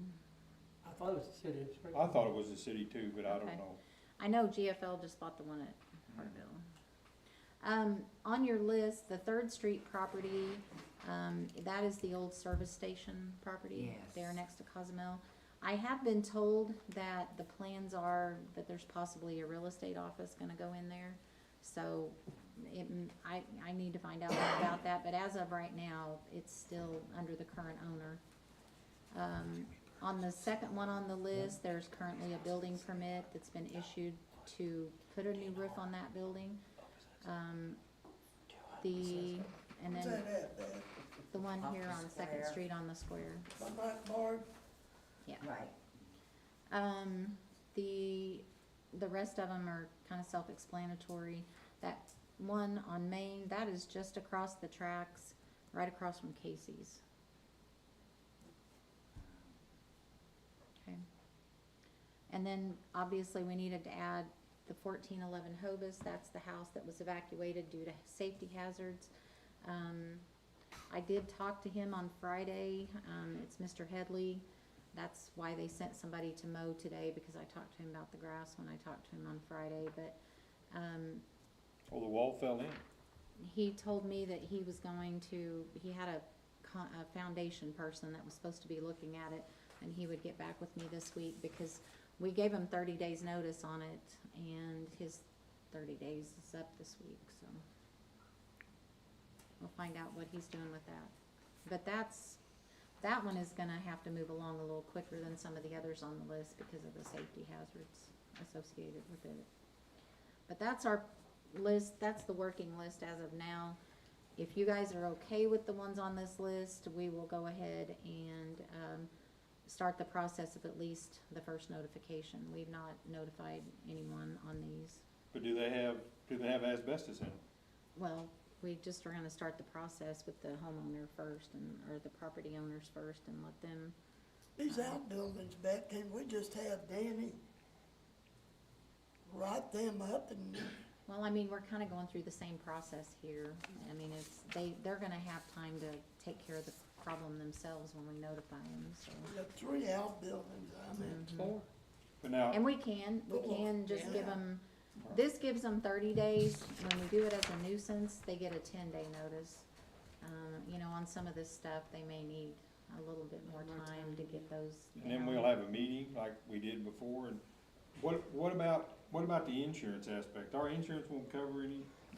I thought it was the City of
I
Springfield.
thought it was the city too, but I don't
Okay.
know.
I know GFL just bought the one at Hartville. On your list, the Third Street property, that is the old service station property.
Yes.
There next to Cozumel. I have been told that the plans are that there's possibly a real estate office gonna go in there. So I need to find out more about that, but as of right now, it's still under the current owner. On the second one on the list, there's currently a building permit that's been issued to put a new roof on that building. And
What's
then
that at, Dad?
the one here
Off
on
the
Second
square.
Street on the square.
By Mike Bard?
Yeah.
Right.
The rest of them are kind of self-explanatory. That one on Main, that is just across the tracks, right across from Casey's. Okay. And then, obviously, we needed to add the 1411 Hovis. That's the house that was evacuated due to safety hazards. I did talk to him on Friday. It's Mr. Headley. That's why they sent somebody to mow today, because I talked to him about the grass when I talked to him on Friday, but,
Oh, the wall fell in.
he told me that he was going to, he had a foundation person that was supposed to be looking at it, and he would get back with me this week, because we gave him 30 days notice on it, and his 30 days is up this week, so. We'll find out what he's doing with that. But that one is gonna have to move along a little quicker than some of the others on the list because of the safety hazards associated with it. But that's our list, that's the working list as of now. If you guys are okay with the ones on this list, we will go ahead and, start the process of at least the first notification. We've not notified anyone on these.
But do they have asbestos in them?
Well, we just are gonna start the process with the homeowner first or the property owners first and let them.
These outbuildings can't we just have Danny write them up and
Well, I mean, we're kinda going through the same process here. I mean, they're gonna have time to take care of the problem themselves when we notify them, so.
We got 3 outbuildings, I mean,
Mhm.
4.
But now,
And we can just give them, this gives them 30 days. When we do it as a nuisance, they get a 10-day notice. You know, on some of this stuff, they may need a little bit more time to get those
and then
down.
we'll have a meeting like we did before, and what about the insurance aspect? Our insurance won't cover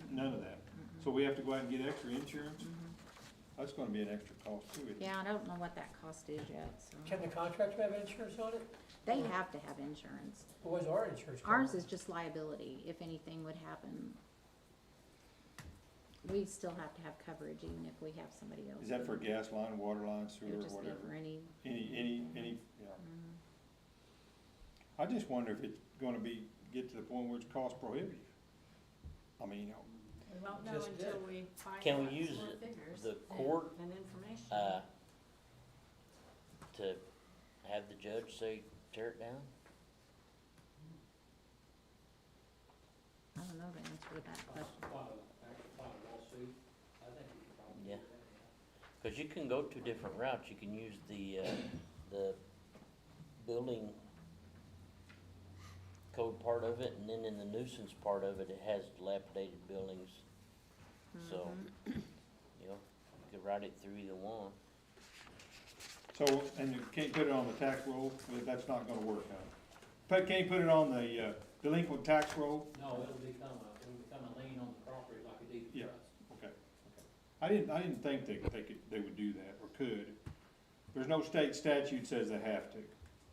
none of that. So we have to go out and get extra insurance? That's gonna be an extra cost too. isn't it?
Yeah, I don't know what that cost is yet, so.
Can the contractor have insurance on it?
They have to have insurance.
What was our insurance cover?
Ours is just liability, if anything would happen. We still have to have coverage even if we have somebody else.
Is that for gas line, water line, sewer,
It
or
would just be
whatever?
for any,
Any, yeah. I just wonder if it's gonna get to the point where it's cost prohibitive. I mean, you know,
We won't know
Just
until
did.
we find
Can we
out
use
more
it-
figures
the court,
and information.
To have the judge say, tear it down?
I don't know the answer to that question.
File a lawsuit, I think we could probably do
Yeah.
that.
Cause you can go 2 different routes. You can use the building code part of it, and then in the nuisance part of it, it has dilapidated buildings. So, you know, you could write it through either one.
so, and you can't put it on the tax roll, that's not gonna work, huh? But can't you put it on the delinquent tax roll?
No, it'll become a lien on the property like a deed of
Yeah.
trust.
Okay. I didn't think they would do that, or could. There's no state statute says they have to.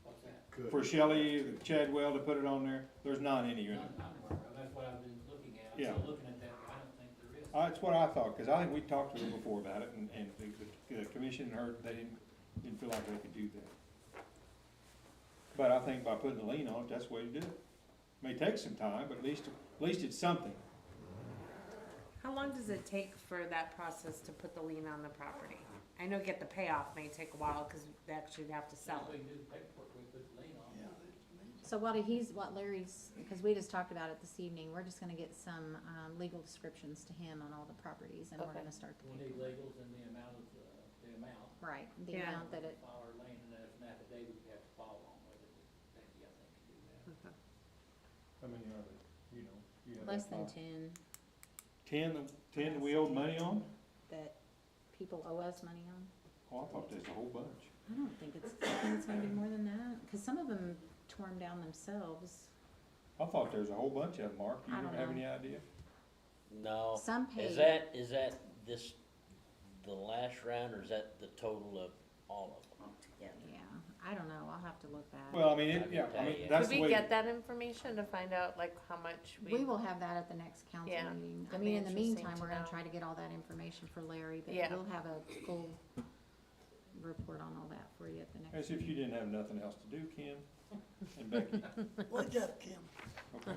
What's that?
For Shelley, Chadwell to put it on there, there's not any in it.
None I'm aware of, that's what I've been looking at, I'm
Yeah.
still looking at that, but I don't think there is.
That's what I thought, cause I think we talked to them before about it, and the commission heard, they didn't feel like they could do that. But I think by putting a lien on it, that's the way to do it. May take some time, but at least it's something.
How long does it take for that process to put the lien on the property? I know get the payoff may take a while, cause they actually have to sell
We
it.
can do the paperwork, we put the lien on.
So what Larry's, because we just talked about it this evening, we're just gonna get some, legal descriptions to him on all the properties, and we're
Okay.
gonna start the
We'll need
paperwork.
legals and the amount of, the amount.
Right, the
Yeah.
amount that it,
File our lien, and there's an affidavit we have to file along with it, Becky, I think, can do that.
How many are there, you know? You have
less
that
than
file.
10
10 that we owe money on?
that people owe us money on.
Oh, I thought there's a whole bunch.
I don't think I think it's gonna be more than that, cause some of them tore them down themselves.
I thought there was a whole bunch of them, Mark. You
I
don't
don't
have
know.
any idea?
No.
Some paid.
Is that the last round, or is that the total of all of them?
Yeah, I don't know, I'll have to look back.
Well, I mean,
I can tell you.
that's
Could
the
we
way.
get that information to find out like how much
We will have that at the next council
Yeah,
meeting. I
that'd
mean,
be
in the
interesting
meantime,
to
we're gonna
know.
try to get all that information for Larry, but
Yeah.
we'll have a full report on all that for you at the next.
As if you didn't have nothing else to do, Ken and Becky.
What's up, Kim?
Okay.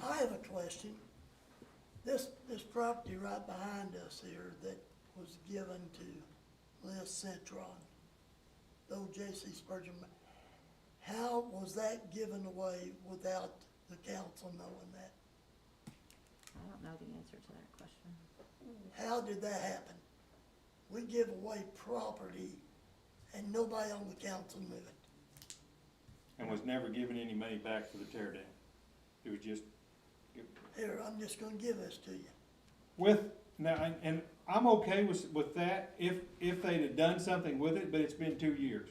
I have a question. This property right behind us here that was given to Liz Citron, the old J.C. Spurgeon, how was that given away without the council knowing that?
I don't know the answer to that question.
How did that happen? We give away property and nobody on the council knew it.
And was never given any money back for the tear down. It was just,
Here, I'm just gonna give this to you.
now, and I'm okay with that if they'd have done something with it, but it's been 2 years.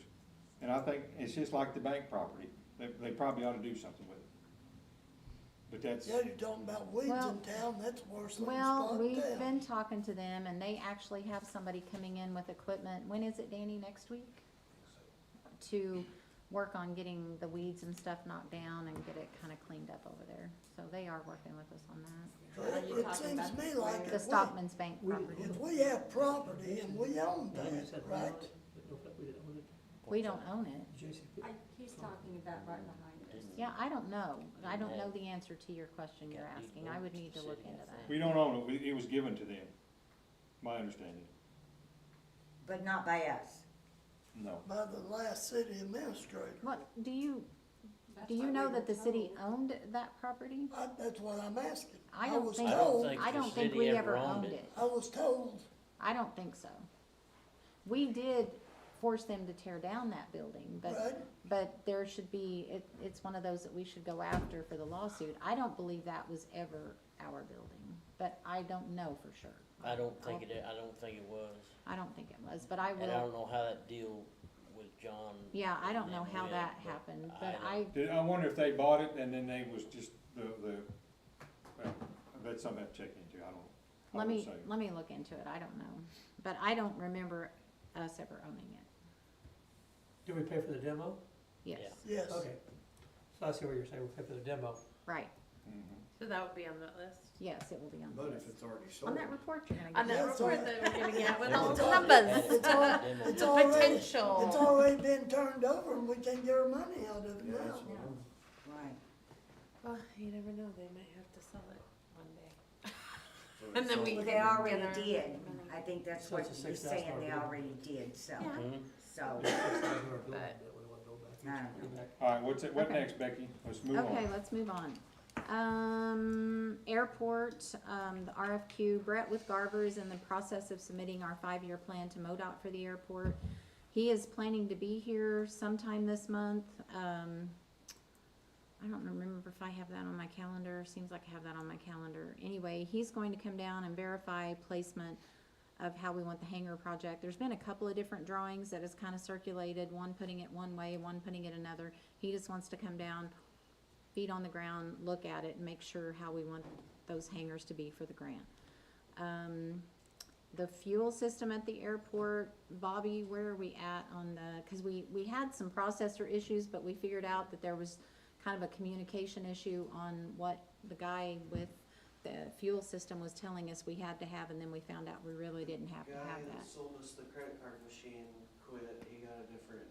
And I think it's just like the bank property. They probably ought to do something with it. But that's,
Yeah, you're talking about weeds
Well-
in town, that's worse than
Well,
spot
we've
town.
been talking to them, and they actually have somebody coming in with equipment. When is it, Danny, next week? To work on getting the weeds and stuff knocked down and get it kinda cleaned up over there. So they are working with us on that.
It seems to me like
The
if
Stockman's Bank property.
we have property and we own that, right?
We don't own it.
He's talking about right behind us.
Yeah, I don't know. I don't know the answer to your question you're
Got
asking. I would need to look into that.
we don't own it. It was given to them, my understanding.
But not by us.
No.
By the last city administrator.
What, do you, Do you know that the city owned that property?
That's what I'm asking.
I don't
was
think,
told-
I don't think we ever owned it.
I was told,
I don't think so. We did force them to tear down that building,
Right.
but there should be, it's one of those that we should go after for the lawsuit. I don't believe that was ever our building, but I don't know for sure.
I don't think it was.
I don't think it was, but I
And I don't
will,
know how that deal with John.
yeah, I don't know how
went,
that
but
happened,
I
but
don't-
I,
I wonder if they bought it and then they was just well, that's something I have to check into, I
let
won't
me,
say.
let me look into it, I don't know. But I don't remember us ever owning it,
Do we pay for the demo?
yes,
yes.
Okay. So I see what you're saying, we pay for the demo.
right,
So that would be on that list.
yes, it will be on the
But if
list.
it's already sold.
On that report you're gonna
On
get.
that
That's
report
all-
that we're gonna get with all
It's
the
all-
numbers.
It's all,
Demo.
it's
The
already,
potential.
it's already been turned over and we can't get our money out of it
Yeah,
now.
that's what I'm-
Right.
Well, you never know, they might have to sell it one day.
so
And then
it's
we
Well,
sold.
they
can
already
get our
did.
money.
I think that's
So
what
it's a
you're saying,
$6,000
they
bill.
already did, so,
Yeah.
Mhm.
so.
$6,000 building that we wanna go back.
I don't know.
All right, what
Okay.
next, Becky? Let's move on.
Okay, let's move on. Airport, the RFQ, Brett with Garver is in the process of submitting our 5-year plan to MoDOT for the airport. He is planning to be here sometime this month. I don't remember if I have that on my calendar, seems like I have that on my calendar. Anyway, he's going to come down and verify placement of how we want the hangar project. There's been a couple of different drawings that has kind of circulated, one putting it one way, one putting it another. He just wants to come down, feet on the ground, look at it, and make sure how we want those hangars to be for the grant. The fuel system at the airport, Bobby, where are we at on the, cause we had some processor issues, but we figured out that there was kind of a communication issue on what the guy with the fuel system was telling us we had to have, and then we found out we really didn't have to have
Guy
that.
that sold us the credit card machine quit, he got a different,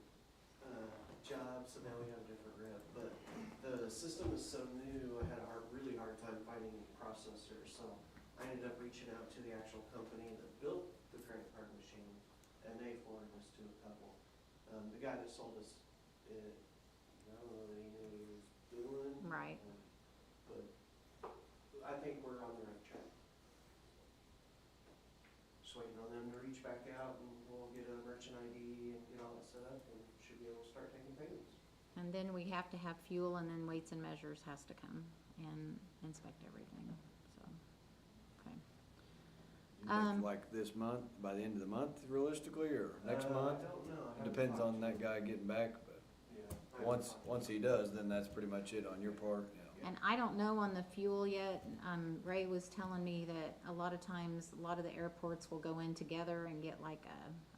job, so now we have a different rep. But the system is so new, I had a really hard time finding processors, so I ended up reaching out to the actual company that built the credit card machine, and they forwarded us to a couple. The guy that sold us it, I don't know that he knew what he was doing.
Right.
But I think we're on the right track. Just waiting on them to reach back out and we'll get a merchant ID and get all that set up and should be able to start taking payments.
And then we have to have fuel, and then Weights and Measures has to come and inspect everything, so, okay.
You think like this month, by the end of the month realistically, or next month?
I don't know. I haven't
Depends
talked
on
to
that
him.
guy getting back, but
Yeah. I haven't talked
once
to
he
him.
does, then that's pretty much it on your part, yeah.
And I don't know on the fuel yet, Ray was telling me that a lot of times, a lot of the airports will go in together and get like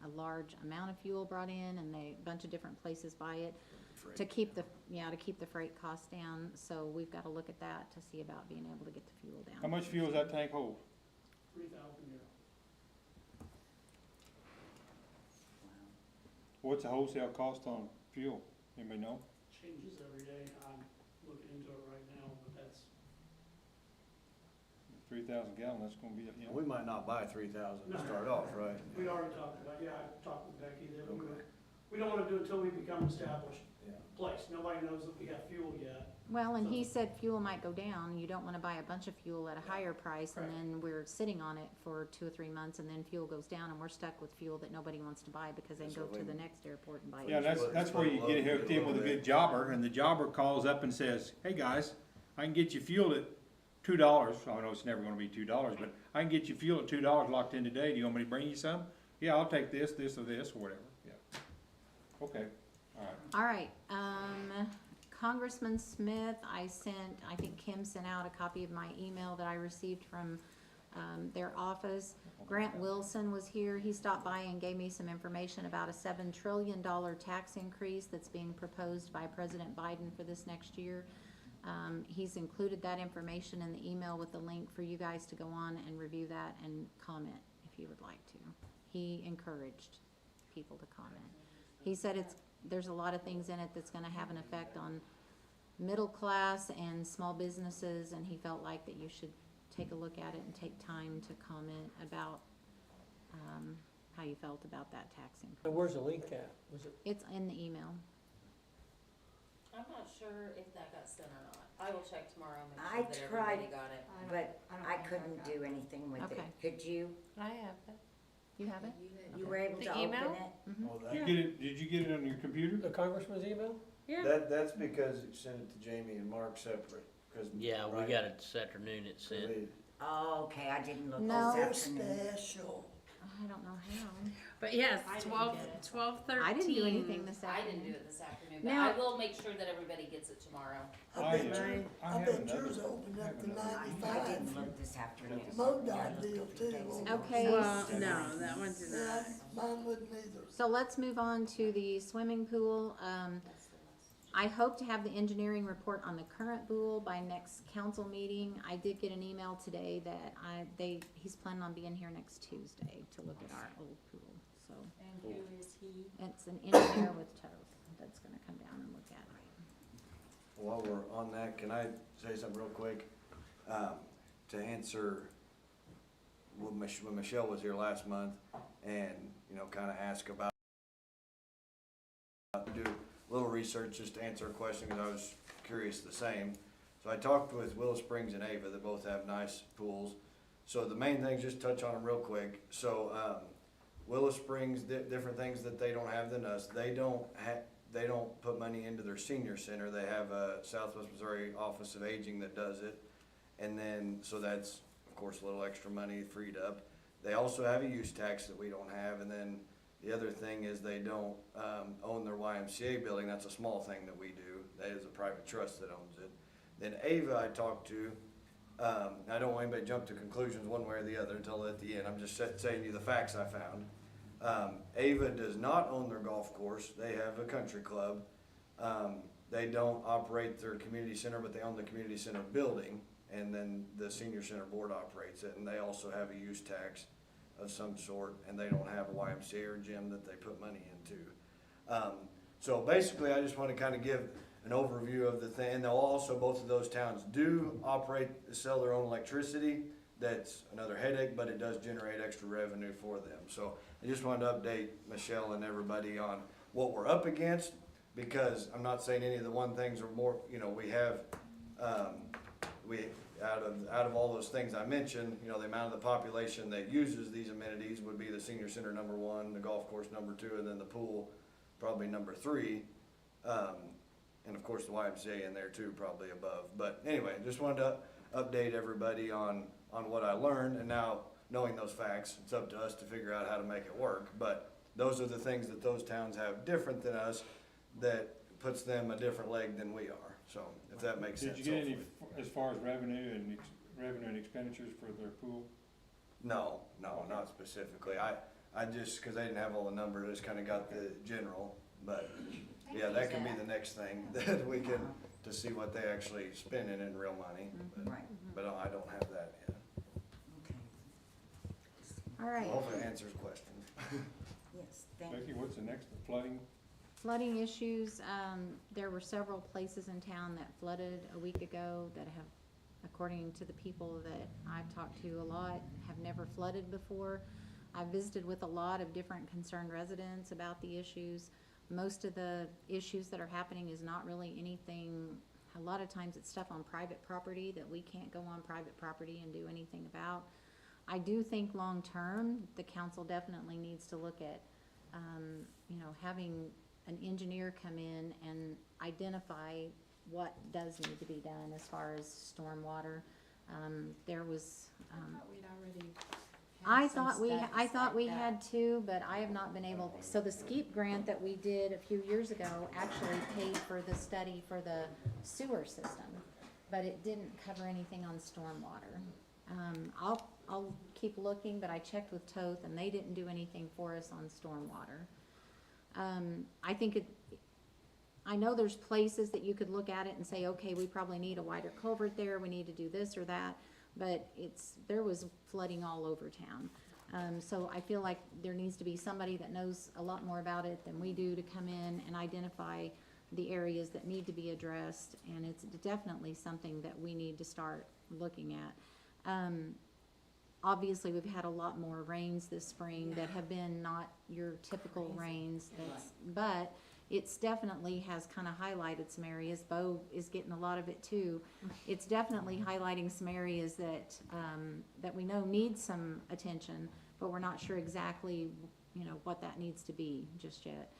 a large amount of fuel brought in, and a bunch of different places buy it to keep the, to keep the freight costs down, so we've gotta look at that to see about being able to get the fuel down.
How much fuel does that tank hold?
3,000 gallons.
What's the wholesale cost on fuel? Anybody know?
Changes every day. I'm looking into it right now, but that's,
3,000 gallon, that's gonna be, you know.
We might not buy 3,000 to
No.
start off, right?
we already talked about, I talked with Becky that we don't wanna do it until we become established
Yeah.
place. Nobody knows if we have fuel yet.
Well, and he said fuel might go down, you don't wanna buy a bunch of fuel at a higher price, and
Correct.
then we're sitting on it for 2 or 3 months, and then fuel goes down, and we're stuck with fuel that nobody wants to buy, because they
That's
go
what
to
we-
the next airport and buy it.
Yeah, that's where you get hooked in with a good jobber, and the jobber calls up and says, hey, guys, I can get you fuel at $2. I know it's never gonna be $2, but I can get you fuel at $2 locked in today. Do you want me to bring you some? Yeah, I'll take this, this, or this, or whatever, yeah. Okay, all right.
All right, Congressman Smith, I think Kim sent out a copy of my email that I received from, their office. Grant Wilson was here, he stopped by and gave me some information about a $7 trillion tax increase that's being proposed by President Biden for this next year. He's included that information in the email with the link for you guys to go on and review that and comment if you would like to. He encouraged people to comment. He said there's a lot of things in it that's gonna have an effect on middle class and small businesses, and he felt like that you should take a look at it and take time to comment about, how you felt about that tax increase.
And where's the link at? Was it,
It's in the email.
I'm not sure if that got sent or not. I will check tomorrow and
I
make sure that
tried,
everybody got it.
but
I don't
I
know if I
couldn't
got
do anything with it.
Okay.
Could you?
I have it.
You have it?
You were able
The
to
email?
open it?
Well,
Did you get it, did you get it on your computer?
The congressman's email?
Yeah.
That's because it sent it to Jamie and Mark separate, cause.
Yeah, we
right,
got it this afternoon, it
'cause
sent.
they-
Oh, okay, I didn't look
No.
this
They're
afternoon.
special.
I don't know how.
But yes,
I didn't
12,
get it.
12:13.
I didn't do anything this
I
afternoon.
didn't do it this afternoon, but
Now-
I will make sure that everybody gets it tomorrow.
I bet
I
yours, I
have
bet
another-
yours opened
I
up
have
to
another-
I didn't
95.
look this afternoon.
MoDOT deal too.
Okay.
Well, no, that one did
Yeah,
not.
mine wouldn't either.
So let's move on to the swimming pool. I hope to have the engineering report on the current pool by next council meeting. I did get an email today that he's planning on being here next Tuesday to look at our old pool, so.
And who is he?
It's an engineer with Toth that's gonna come down and look at it.
While we're on that, can I say something real quick? To answer, when Michelle was here last month and, you know, kinda ask about, do a little research just to answer a question, cause I was curious the same. So I talked with Willow Springs and Ava, that both have nice pools. So the main things, just touch on them real quick. So, Willow Springs, different things that they don't have than us. They don't put money into their senior center. They have a Southwest Missouri Office of Aging that does it. And then, so that's, of course, a little extra money freed up. They also have a use tax that we don't have. And then the other thing is they don't, own their YMCA building. That's a small thing that we do. That is a private trust that owns it. Then Ava I talked to, I don't want anybody to jump to conclusions one way or the other until at the end. I'm just saying you the facts I found. Ava does not own their golf course. They have a country club. They don't operate their community center, but they own the community center building. And then the senior center board operates it. And they also have a use tax of some sort. And they don't have a YMCA or gym that they put money into. So basically, I just want to kind of give an overview of the thing. And they'll also, both of those towns do sell their own electricity. That's another headache, but it does generate extra revenue for them. So I just wanted to update Michelle and everybody on what we're up against, because I'm not saying any of the one things are more, you know, we have, out of all those things I mentioned, you know, the amount of the population that uses these amenities would be the senior center number 1, the golf course number 2, and then the pool probably number 3. And of course the YMCA in there too, probably above. But anyway, just wanted to update everybody on what I learned, and now knowing those facts, it's up to us to figure out how to make it work. But those are the things that those towns have different than us, that puts them a different leg than we are. So if that makes sense.
Did you get any,
hopefully.
as far as revenue and expenditures for their pool?
No, not specifically. I just, cause they didn't have all the numbers, I just kinda got the general, but yeah, that can be the next thing that we can, to see what they actually spending in real money. But I don't have that yet.
All right.
Hopefully it answers questions.
Yes, thank you.
Becky, what's the next, flooding?
Flooding issues, there were several places in town that flooded a week ago that have, according to the people that I've talked to a lot, have never flooded before. I visited with a lot of different concerned residents about the issues. Most of the issues that are happening is not really anything, a lot of times it's stuff on private property that we can't go on private property and do anything about. I do think long-term, the council definitely needs to look at, you know, having an engineer come in and identify what does need to be done as far as stormwater. There was,
We'd already.
I thought we had two, but I have not been able, so the SKEEP grant that we did a few years ago actually paid for the study for the sewer system, but it didn't cover anything on stormwater. I'll keep looking, but I checked with Toth and they didn't do anything for us on stormwater. I know there's places that you could look at it and say, okay, we probably need a wider culvert there, we need to do this or that, but there was flooding all over town. So I feel like there needs to be somebody that knows a lot more about it than we do to come in and identify the areas that need to be addressed, and it's definitely something that we need to start looking at. Obviously, we've had a lot more rains this spring that have been not your typical rains, but it's definitely has kind of highlighted some areas. Bo is getting a lot of it too. It's definitely highlighting some areas that, that we know need some attention, but we're not sure exactly, you know, what that needs to be just yet.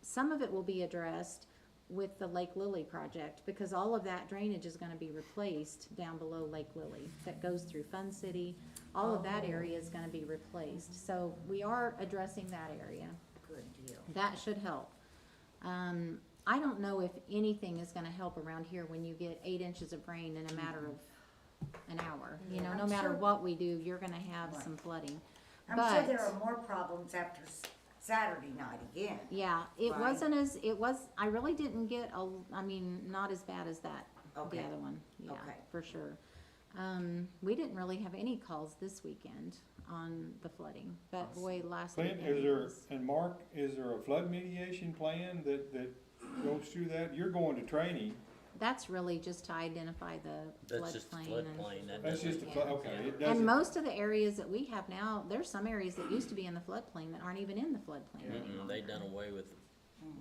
Some of it will be addressed with the Lake Lily project, because all of that drainage is gonna be replaced down below Lake Lily that goes through Fun City. All of that area is gonna be replaced, so we are addressing that area.
Good deal.
That should help. I don't know if anything is gonna help around here when you get 8 inches of rain in a matter of an hour. You know, no
I'm
matter
sure-
what we do, you're gonna have
Right.
some flooding.
I'm sure there
But-
are more problems after Saturday night again.
Yeah, it
Right.
wasn't as, it was, I really didn't get I mean, not as bad as that, the
Okay.
other one, yeah,
Okay.
for sure. We didn't really have any calls this weekend on the flooding, but boy, last
Clint,
weekend.
is there, and Mark, is there a flood mediation plan that goes through that? You're going to training.
That's really just to identify the
That's just the
floodplain
floodplain,
and.
that
That's just
doesn't.
a, okay, it
And
doesn't,
most of the areas that we have now, there's some areas that used to be in the floodplain that aren't even in the floodplain anymore.
They done away with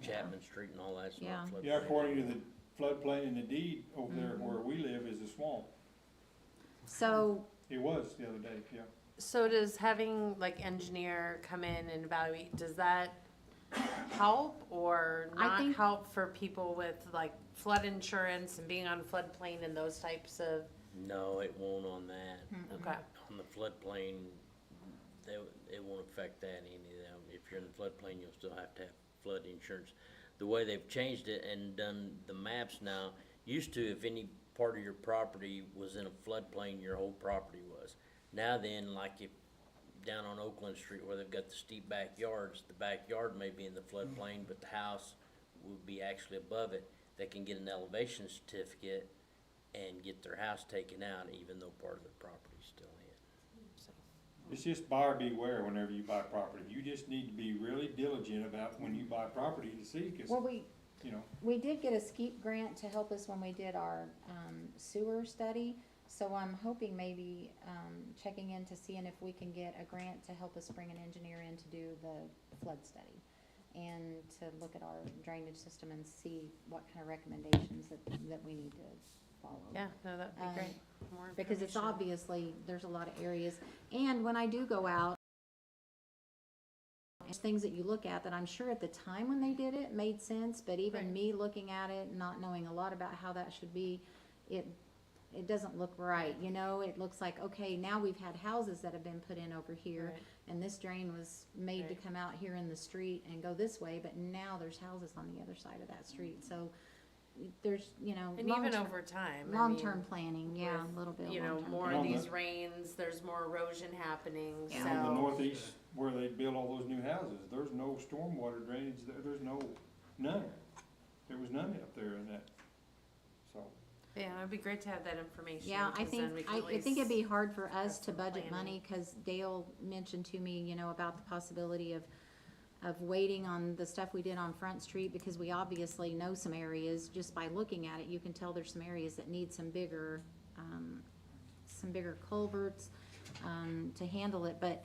Chapman Street and all that sort
Yeah.
of floodplain.
yeah, according to the floodplain in the deed over there where we live is a swamp.
So,
It was the other day, yeah.
So does having like engineer come in and evaluate, does that help or
I
not
think-
help for people with like flood insurance and being on floodplain and those types of?
No, it won't on that.
Okay.
On the floodplain, it won't affect that any of them. If you're in the floodplain, you'll still have to have flood insurance. The way they've changed it and done the maps now, used to, if any part of your property was in a floodplain, your whole property was. Now then, like if down on Oakland Street where they've got the steep backyards, the backyard may be in the floodplain, but the house would be actually above it. They can get an elevation certificate and get their house taken out even though part of the property's still in.
It's just buyer beware whenever you buy property. You just need to be really diligent about when you buy property to see, cause,
well,
you know,
we did get a SKEEP grant to help us when we did our, sewer study. So I'm hoping maybe, checking into seeing if we can get a grant to help us bring an engineer in to do the flood study. And to look at our drainage system and see what kind of recommendations that we need to follow.
Yeah, no, that'd be great. More
Because it's
information.
obviously, there's a lot of areas, and when I do go out, there's things that you look at that I'm sure at the time when they did it made sense, but even
Right.
me looking at it, not knowing a lot about how that should be, it doesn't look right, you know? It looks like, okay, now we've had houses that have been put in over here,
Right.
and this drain was made to
Right.
come out here in the street and go this way, but now there's houses on the other side of that street, so there's, you know,
And even
long-term-
over time. I
long-term
mean,
planning, yeah, a
with,
little bit of
you know,
long-term
more
planning.
of
On
these rains, there's more erosion happening,
Yeah.
so.
on the northeast where they built all those new houses, there's no stormwater drainage there, there's none. There was none up there in that, so.
Yeah, it'd be great to have that information.
Yeah, I
because then
think,
we can
I
at
think it'd
least
be hard for us
have
to
some
budget
planning.
money, cause Dale mentioned to me, you know, about the possibility of waiting on the stuff we did on Front Street, because we obviously know some areas, just by looking at it, you can tell there's some areas that need some bigger culverts, to handle it, but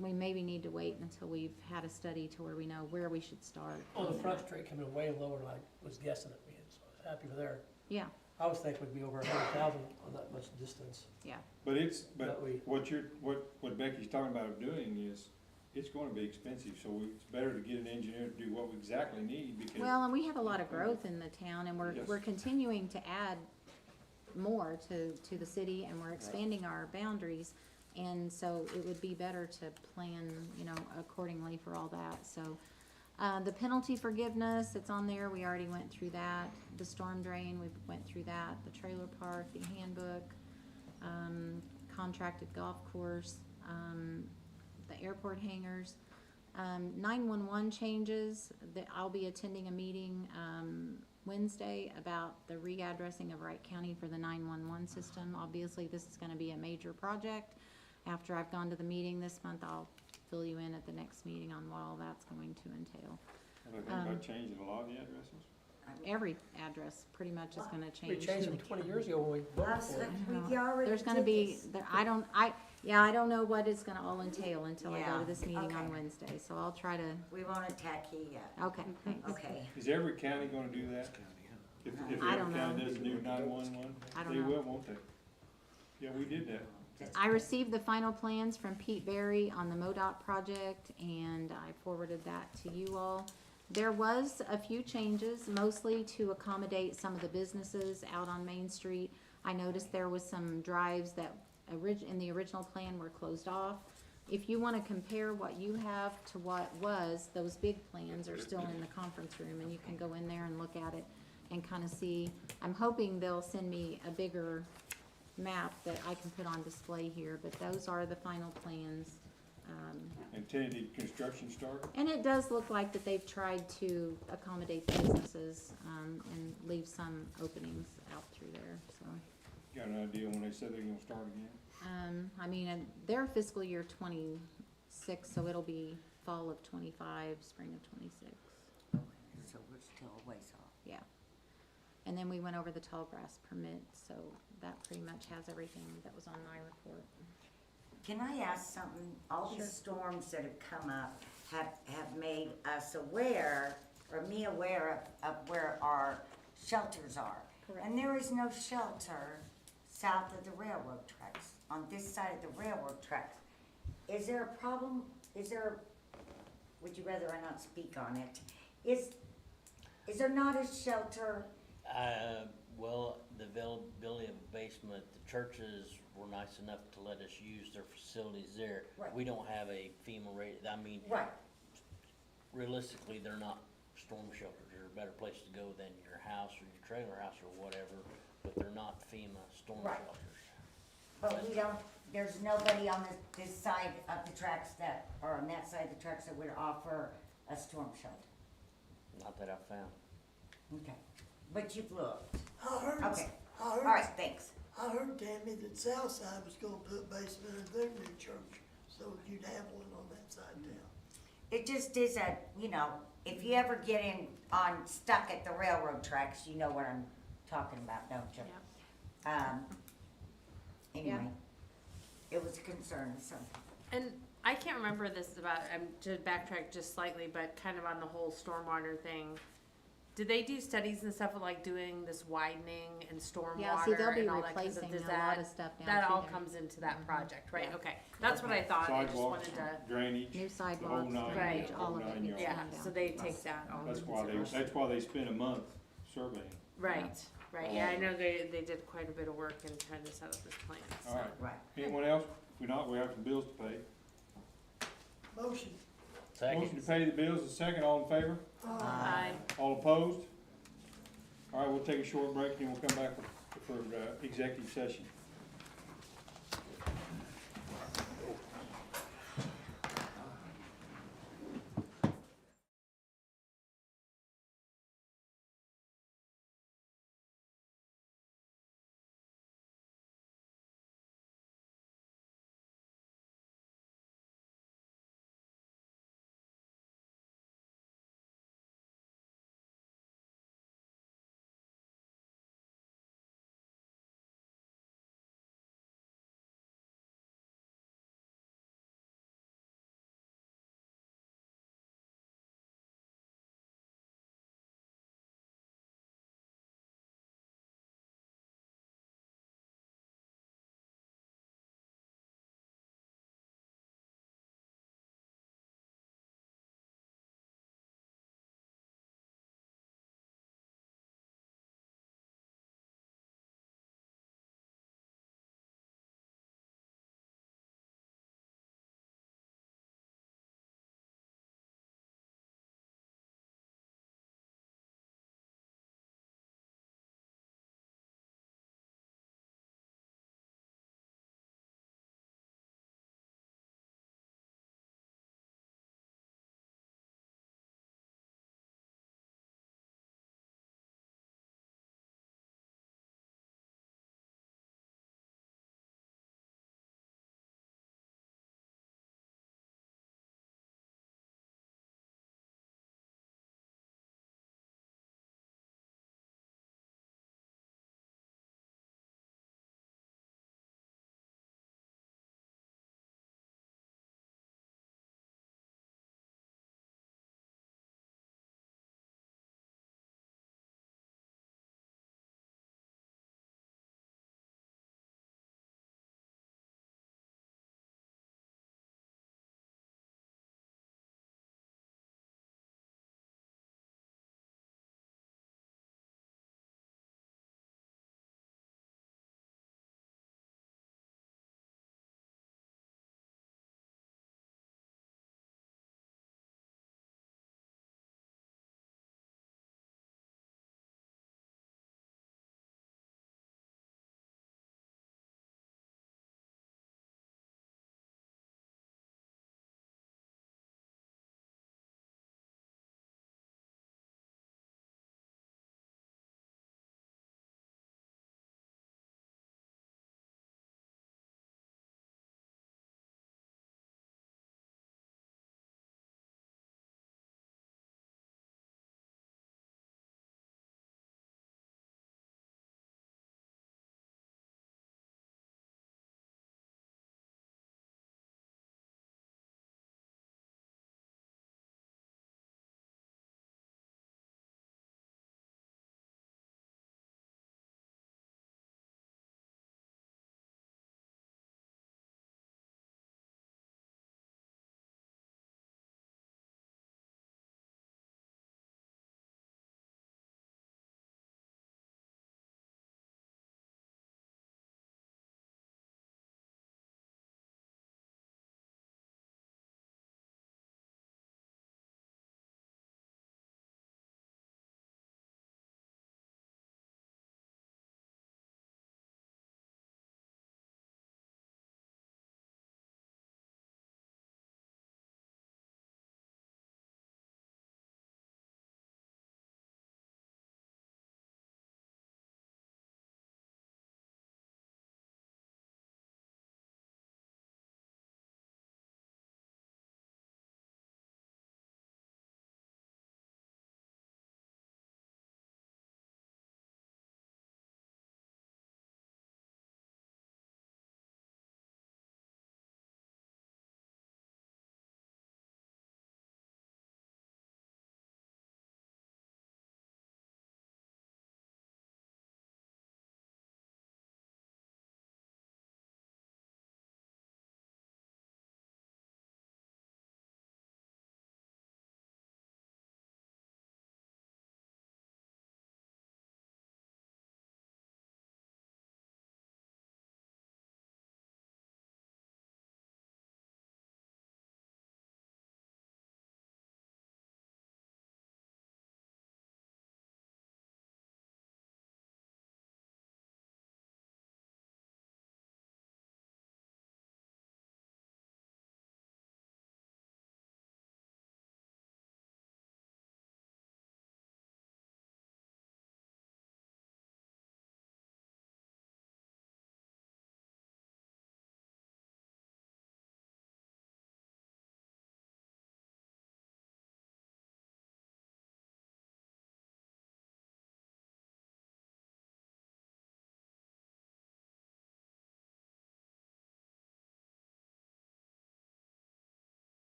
we maybe need to wait until we've had a study to where we know where we should start.
Well, the Front Street coming in way lower than I was guessing it would be, so I was happy with there.
Yeah,
I was thinking we'd be over 100,000 on that much distance.
yeah.
But
But we-
what Becky's talking about doing is, it's gonna be expensive, so it's better to get an engineer to do what we exactly need, because.
Well, and we have a lot of growth in the town, and
Yes.
we're continuing to add more to the city, and we're expanding our boundaries. And so it would be better to plan, you know, accordingly for all that, so. The penalty forgiveness, it's on there, we already went through that. The storm drain, we went through that. The trailer park, the handbook, contracted golf course, the airport hangars. 911 changes, that I'll be attending a meeting, Wednesday about the readdressing of Wright County for the 911 system. Obviously, this is gonna be a major project. After I've gone to the meeting this month, I'll fill you in at the next meeting on what all that's going to entail.
Have they think about changing a lot of the addresses?
Every address pretty much is gonna
We
change.
changed them 20 years ago when we voted for it.
We already
There's gonna
did
be,
this.
Yeah, I don't know what it's gonna all entail until I go
Yeah,
to this meeting on
okay.
Wednesday, so I'll try to,
We won't attack you yet.
okay, thanks.
Okay.
Is every county gonna do that? If
I
every
don't
county
know.
does a new 911,
I don't
they
know.
will, won't they? Yeah, we did that.
I received the final plans from Pete Berry on the MoDOT project, and I forwarded that to you all. There was a few changes, mostly to accommodate some of the businesses out on Main Street. I noticed there was some drives that in the original plan were closed off. If you wanna compare what you have to what was, those big plans are still in the conference room, and you can go in there and look at it and kinda see. I'm hoping they'll send me a bigger map that I can put on display here, but those are the final plans.
And tentative construction start?
And it does look like that they've tried to accommodate the businesses, and leave some openings out through there, so.
Got an idea when they said they're gonna start again?
I mean, and their fiscal year 26, so it'll be fall of 25, spring of 26.
So we're still a ways off.
Yeah. And then we went over the tall grass permit, so that pretty much has everything that was on my report.
Can I ask something? All these storms that have come up have made us aware, or me aware of where our shelters are.
Correct.
And there is no shelter south of the railroad tracks, on this side of the railroad tracks. Is there a problem? Would you rather I not speak on it? Is there not a shelter?
Well, the availability of a basement, the churches were nice enough to let us use their facilities there.
Right.
We don't have a FEMA rated, I mean,
Right.
realistically, they're not storm shelters. They're a better place to go than your house or your trailer house or whatever, but they're not FEMA storm
Right.
shelters.
But there's nobody on this side of the tracks or on that side of the tracks that would offer a storm shelter.
Not that I've found.
Okay, but you've looked.
I heard,
Okay,
I
all
heard,
right, thanks.
I heard, Tammy, that Southside was gonna put a basement in their new church, so you'd have one on that side of town.
It just is if you ever get stuck at the railroad tracks, you know what I'm talking about, don't you? Anyway, it was a concern, so.
And I can't remember this to backtrack just slightly, but kind of on the whole stormwater thing. Did they do studies and stuff of like doing this widening and stormwater
Yeah, see, they'll be
and all that? 'Cause
replacing
does
a
that-
lot of stuff down
That
through
all
there.
comes into that project, right?
Yeah.
Okay, that's what I thought. I just
Sidewalks,
wanted to.
drainage.
New
the whole
sidewalks,
nine-
drainage,
the
all
whole
of it
nine
gets
yards.
Yeah,
done
so
down.
they take that all
That's
into
why they spent a month surveying.
Right, right. Yeah, I know they did quite a bit of work in trying to set up this plan.
All right.
Right.
Anyone else? If not, we have some bills to pay.
Motion.
Motion to pay the bills is second. All in favor?
Aye.
All opposed? All right, we'll take a short break and we'll come back for executive session.